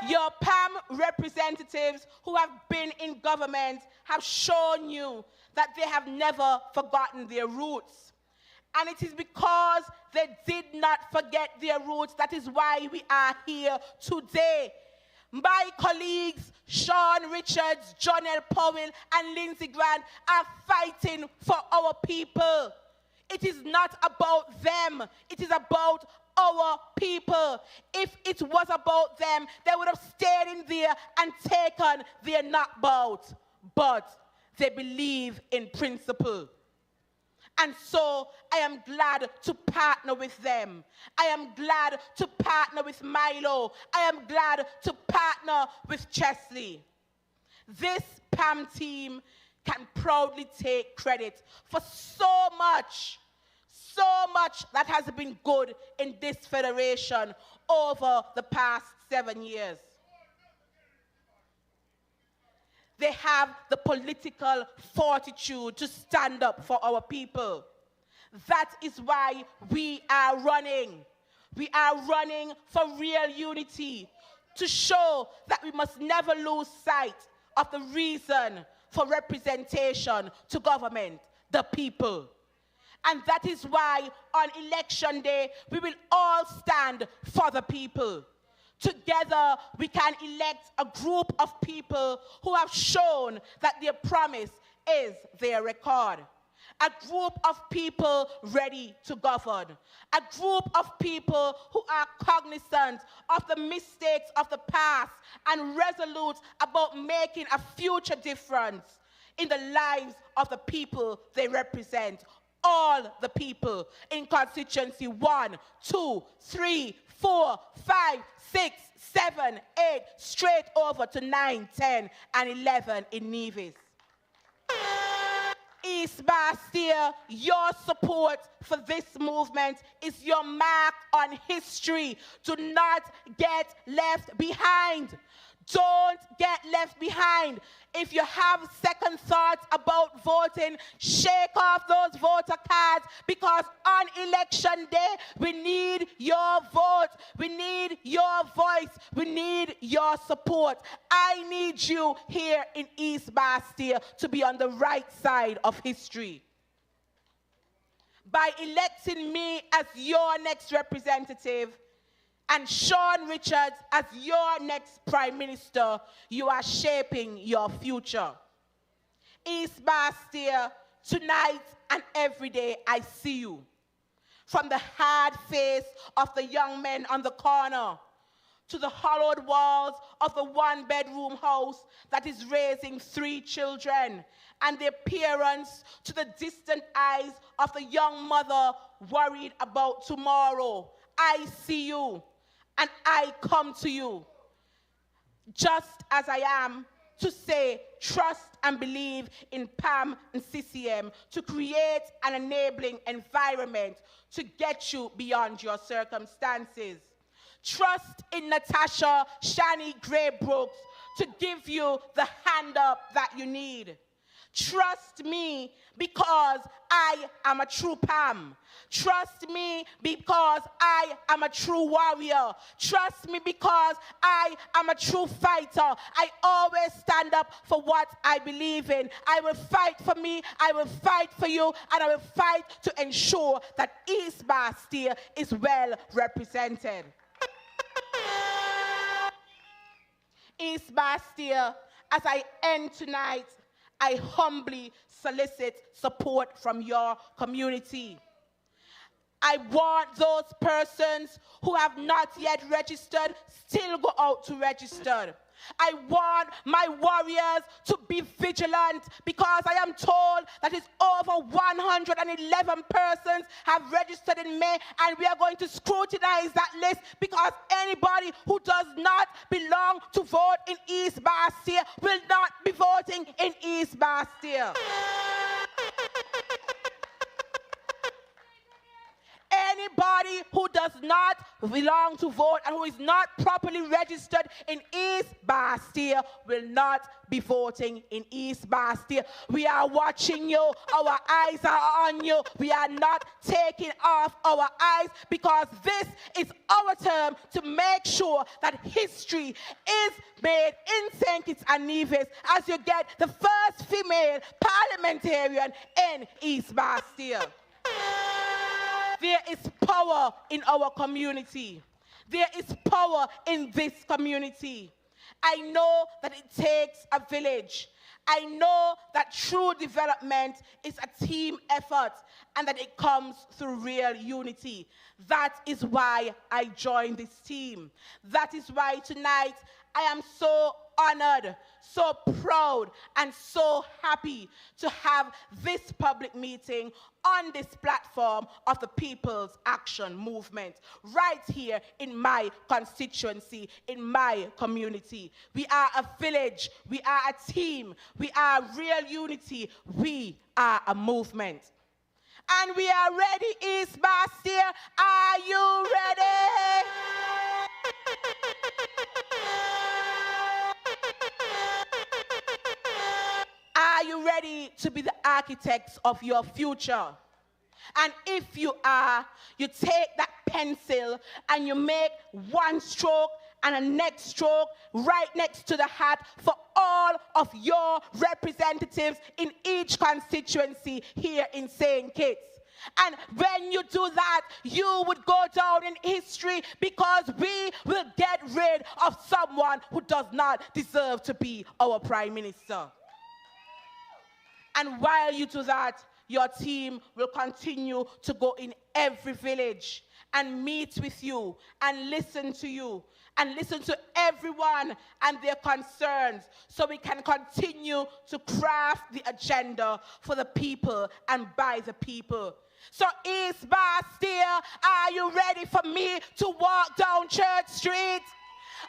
Your PAM representatives who have been in government have shown you that they have never forgotten their roots. And it is because they did not forget their roots that is why we are here today. My colleagues, Sean Richards, Jonelle Powell, and Lindsey Grant are fighting for our people. It is not about them. It is about our people. If it was about them, they would have stayed in there and taken their knockbout. But they believe in principle. And so I am glad to partner with them. I am glad to partner with Milo. I am glad to partner with Chesley. This PAM team can proudly take credit for so much that has been good in this federation over the past 7 years. They have the political fortitude to stand up for our people. That is why we are running. We are running for real unity, to show that we must never lose sight of the reason for representation to government, the people. And that is why on election day, we will all stand for the people. Together, we can elect a group of people who have shown that their promise is their record. A group of people ready to govern. A group of people who are cognizant of the mistakes of the past and resolute about making a future difference in the lives of the people they represent. All the people in constituency 1, 2, 3, 4, 5, 6, 7, 8, straight over to 9, 10, and 11 in Nevis. East Bastia, your support for this movement is your mark on history. Do not get left behind. Don't get left behind. If you have second thoughts about voting, shake off those voter cards, because on election day, we need your vote. We need your voice. We need your support. I need you here in East Bastia to be on the right side of history. By electing me as your next representative, and Sean Richards as your next Prime Minister, you are shaping your future. East Bastia, tonight and every day, I see you. From the hard face of the young men on the corner, to the hollowed walls of the one-bedroom house that is raising 3 children, and their parents, to the distant eyes of the young mother worried about tomorrow. I see you. And I come to you, just as I am, to say, trust and believe in PAM and CCM to create an enabling environment to get you beyond your circumstances. Trust in Natasha Shani Gray Brooks to give you the hand up that you need. Trust me because I am a true PAM. Trust me because I am a true warrior. Trust me because I am a true fighter. I always stand up for what I believe in. I will fight for me, I will fight for you, and I will fight to ensure that East Bastille is well represented. East Bastille, as I end tonight, I humbly solicit support from your community. I want those persons who have not yet registered still go out to register. I want my warriors to be vigilant because I am told that it's over 111 persons have registered in May, and we are going to scrutinize that list because anybody who does not belong to vote in East Bastille will not be voting in East Bastille. Anybody who does not belong to vote and who is not properly registered in East Bastille will not be voting in East Bastille. We are watching you. Our eyes are on you. We are not taking off our eyes because this is our term to make sure that history is made in St. Kitts and Nevis as you get the first female parliamentarian in East Bastille. There is power in our community. There is power in this community. I know that it takes a village. I know that true development is a team effort and that it comes through real unity. That is why I joined this team. That is why tonight I am so honored, so proud, and so happy to have this public meeting on this platform of the People's Action Movement, right here in my constituency, in my community. We are a village, we are a team, we are real unity, we are a movement. And we are ready, East Bastille. Are you ready? Are you ready to be the architects of your future? And if you are, you take that pencil and you make one stroke and a next stroke right next to the hat for all of your representatives in each constituency here in St. Kitts. And when you do that, you would go down in history because we will get rid of someone who does not deserve to be our Prime Minister. And while you do that, your team will continue to go in every village and meet with you and listen to you and listen to everyone and their concerns so we can continue to craft the agenda for the people and by the people. So East Bastille, are you ready for me to walk down Church Street?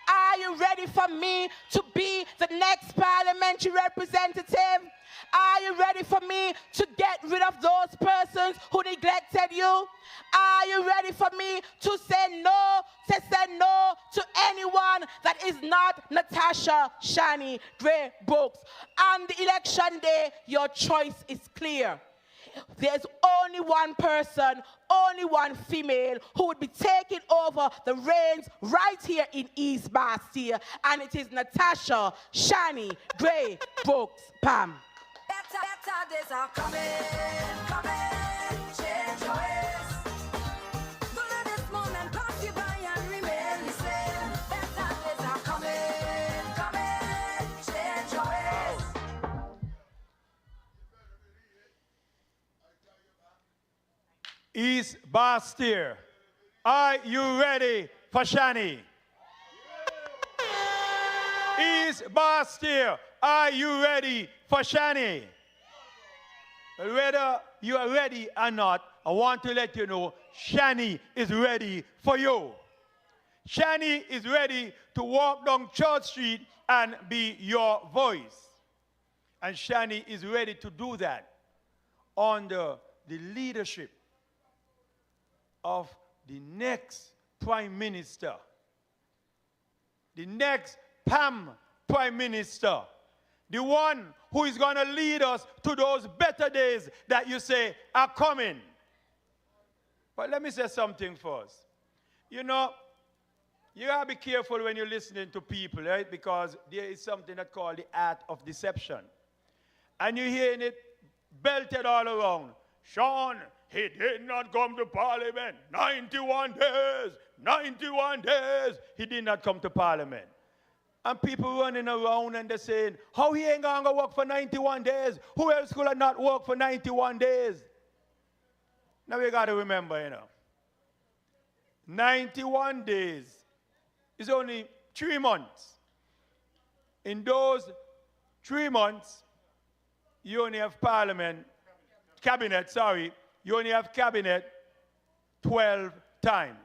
Are you ready for me to be the next parliamentary representative? Are you ready for me to get rid of those persons who neglected you? Are you ready for me to say no to anyone that is not Natasha Shani Gray Brooks? On the election day, your choice is clear. There's only one person, only one female who would be taking over the reins right here in East Bastille, and it is Natasha Shani Gray Brooks PAM. Better days are coming, change your ways. Don't let this moment pass you by and remain the same. Better days are coming, change your ways. East Bastille, are you ready for Shani? East Bastille, are you ready for Shani? Well, whether you are ready or not, I want to let you know Shani is ready for you. Shani is ready to walk down Church Street and be your voice. And Shani is ready to do that under the leadership of the next Prime Minister, the next PAM Prime Minister. The one who is going to lead us to those better days that you say are coming. But let me say something first. You know, you got to be careful when you're listening to people, right? Because there is something that called the art of deception. And you're hearing it belted all around. Sean, he did not come to Parliament. 91 days, 91 days. He did not come to Parliament. And people running around and they're saying, how he ain't going to work for 91 days? Who else could have not worked for 91 days? Now we got to remember, you know, 91 days is only 3 months. In those 3 months, you only have cabinet, you only have cabinet 12 times.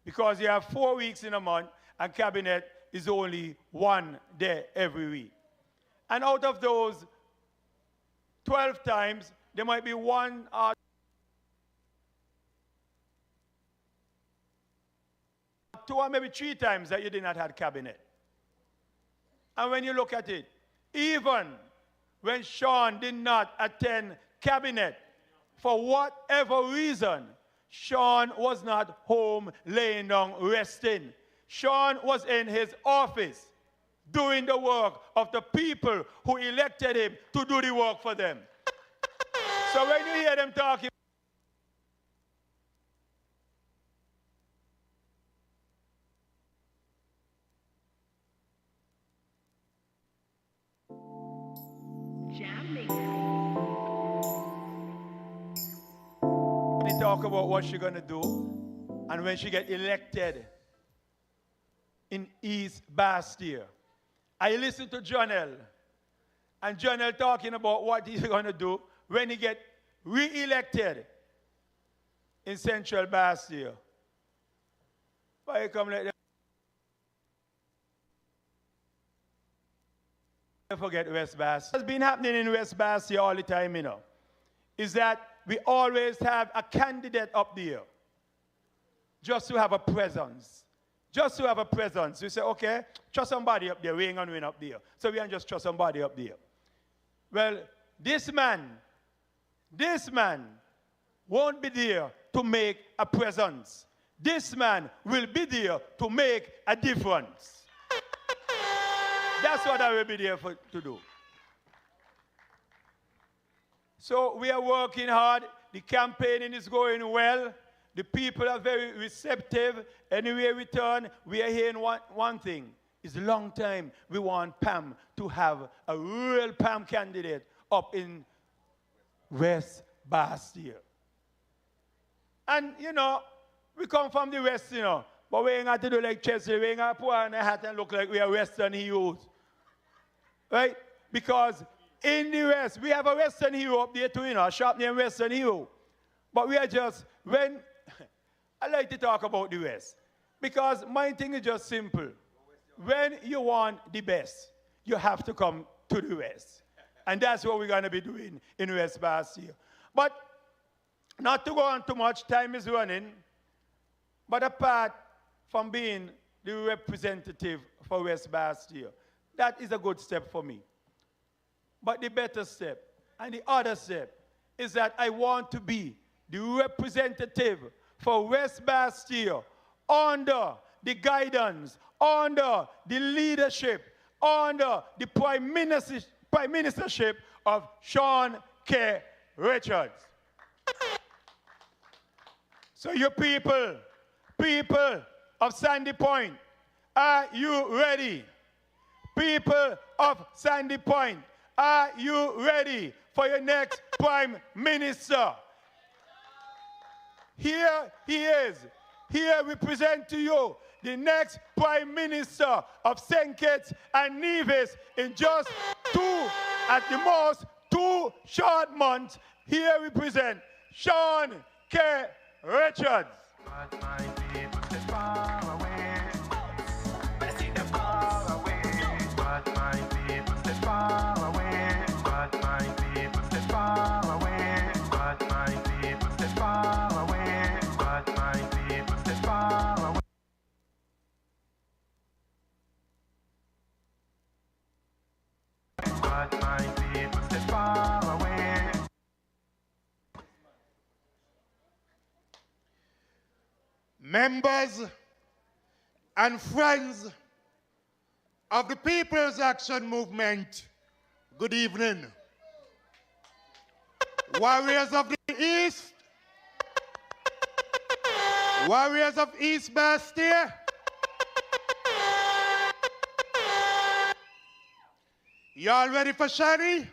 Because you have 4 weeks in a month and cabinet is only 1 day every week. And out of those 12 times, there might be 1 or 2 or maybe 3 times that you did not have cabinet. And when you look at it, even when Sean did not attend cabinet, for whatever reason, Sean was not home laying down resting. Sean was in his office doing the work of the people who elected him to do the work for them. So when you hear them talking, they talk about what she's going to do, and when she get elected in East Bastille, I listened to Jonel, and Jonel talking about what he's going to do when he get re-elected in Central Bastille. Why you come like that? Forget West Bastille. What's been happening in West Bastille all the time, you know, is that we always have a candidate up there just to have a presence. Just to have a presence. We say, okay, trust somebody up there. We ain't going to win up there. So we can just trust somebody up there. Well, this man won't be there to make a presence. This man will be there to make a difference. That's what I will be there to do. So we are working hard. The campaigning is going well. The people are very receptive. Anywhere we turn, we are hearing one thing. It's a long time we want PAM to have a real PAM candidate up in West Bastille. And, you know, we come from the West, you know, but we ain't got to do like Chelsea. We ain't got to put on a hat and look like we are Western heroes. Right? Because in the West, we have a Western hero up there too, you know, a shop named Western Hero. But we are just, when, I like to talk about the West. Because my thing is just simple. When you want the best, you have to come to the West. And that's what we're going to be doing in West Bastille. But not to go on too much, time is running. But apart from being the representative for West Bastille, that is a good step for me. But the better step and the other step is that I want to be the representative for West Bastille under the guidance, under the leadership, under the prime ministership of Sean K. Richards. So you people of Sandy Point, are you ready? People of Sandy Point, are you ready for your next prime minister? Here he is. Here we present to you the next prime minister of St. Kitts and Nevis in just at the most, 2 short months. Here we present Sean K. Richards. But my people stay far away. I see them far away. But my people stay far away. But my people stay far away. But my people stay far away. But my people stay far away. members and friends of the People's Action Movement, good evening. Warriors of the East, warriors of East Bastille, y'all ready for Shani?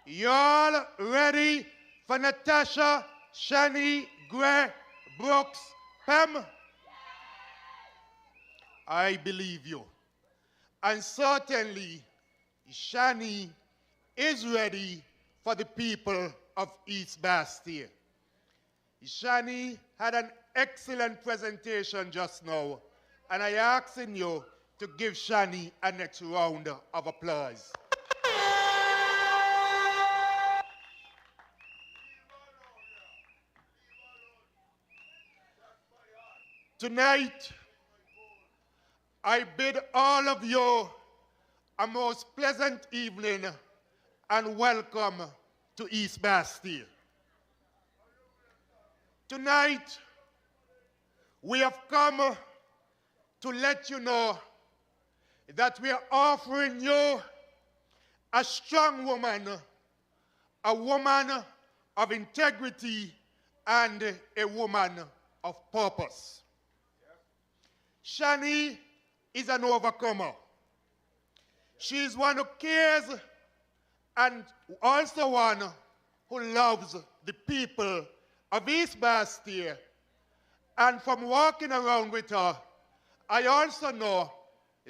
Y'all ready for Natasha, Shani, Gray, Brooks, PAM? I believe you. And certainly, Shani is ready for the people of East Bastille. Shani had an excellent presentation just now, and I asking you to give Shani a next round of applause. Tonight, I bid all of you a most pleasant evening and welcome to East Bastille. Tonight, we have come to let you know that we are offering you a strong woman, a woman of integrity, and a woman of purpose. Shani is an overcomer. She is one who cares and also one who loves the people of East Bastille. And from walking around with her, I also know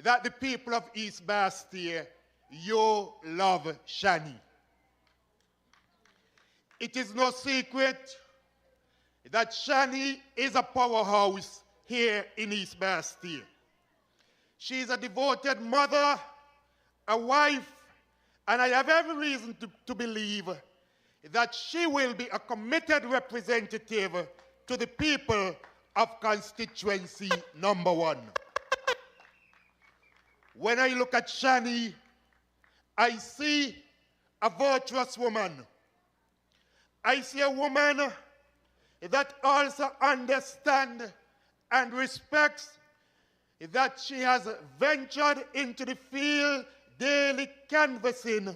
that the people of East Bastille, you love Shani. It is no secret that Shani is a powerhouse here in East Bastille. She is a devoted mother, a wife, and I have every reason to believe that she will be a committed representative to the people of Constituency number 1. When I look at Shani, I see a virtuous woman. I see a woman that also understands and respects that she has ventured into the field daily canvassing.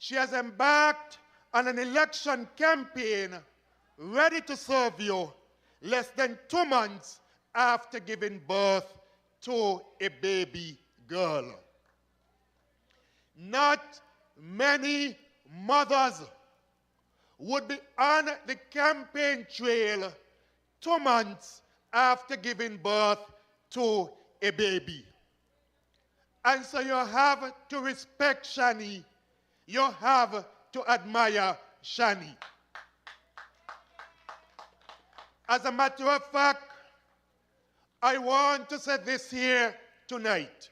She has embarked on an election campaign ready to serve you less than 2 months after giving birth to a baby girl. Not many mothers would be on the campaign trail 2 months after giving birth to a baby. And so you have to respect Shani. You have to admire Shani. As a matter of fact, I want to say this here tonight.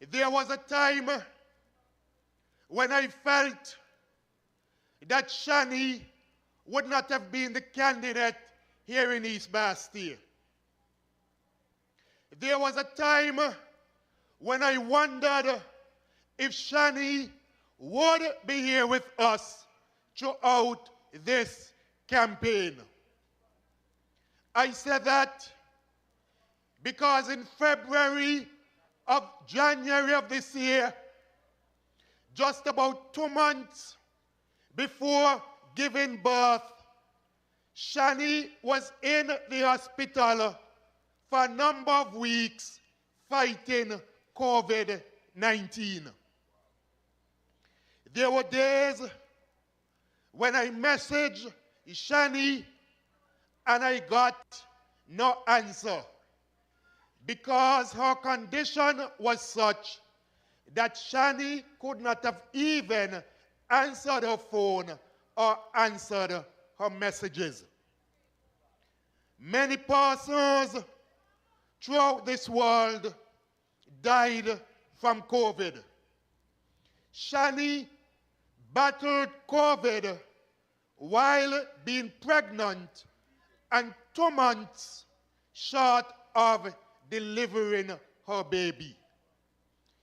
There was a time when I felt that Shani would not have been the candidate here in East Bastille. There was a time when I wondered if Shani would be here with us throughout this campaign. I said that because in January of this year, just about 2 months before giving birth, Shani was in the hospital for a number of weeks fighting COVID-19. There were days when I messaged Shani and I got no answer because her condition was such that Shani could not have even answered her phone or answered her messages. Many persons throughout this world died from COVID. Shani battled COVID while being pregnant and 2 months short of delivering her baby.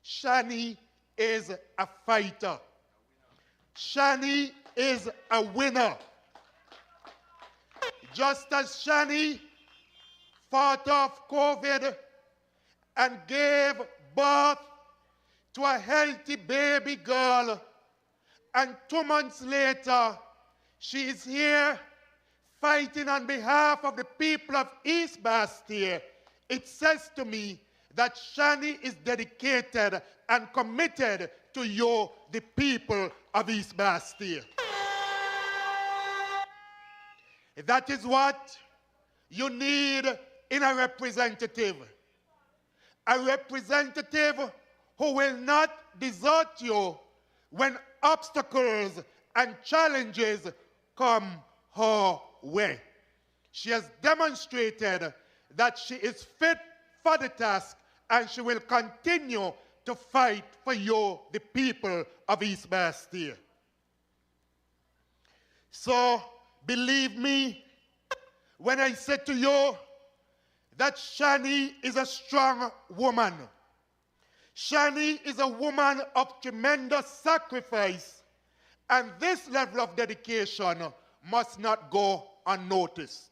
Shani is a fighter. Shani is a winner. Just as Shani fought off COVID and gave birth to a healthy baby girl, and 2 months later, she is here fighting on behalf of the people of East Bastille. It says to me that Shani is dedicated and committed to you, the people of East Bastille. That is what you need in a representative. A representative who will not desert you when obstacles and challenges come her way. She has demonstrated that she is fit for the task, and she will continue to fight for you, the people of East Bastille. So, believe me when I say to you that Shani is a strong woman. Shani is a woman of tremendous sacrifice, and this level of dedication must not go unnoticed.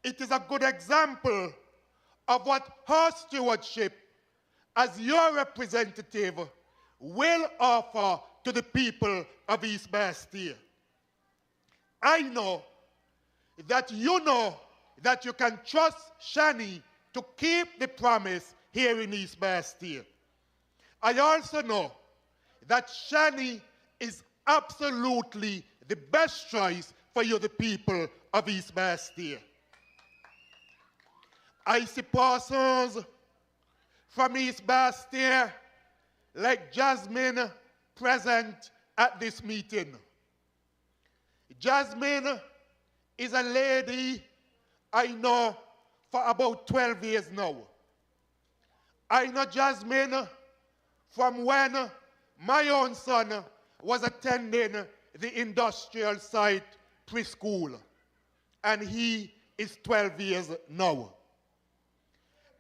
It is a good example of what her stewardship as your representative will offer to the people of East Bastille. I know that you can trust Shani to keep the promise here in East Bastille. I also know that Shani is absolutely the best choice for you, the people of East Bastille. I see persons from East Bastille like Jasmine present at this meeting. Jasmine is a lady I know for about 12 years now. I know Jasmine from when my own son was attending the industrial site preschool, and he is 12 years now.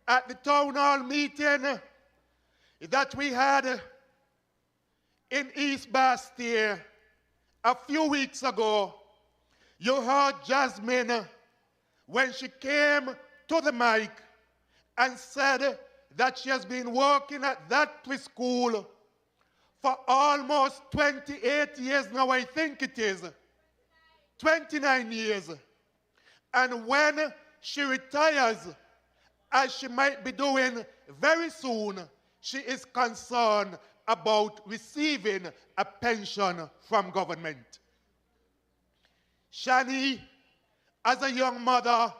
At the town hall meeting that we had in East Bastille a few weeks ago, you heard Jasmine when she came to the mic and said that she has been working at that preschool for almost 28 years now, I think it is. 29 years. And when she retires, as she might be doing very soon, she is concerned about receiving a pension from government. Shani, as a young mother,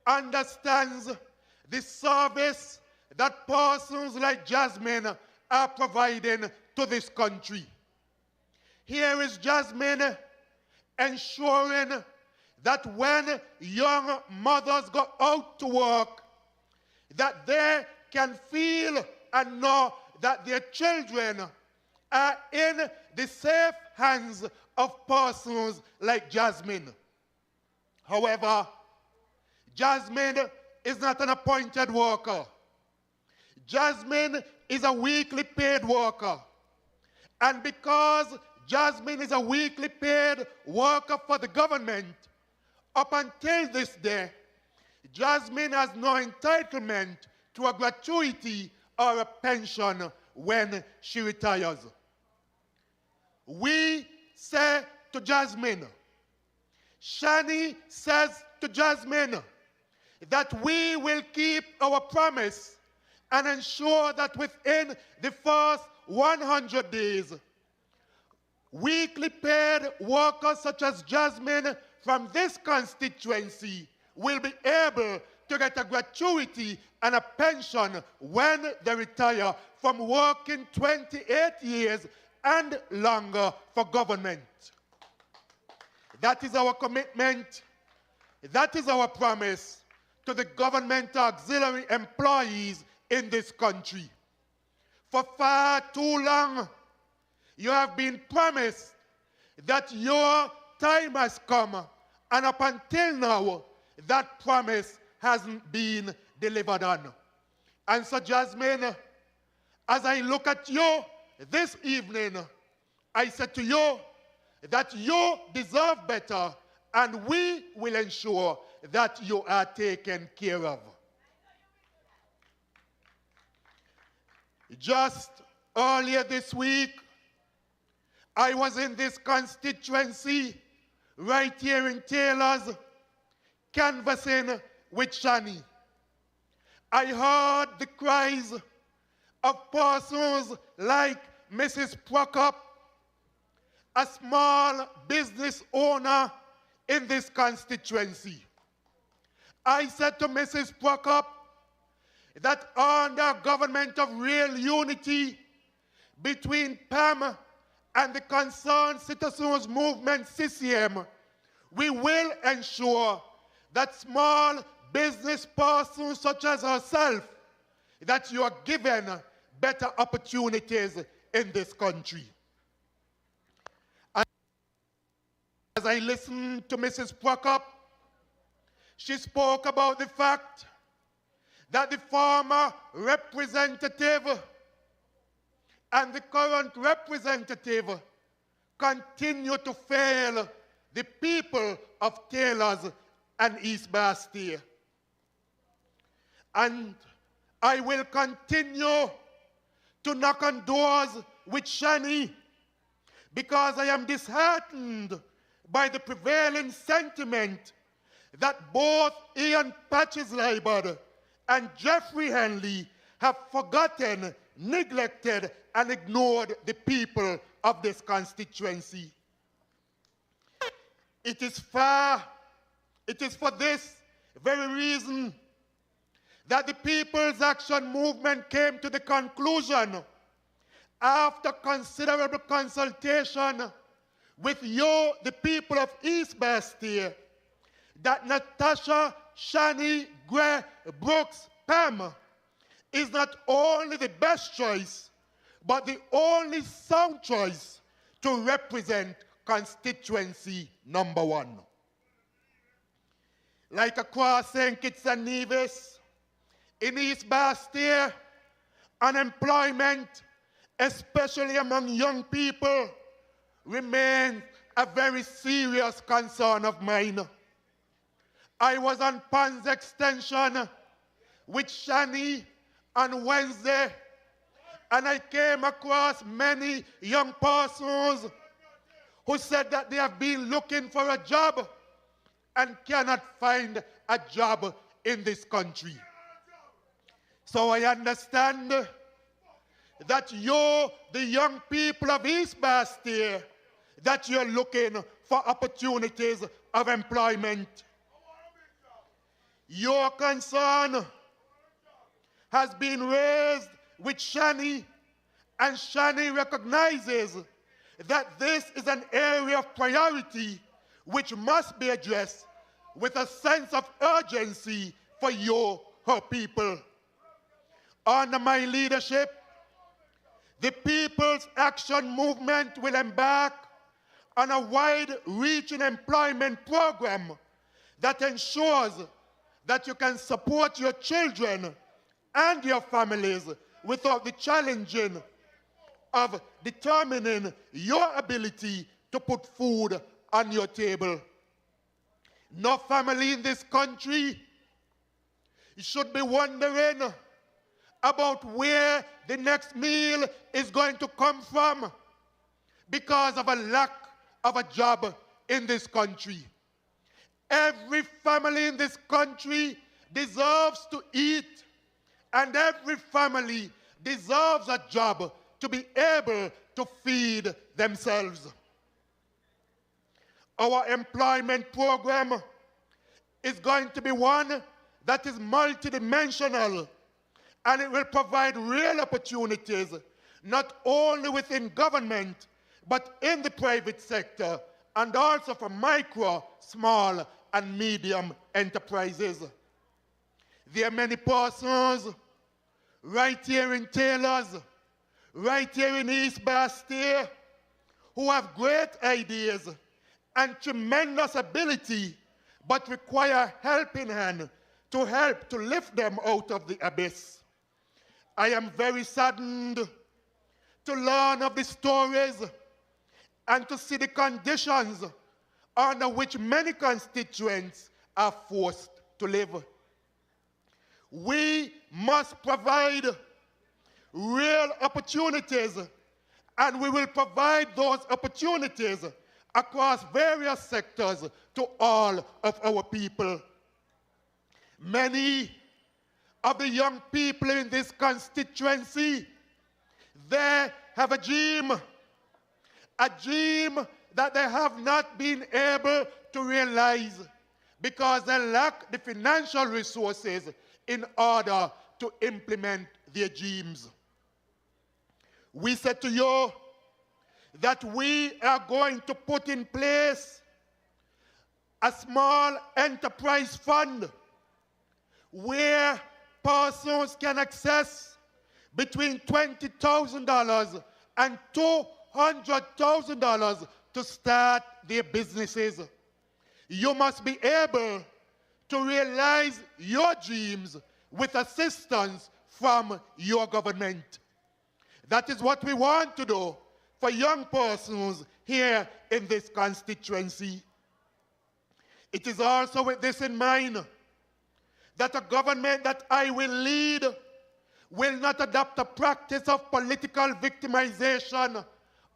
understands the service that persons like Jasmine are providing to this country. Here is Jasmine ensuring that when young mothers go out to work, that they can feel and know that their children are in the safe hands of persons like Jasmine. However, Jasmine is not an appointed worker. Jasmine is a weekly paid worker. And because Jasmine is a weekly paid worker for the government, up until this day, Jasmine has no entitlement to a gratuity or a pension when she retires. We say to Jasmine, Shani says to Jasmine, that we will keep our promise and ensure that within the first 100 days, weekly paid workers such as Jasmine from this constituency will be able to get a gratuity and a pension when they retire from working 28 years and longer for government. That is our commitment. That is our promise to the government auxiliary employees in this country. For far too long, you have been promised that your time has come, and up until now, that promise hasn't been delivered on. And so, Jasmine, as I look at you this evening, I said to you that you deserve better and we will ensure that you are taken care of. Just earlier this week, I was in this constituency right here in Taylor's, canvassing with Shani. I heard the cries of persons like Mrs. Prokop, a small business owner in this constituency. I said to Mrs. Prokop that under government of real unity between PAM and the Concerned Citizens Movement, CCM, we will ensure that small business persons such as herself, that you are given better opportunities in this country. And as I listened to Mrs. Prokop, she spoke about the fact that the former representative and the current representative continue to fail the people of Taylor's and East Bastille. And I will continue to knock on doors with Shani because I am disheartened by the prevailing sentiment that both Ian Patches-Libod and Jeffrey Henley have forgotten, neglected, and ignored the people of this constituency. It is for this very reason that the People's Action Movement came to the conclusion, after considerable consultation with you, the people of East Bastille, that Natasha Shani Gray Brooks PAM is not only the best choice, but the only sound choice to represent constituency number 1. Like across St. Kitts and Nevis, in East Bastille, unemployment, especially among young people, remains a very serious concern of mine. I was on Pond's Extension with Shani on Wednesday, and I came across many young persons who said that they have been looking for a job and cannot find a job in this country. So I understand that you, the young people of East Bastille, that you're looking for opportunities of employment. Your concern has been raised with Shani, and Shani recognizes that this is an area of priority which must be addressed with a sense of urgency for you, her people. Under my leadership, the People's Action Movement will embark on a wide-reaching employment program that ensures that you can support your children and your families without the challenging of determining your ability to put food on your table. No family in this country should be wondering about where the next meal is going to come from because of a lack of a job in this country. Every family in this country deserves to eat, and every family deserves a job to be able to feed themselves. Our employment program is going to be one that is multidimensional, and it will provide real opportunities, not only within government, but in the private sector, and also for micro, small, and medium enterprises. There are many persons right here in Taylor's, right here in East Bastille, who have great ideas and tremendous ability, but require helping hand to help to lift them out of the abyss. I am very saddened to learn of the stories and to see the conditions under which many constituents are forced to live. We must provide real opportunities, and we will provide those opportunities across various sectors to all of our people. Many of the young people in this constituency, they have a dream that they have not been able to realize because they lack the financial resources in order to implement their dreams. We said to you that we are going to put in place a small enterprise fund where persons can access between $20,000 and $200,000 to start their businesses. You must be able to realize your dreams with assistance from your government. That is what we want to do for young persons here in this constituency. It is also with this in mind that a government that I will lead will not adopt a practice of political victimization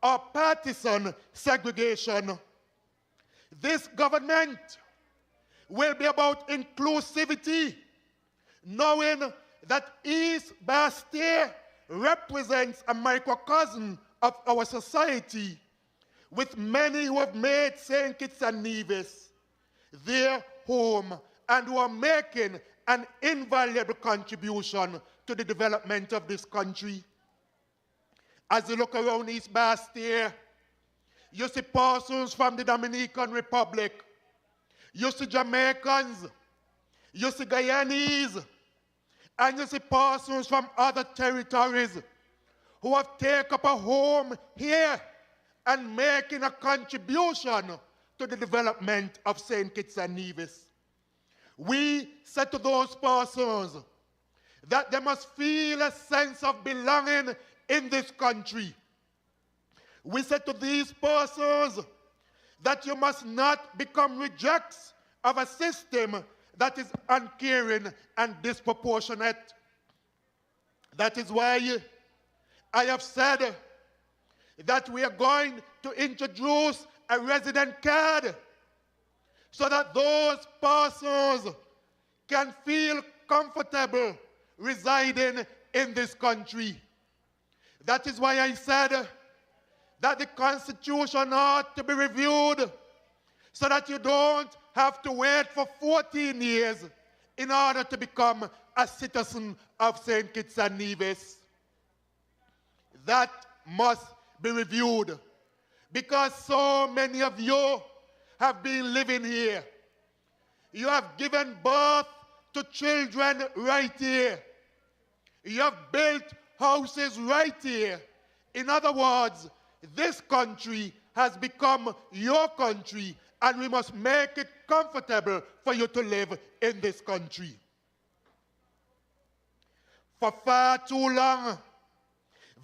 or partisan segregation. This government will be about inclusivity, knowing that East Bastille represents a microcosm of our society, with many who have made St. Kitts and Nevis their home and who are making an invaluable contribution to the development of this country. As you look around East Bastille, you see persons from the Dominican Republic, you see Jamaicans, you see Guyanese, and you see persons from other territories who have taken up a home here and making a contribution to the development of St. Kitts and Nevis. We said to those persons that they must feel a sense of belonging in this country. We said to these persons that you must not become rejects of a system that is uncaring and disproportionate. That is why I have said that we are going to introduce a resident card so that those persons can feel comfortable residing in this country. That is why I said that the Constitution ought to be reviewed so that you don't have to wait for 14 years in order to become a citizen of St. Kitts and Nevis. That must be reviewed because so many of you have been living here. You have given birth to children right here. You have built houses right here. In other words, this country has become your country, and we must make it comfortable for you to live in this country. For far too long,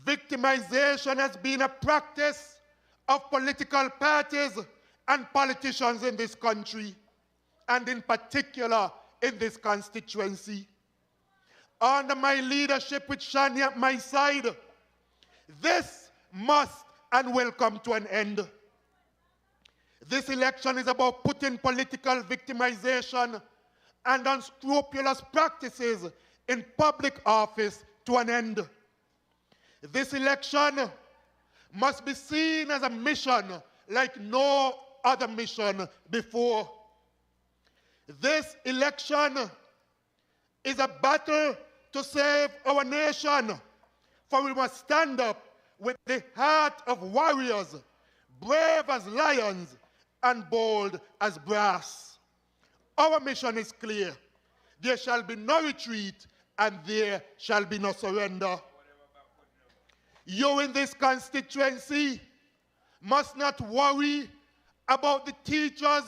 victimization has been a practice of political parties and politicians in this country, and in particular in this constituency. Under my leadership with Shani at my side, this must and will come to an end. This election is about putting political victimization and unscrupulous practices in public office to an end. This election must be seen as a mission like no other mission before. This election is a battle to save our nation, for we must stand up with the heart of warriors, brave as lions and bold as brass. Our mission is clear. There shall be no retreat and there shall be no surrender. You in this constituency must not worry about the teachers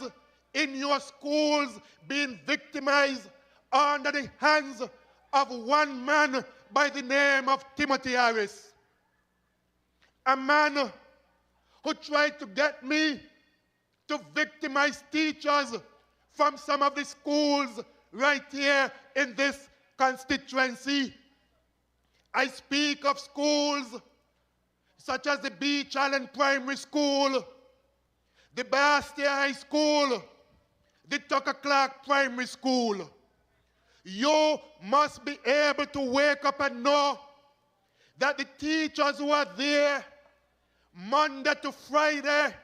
in your schools being victimized under the hands of one man by the name of Timothy Harris. A man who tried to get me to victimize teachers from some of the schools right here in this constituency. I speak of schools such as the Beach Island Primary School, the Bastia High School, the Tucker Clark Primary School. You must be able to wake up and know that the teachers who are there Monday to Friday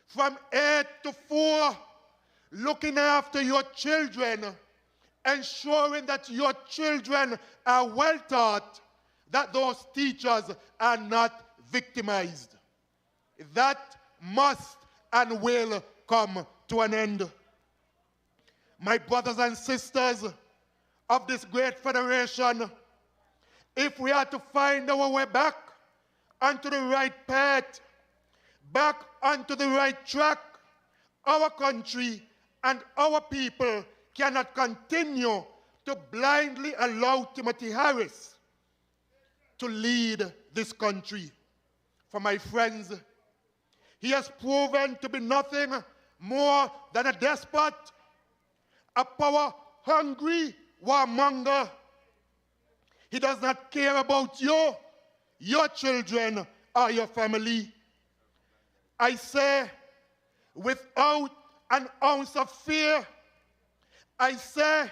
from 8 to 4, looking after your children, ensuring that your children are well taught, that those teachers are not victimized. That must and will come to an end. My brothers and sisters of this great federation, if we are to find our way back onto the right path, back onto the right track, our country and our people cannot continue to blindly allow Timothy Harris to lead this country. For my friends, he has proven to be nothing more than a despot, a power-hungry warmonger. He does not care about you, your children, or your family. I say, without an ounce of fear, I say,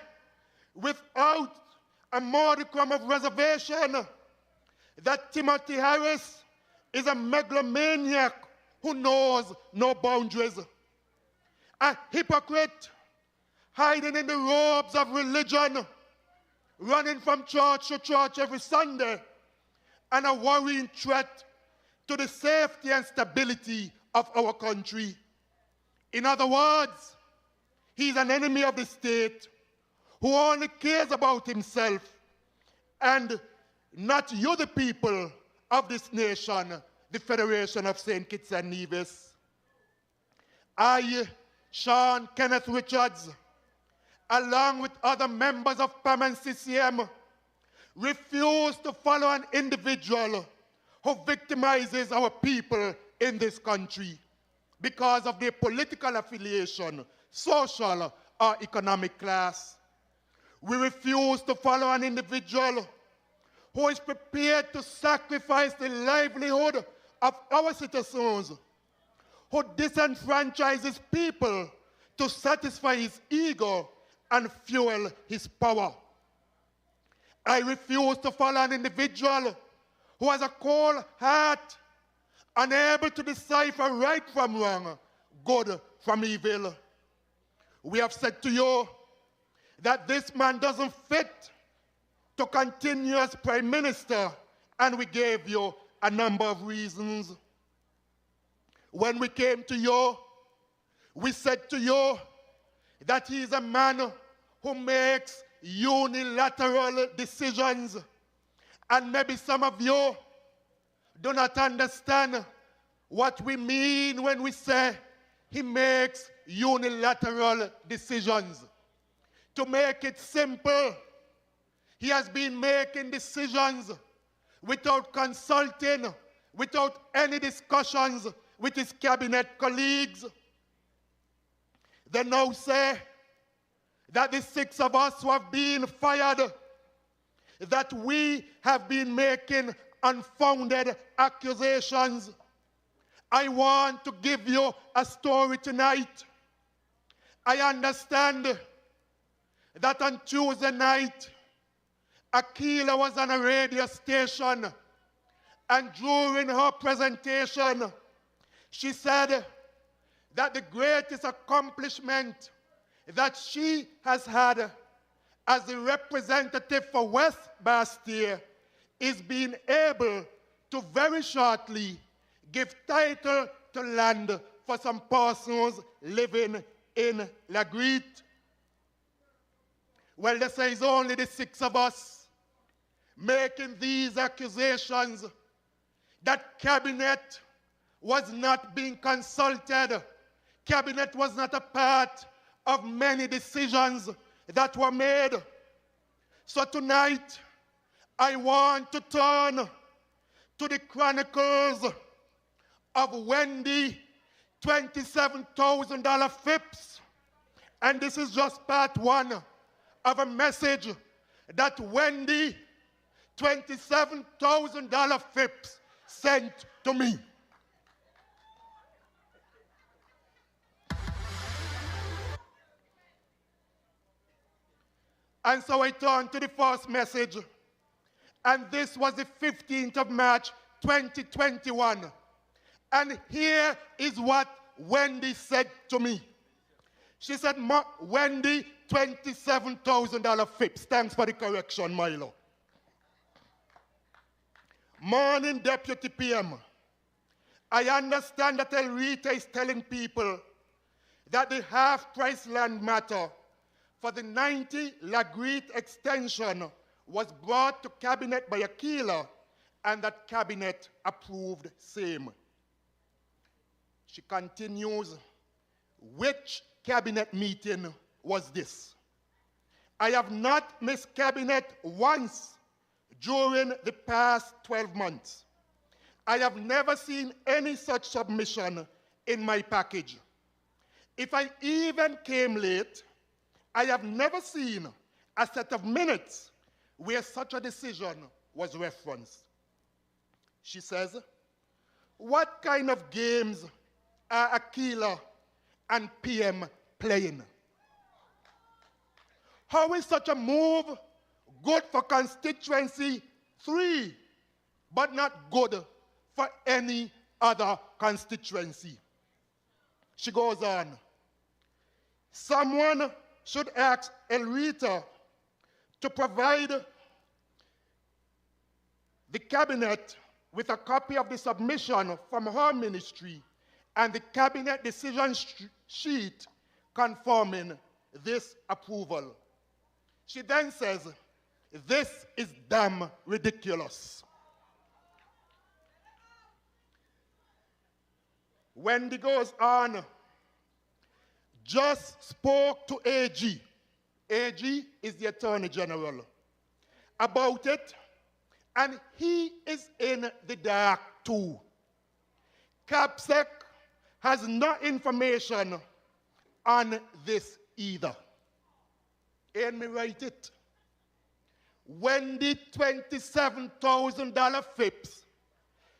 without a modicum of reservation, that Timothy Harris is a megalomaniac who knows no boundaries, a hypocrite hiding in the robes of religion, running from church to church every Sunday, and a worrying threat to the safety and stability of our country. In other words, he's an enemy of the state who only cares about himself and not you, the people of this nation, the Federation of St. Kitts and Nevis. I, Sean Kenneth Richards, along with other members of PAM and CCM, refuse to follow an individual who victimizes our people in this country because of their political affiliation, social or economic class. We refuse to follow an individual who is prepared to sacrifice the livelihood of our citizens, who disenfranchises people to satisfy his ego and fuel his power. I refuse to follow an individual who has a cold heart, unable to decipher right from wrong, good from evil. We have said to you that this man doesn't fit to continue as Prime Minister, and we gave you a number of reasons. When we came to you, we said to you that he is a man who makes unilateral decisions. And maybe some of you do not understand what we mean when we say he makes unilateral decisions. To make it simple, he has been making decisions without consulting, without any discussions with his cabinet colleagues. They now say that the 6 of us who have been fired, that we have been making unfounded accusations. I want to give you a story tonight. I understand that on Tuesday night, Akila was on a radio station, and during her presentation, she said that the greatest accomplishment that she has had as the representative for West Bastia is being able to very shortly give title to land for some persons living in Lagreet. Well, they say it's only the 6 of us making these accusations, that cabinet was not being consulted. Cabinet was not a part of many decisions that were made. So tonight, I want to turn to the chronicles of Wendy $27,000 FIPS. And this is just part one of a message that Wendy, $27,000 FIPS, sent to me. And so I turned to the first message, and this was the 15th of March, 2021. And here is what Wendy said to me. She said, Wendy, $27,000 FIPS. Thanks for the correction, Milo. Morning, Deputy PM. I understand that El Rita is telling people that the half-price land matter for the 90 Lagreed extension was brought to cabinet by Aquila, and that cabinet approved same. She continues, which cabinet meeting was this? I have not missed cabinet once during the past 12 months. I have never seen any such submission in my package. If I even came late, I have never seen a set of minutes where such a decision was referenced. She says, what kind of games are Aquila and PM playing? How is such a move good for constituency 3, but not good for any other constituency? She goes on. Someone should ask El Rita to provide the cabinet with a copy of the submission from her ministry and the cabinet decision sheet confirming this approval. She then says, this is damn ridiculous. Wendy goes on, just spoke to AG. AG is the Attorney General about it, and he is in the dark too. CAPSEC has no information on this either. And me write it. When the $27,000 FIPS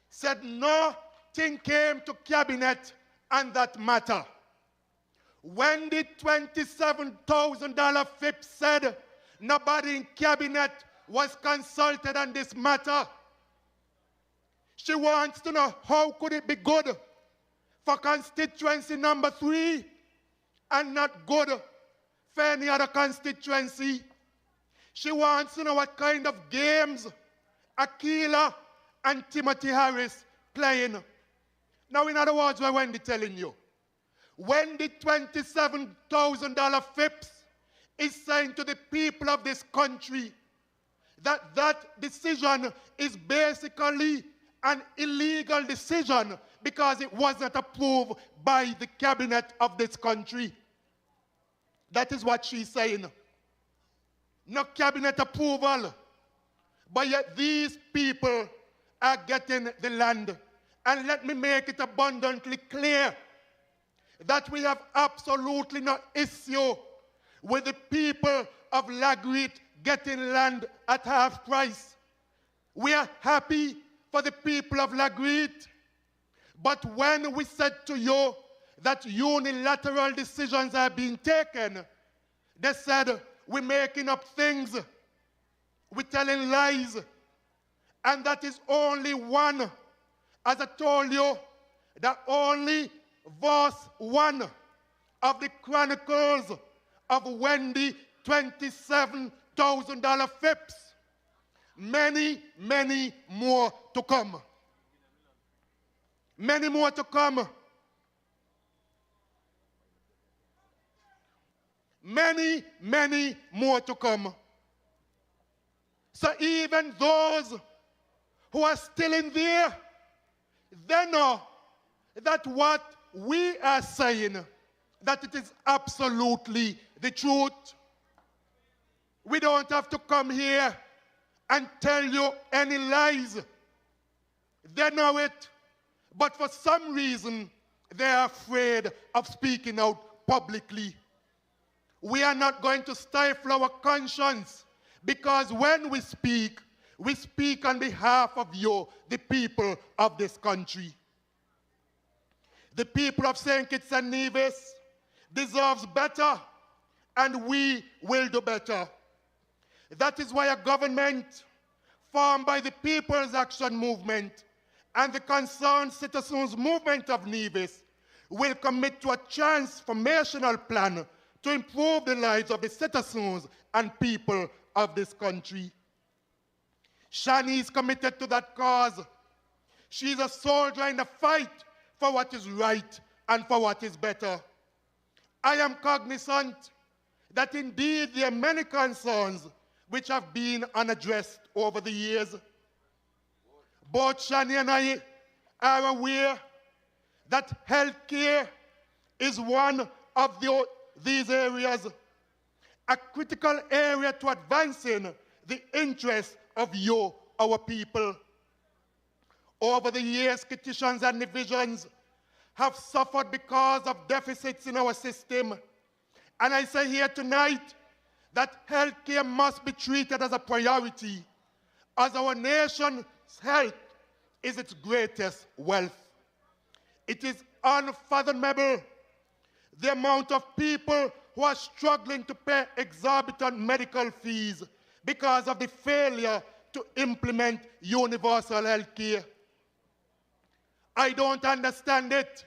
said nothing came to cabinet on that matter. When the $27,000 FIPS said nobody in cabinet was consulted on this matter. She wants to know how could it be good for constituency number 3 and not good for any other constituency. She wants to know what kind of games Aquila and Timothy Harris playing. Now, in other words, what Wendy telling you? When the $27,000 FIPS is saying to the people of this country that that decision is basically an illegal decision because it wasn't approved by the cabinet of this country. That is what she's saying. No cabinet approval, but yet these people are getting the land. And let me make it abundantly clear that we have absolutely no issue with the people of Lagreed getting land at half price. We are happy for the people of Lagreed. But when we said to you that unilateral decisions are being taken, they said we're making up things, we're telling lies, and that is only one. As I told you, that only verse 1 of the Chronicles of Wendy, $27,000 FIPS. Many, many more to come. Many more to come. Many, many more to come. So even those who are still in there, they know that what we are saying, that it is absolutely the truth. We don't have to come here and tell you any lies. They know it, but for some reason, they are afraid of speaking out publicly. We are not going to stifle our conscience, because when we speak on behalf of you, the people of this country. The people of St. Kitts and Nevis deserves better, and we will do better. That is why a government formed by the People's Action Movement and the Concerned Citizens Movement of Nevis will commit to a transformational plan to improve the lives of the citizens and people of this country. Shani is committed to that cause. She is a soldier in the fight for what is right and for what is better. I am cognizant that indeed there are many concerns which have been unaddressed over the years. Both Shani and I are aware that health care is one of these areas, a critical area to advancing the interests of you, our people. Over the years, Kittitians and divisions have suffered because of deficits in our system. And I say here tonight that health care must be treated as a priority, as our nation's health is its greatest wealth. It is unfathomable the amount of people who are struggling to pay exorbitant medical fees because of the failure to implement universal health care. I don't understand it.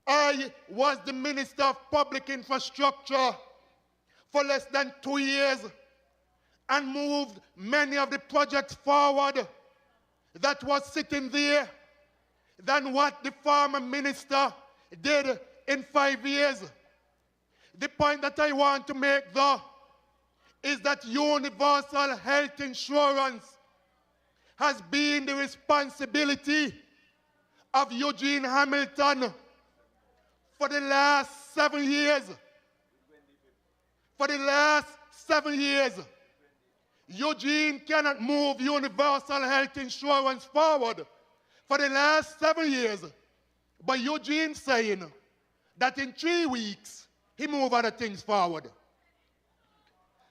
I was the Minister of Public Infrastructure for less than 2 years and moved many of the projects forward that was sitting there than what the former minister did in 5 years. The point that I want to make, though, is that universal health insurance has been the responsibility of Eugene Hamilton for the last 7 years. For the last 7 years, Eugene cannot move universal health insurance forward for the last 7 years. But Eugene saying that in 3 weeks, he move other things forward.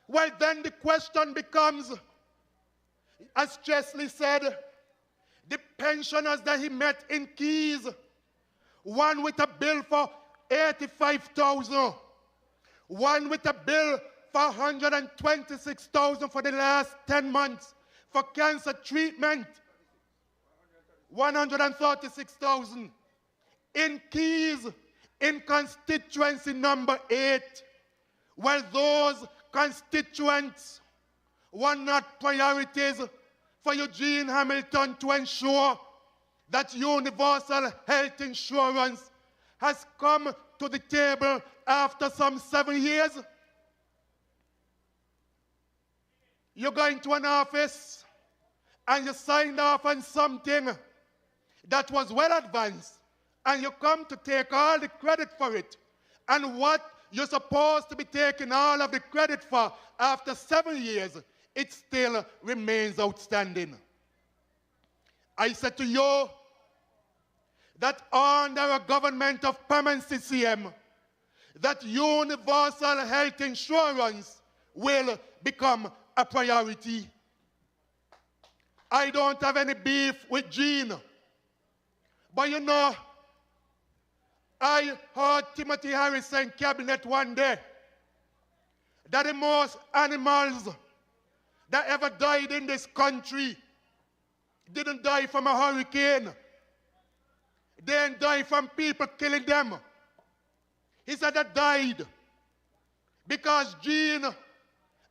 Well, then the question becomes, as Chesley said, the pensioners that he met in Keys, one with a bill for 85,000, one with a bill for 126,000 for the last 10 months for cancer treatment, 136,000. In Keys, in constituency number 8, well, those constituents were not priorities for Eugene Hamilton to ensure that universal health insurance has come to the table after some 7 years. You go into an office and you signed off on something that was well advanced, and you come to take all the credit for it. And what you're supposed to be taking all of the credit for after 7 years, it still remains outstanding. I said to you that under a government of PAM and CCM, that universal health insurance will become a priority. I don't have any beef with Gene, but you know, I heard Timothy Harris in cabinet one day that the most animals that ever died in this country didn't die from a hurricane. They didn't die from people killing them. He said they died because Gene,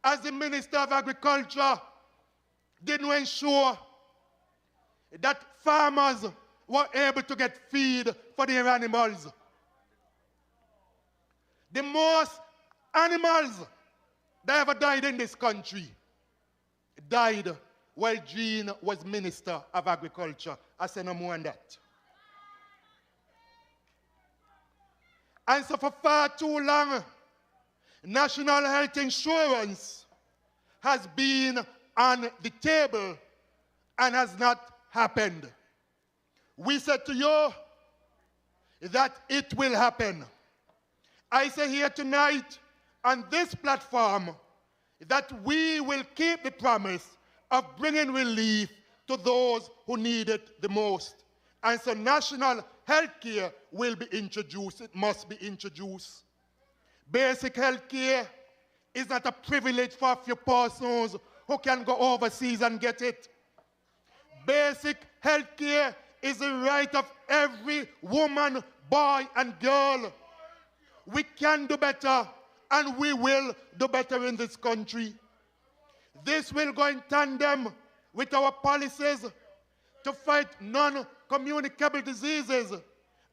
as the Minister of Agriculture, didn't ensure that farmers were able to get feed for their animals. The most animals that ever died in this country died while Gene was Minister of Agriculture. I say no more than that. And so for far too long, national health insurance has been on the table and has not happened. We said to you that it will happen. I say here tonight on this platform that we will keep the promise of bringing relief to those who need it the most. And so national health care will be introduced. It must be introduced. Basic health care is not a privilege for a few persons who can go overseas and get it. Basic health care is the right of every woman, boy, and girl. We can do better, and we will do better in this country. This will go in tandem with our policies to fight non-communicable diseases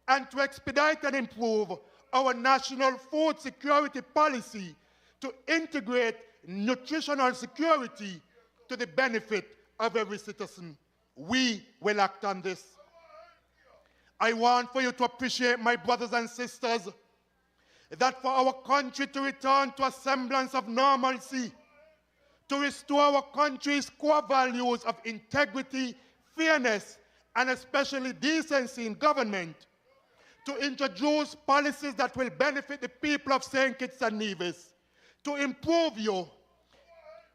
and to expedite and improve our national food security policy to integrate nutritional security to the benefit of every citizen. We will act on this. I want for you to appreciate, my brothers and sisters, that for our country to return to a semblance of normalcy, to restore our country's core values of integrity, fairness, and especially decency in government, to introduce policies that will benefit the people of St. Kitts and Nevis, to improve you,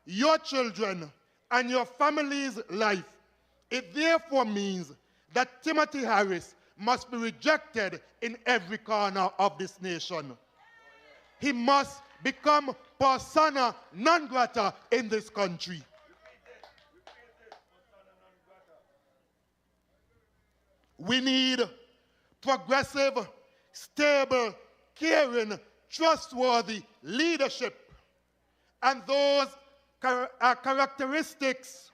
your children, and your family's life. It therefore means that Timothy Harris must be rejected in every corner of this nation. He must become persona non grata in this country. We need progressive, stable, caring, trustworthy leadership. And those are characteristics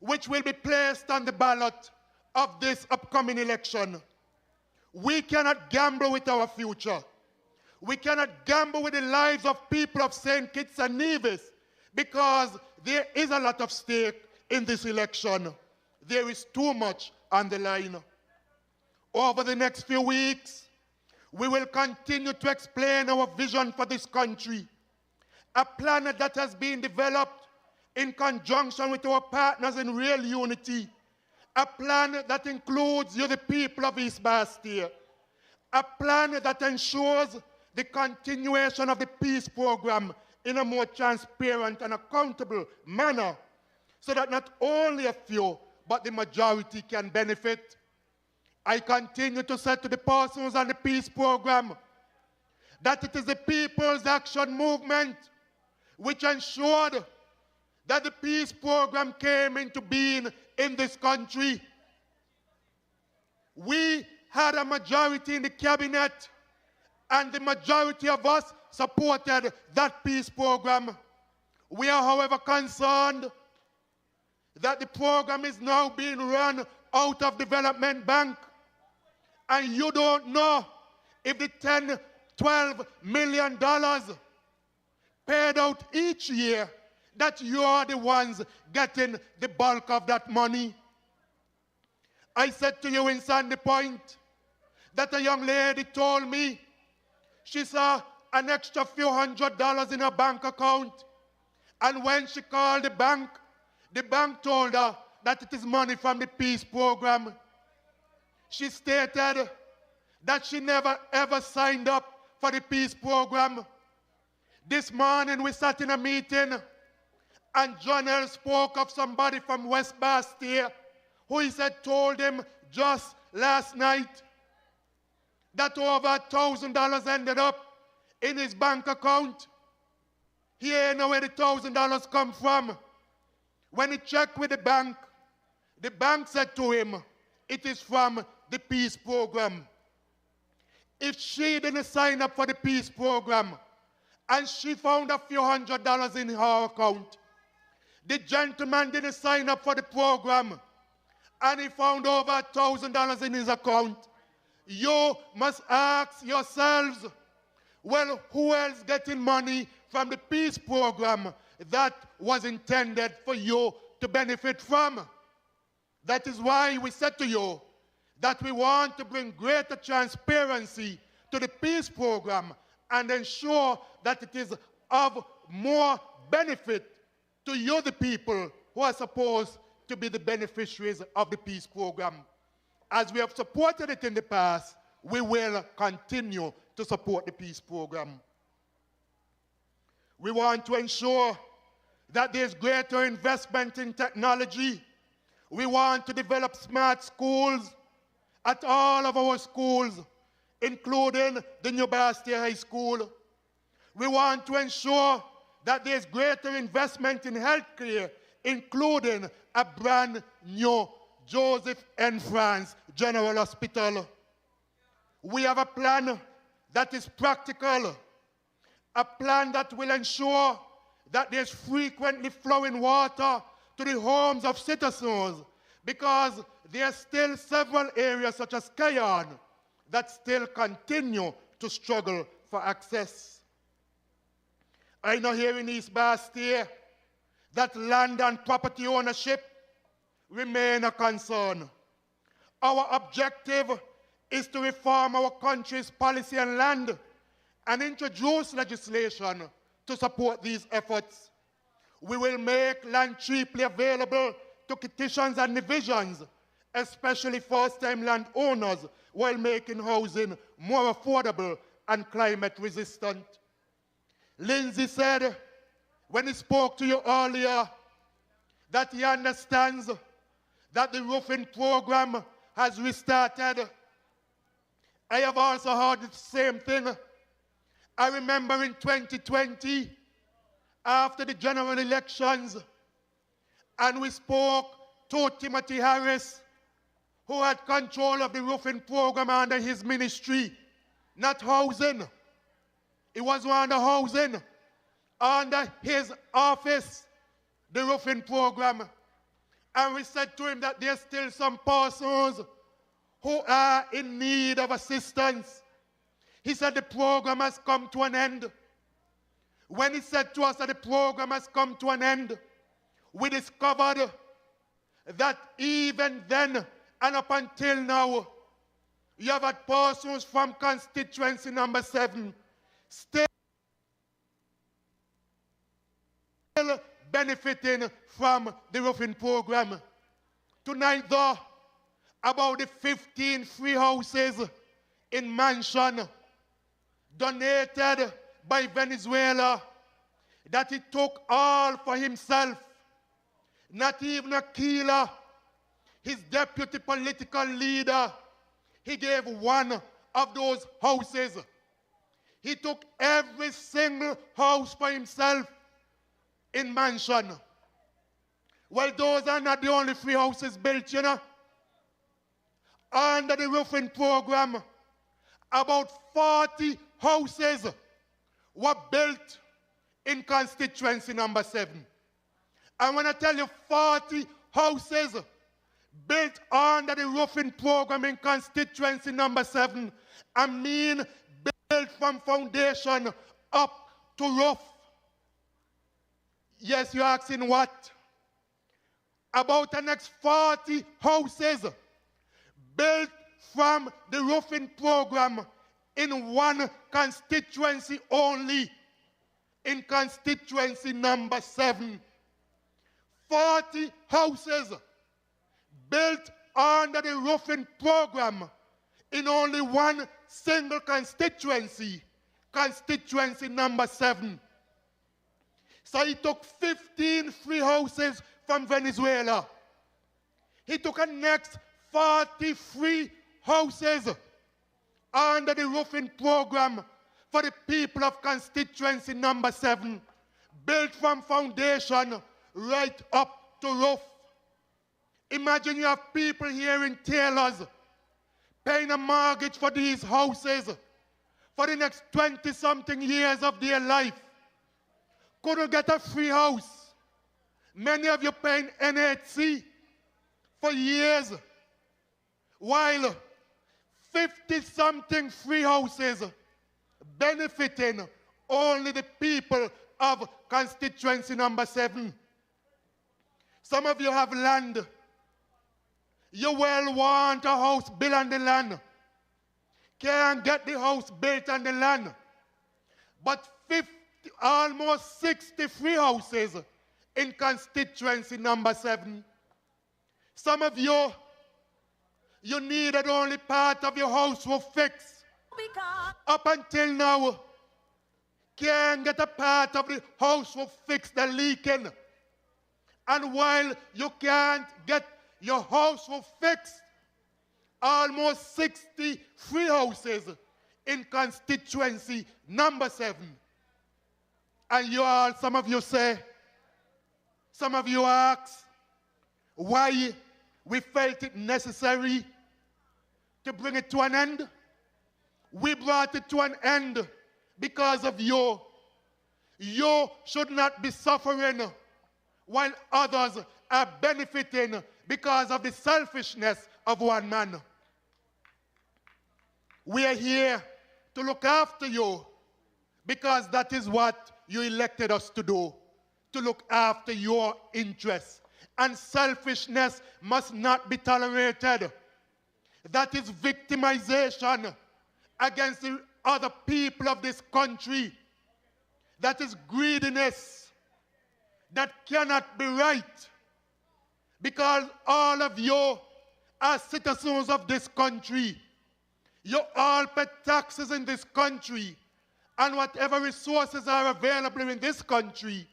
which will be placed on the ballot of this upcoming election. We cannot gamble with our future. We cannot gamble with the lives of people of St. Kitts and Nevis because there is a lot of stake in this election. There is too much on the line. Over the next few weeks, we will continue to explain our vision for this country, a plan that has been developed in conjunction with our partners in real unity, a plan that includes you, the people of East Bastille, a plan that ensures the continuation of the peace program in a more transparent and accountable manner so that not only a few, but the majority can benefit. I continue to say to the persons on the peace program that it is the People's Action Movement which ensured that the peace program came into being in this country. We had a majority in the cabinet, and the majority of us supported that peace program. We are, however, concerned that the program is now being run out of Development Bank, and you don't know if the $10, $12 million paid out each year, that you are the ones getting the bulk of that money. I said to you in Sandy Point that a young lady told me she saw an extra few $100s in her bank account. And when she called the bank told her that it is money from the peace program. She stated that she never ever signed up for the peace program. This morning we sat in a meeting and John L. spoke of somebody from West Bastille who he said told him just last night that over $1,000 ended up in his bank account. He ain't know where the $1,000 come from. When he checked with the bank said to him, it is from the peace program. If she didn't sign up for the peace program and she found a few $100s in her account, the gentleman didn't sign up for the program and he found over $1,000 in his account, you must ask yourselves, well, who else getting money from the peace program that was intended for you to benefit from? That is why we said to you that we want to bring greater transparency to the peace program and ensure that it is of more benefit to you, the people who are supposed to be the beneficiaries of the peace program. As we have supported it in the past, we will continue to support the peace program. We want to ensure that there's greater investment in technology. We want to develop smart schools at all of our schools, including the New Bastia High School. We want to ensure that there's greater investment in healthcare, including a brand new Joseph N. France General Hospital. We have a plan that is practical, a plan that will ensure that there's frequently flowing water to the homes of citizens, because there are still several areas such as Kayan that still continue to struggle for access. I know here in East Bastia that land and property ownership remain a concern. Our objective is to reform our country's policy on land and introduce legislation to support these efforts. We will make land cheaply available to petitions and divisions, especially first-time landowners, while making housing more affordable and climate resistant. Lindsay said, when he spoke to you earlier, that he understands that the roofing program has restarted. I have also heard the same thing. I remember in 2020, after the general elections, and we spoke to Timothy Harris, who had control of the roofing program under his ministry, not housing. It was under housing, under his office, the roofing program. And we said to him that there's still some persons who are in need of assistance. He said the program has come to an end. When he said to us that the program has come to an end, we discovered that even then and up until now, you have had persons from constituency number 7 still benefiting from the roofing program. Tonight, though, about the 15 free houses in Mansion donated by Venezuela that he took all for himself. Not even Aquila, his deputy political leader, he gave one of those houses. He took every single house for himself in Mansion. Well, those are not the only free houses built, you know. Under the roofing program, about 40 houses were built in constituency number 7. And when I tell you 40 houses built under the roofing program in constituency number 7, I mean built from foundation up to roof. Yes, you're asking what? About the next 40 houses built from the roofing program in one constituency only, in constituency number 7. 40 houses built under the roofing program in only one single constituency, constituency number 7. So he took 15 free houses from Venezuela. He took a next 40 free houses under the roofing program for the people of constituency number 7, built from foundation right up to roof. Imagine you have people here in Taylors paying a mortgage for these houses for the next 20-something years of their life. Couldn't get a free house. Many of you paying NHC for years, while 50-something free houses benefiting only the people of constituency number 7. Some of you have land. You well want a house built on the land. Can't get the house built on the land. But almost 60 free houses in constituency number 7. Some of you you needed only part of your house was fixed. Up until now, can't get a part of the house was fixed and leaking. And while you can't get your house was fixed, almost 63 houses in constituency number 7. And you all, some of you say, some of you ask, why we felt it necessary to bring it to an end. We brought it to an end because of you. You should not be suffering while others are benefiting because of the selfishness of one man. We are here to look after you because that is what you elected us to do, to look after your interests. And selfishness must not be tolerated. That is victimization against the other people of this country. That is greediness. That cannot be right. Because all of you are citizens of this country. You all pay taxes in this country. And whatever resources are available in this country,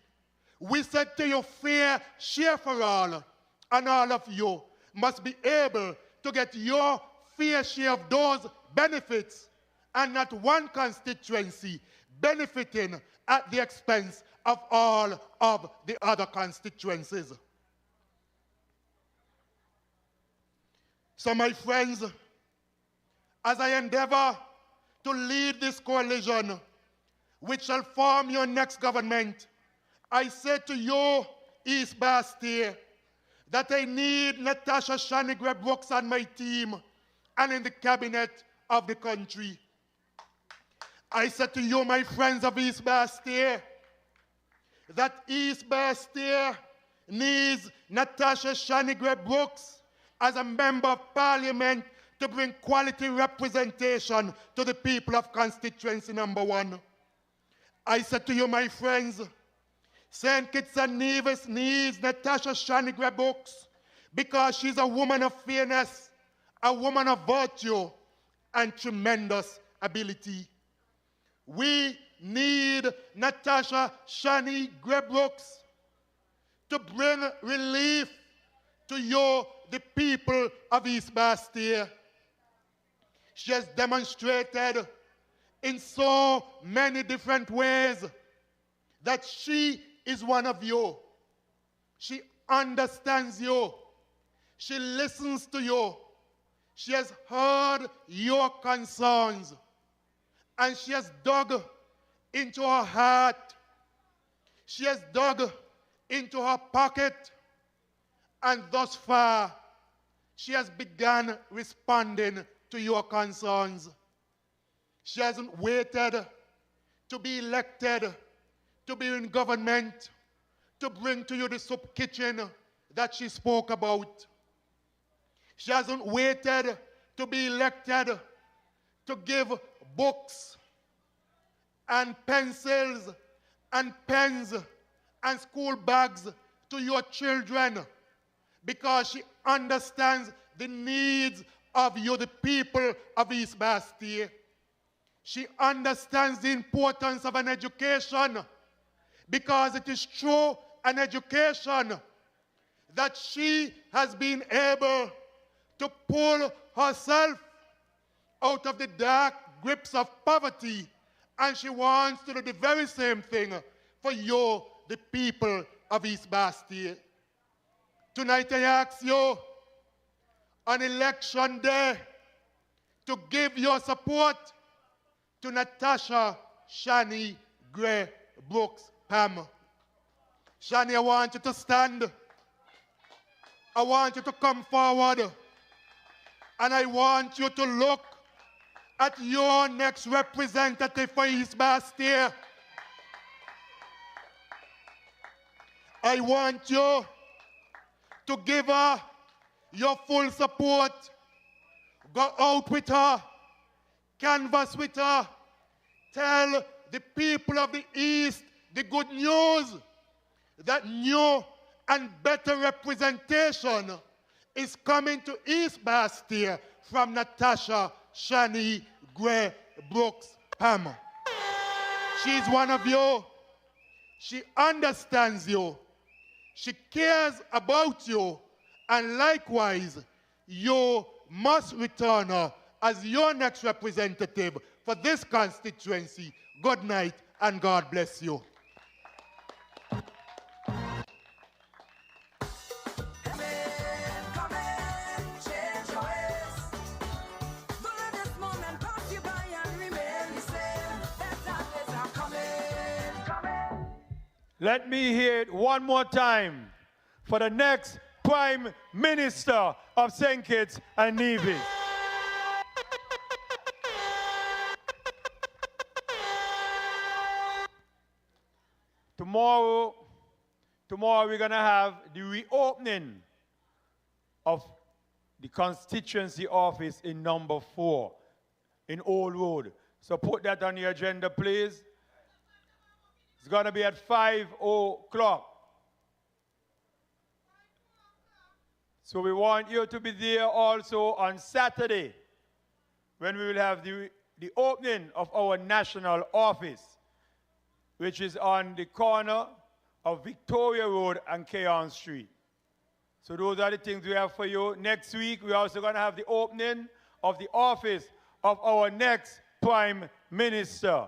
we said to you, fair share for all. And all of you must be able to get your fair share of those benefits, and not one constituency benefiting at the expense of all of the other constituencies. So my friends, as I endeavor to lead this coalition, which shall form your next government, I say to you, East Bastille, that I need Natasha Shanigre Brooks on my team and in the cabinet of the country. I say to you, my friends of East Bastille, that East Bastille needs Natasha Shanigre Brooks as a member of parliament to bring quality representation to the people of constituency number 1. I say to you, my friends, St. Kitts and Nevis needs Natasha Shanigre Brooks because she's a woman of fairness, a woman of virtue, and tremendous ability. We need Natasha Shanigre Brooks to bring relief to you, the people of East Bastille. She has demonstrated in so many different ways that she is one of you. She understands you. She listens to you. She has heard your concerns. And she has dug into her heart. She has dug into her pocket. And thus far, she has begun responding to your concerns. She hasn't waited to be elected, to be in government, to bring to you the soup kitchen that she spoke about. She hasn't waited to be elected to give books and pencils and pens and school bags to your children, because she understands the needs of you, the people of East Bastille. She understands the importance of an education, because it is through an education that she has been able to pull herself out of the dark grips of poverty, and she wants to do the very same thing for you, the people of East Bastille. Tonight I ask you on election day to give your support to Natasha Shanigre Brooks PAM. Shani, I want you to stand. I want you to come forward. And I want you to look at your next representative for East Bastille. I want you to give her your full support. Go out with her. Canvass with her. Tell the people of the East the good news that new and better representation is coming to East Bastille from Natasha Shani Gray Brooks PAM. She's one of you. She understands you. She cares about you. And likewise, you must return her as your next representative for this constituency. Good night and God bless you. Let me hear it one more time for the next Prime Minister of St. Kitts and Nevis. Tomorrow we're going to have the reopening of the constituency office in number 4 in Old Road. So put that on your agenda, please. It's going to be at 5 o'clock. So we want you to be there also on Saturday when we will have the opening of our national office, which is on the corner of Victoria Road and Keon Street. So those are the things we have for you. Next week, we're also going to have the opening of the office of our next Prime Minister.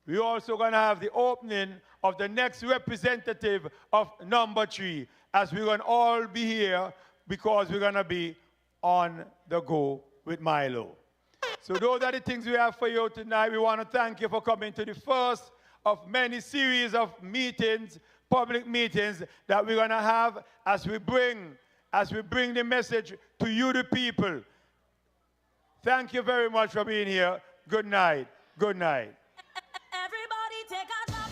We're also going to have the opening of the next representative of number 3, as we're going to all be here because we're going to be on the go with Milo. So those are the things we have for you tonight. We want to thank you for coming to the first of many series of meetings, public meetings that we're going to have as we bring the message to you, the people. Thank you very much for being here. Good night. Good night. Everybody take a jump,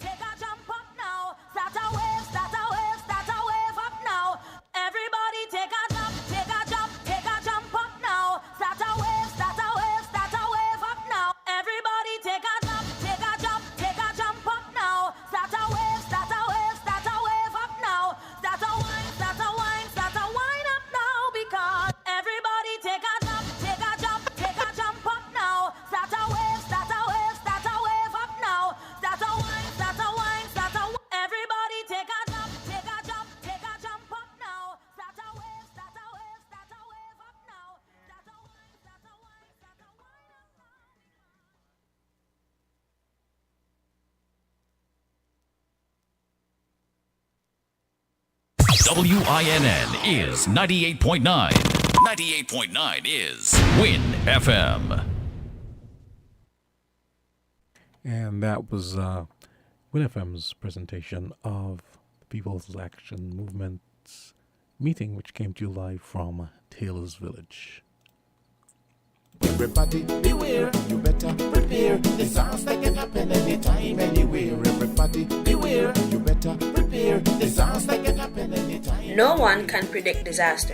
take a jump up now. Start a wave, start a wave, start a wave up now. Everybody take a jump, take a jump up now. Start a wave, start a wave, start a wave up now. Everybody take a jump, take a jump up now. Start a wave, start a wave, start a wave up now. Start a wine, start a wine, start a wine up now. Because everybody take a jump, take a jump up now. Start a wave, start a wave, start a wave up now. Start a wine, start a wine, start a everybody take a jump, take a jump up now. Start a wave, start a wave, start a wave up now. Start a wine, start a wine, start a wine up now. WINN is 98.9. 98.9 is WIN FM. And that was WIN FM's presentation of the People's Action Movement's meeting, which came to you live from Taylor's Village. Everybody beware, you better prepare. Disaster can happen anytime, anywhere. Everybody beware, you better prepare. Disaster can happen anytime. No one can predict disaster.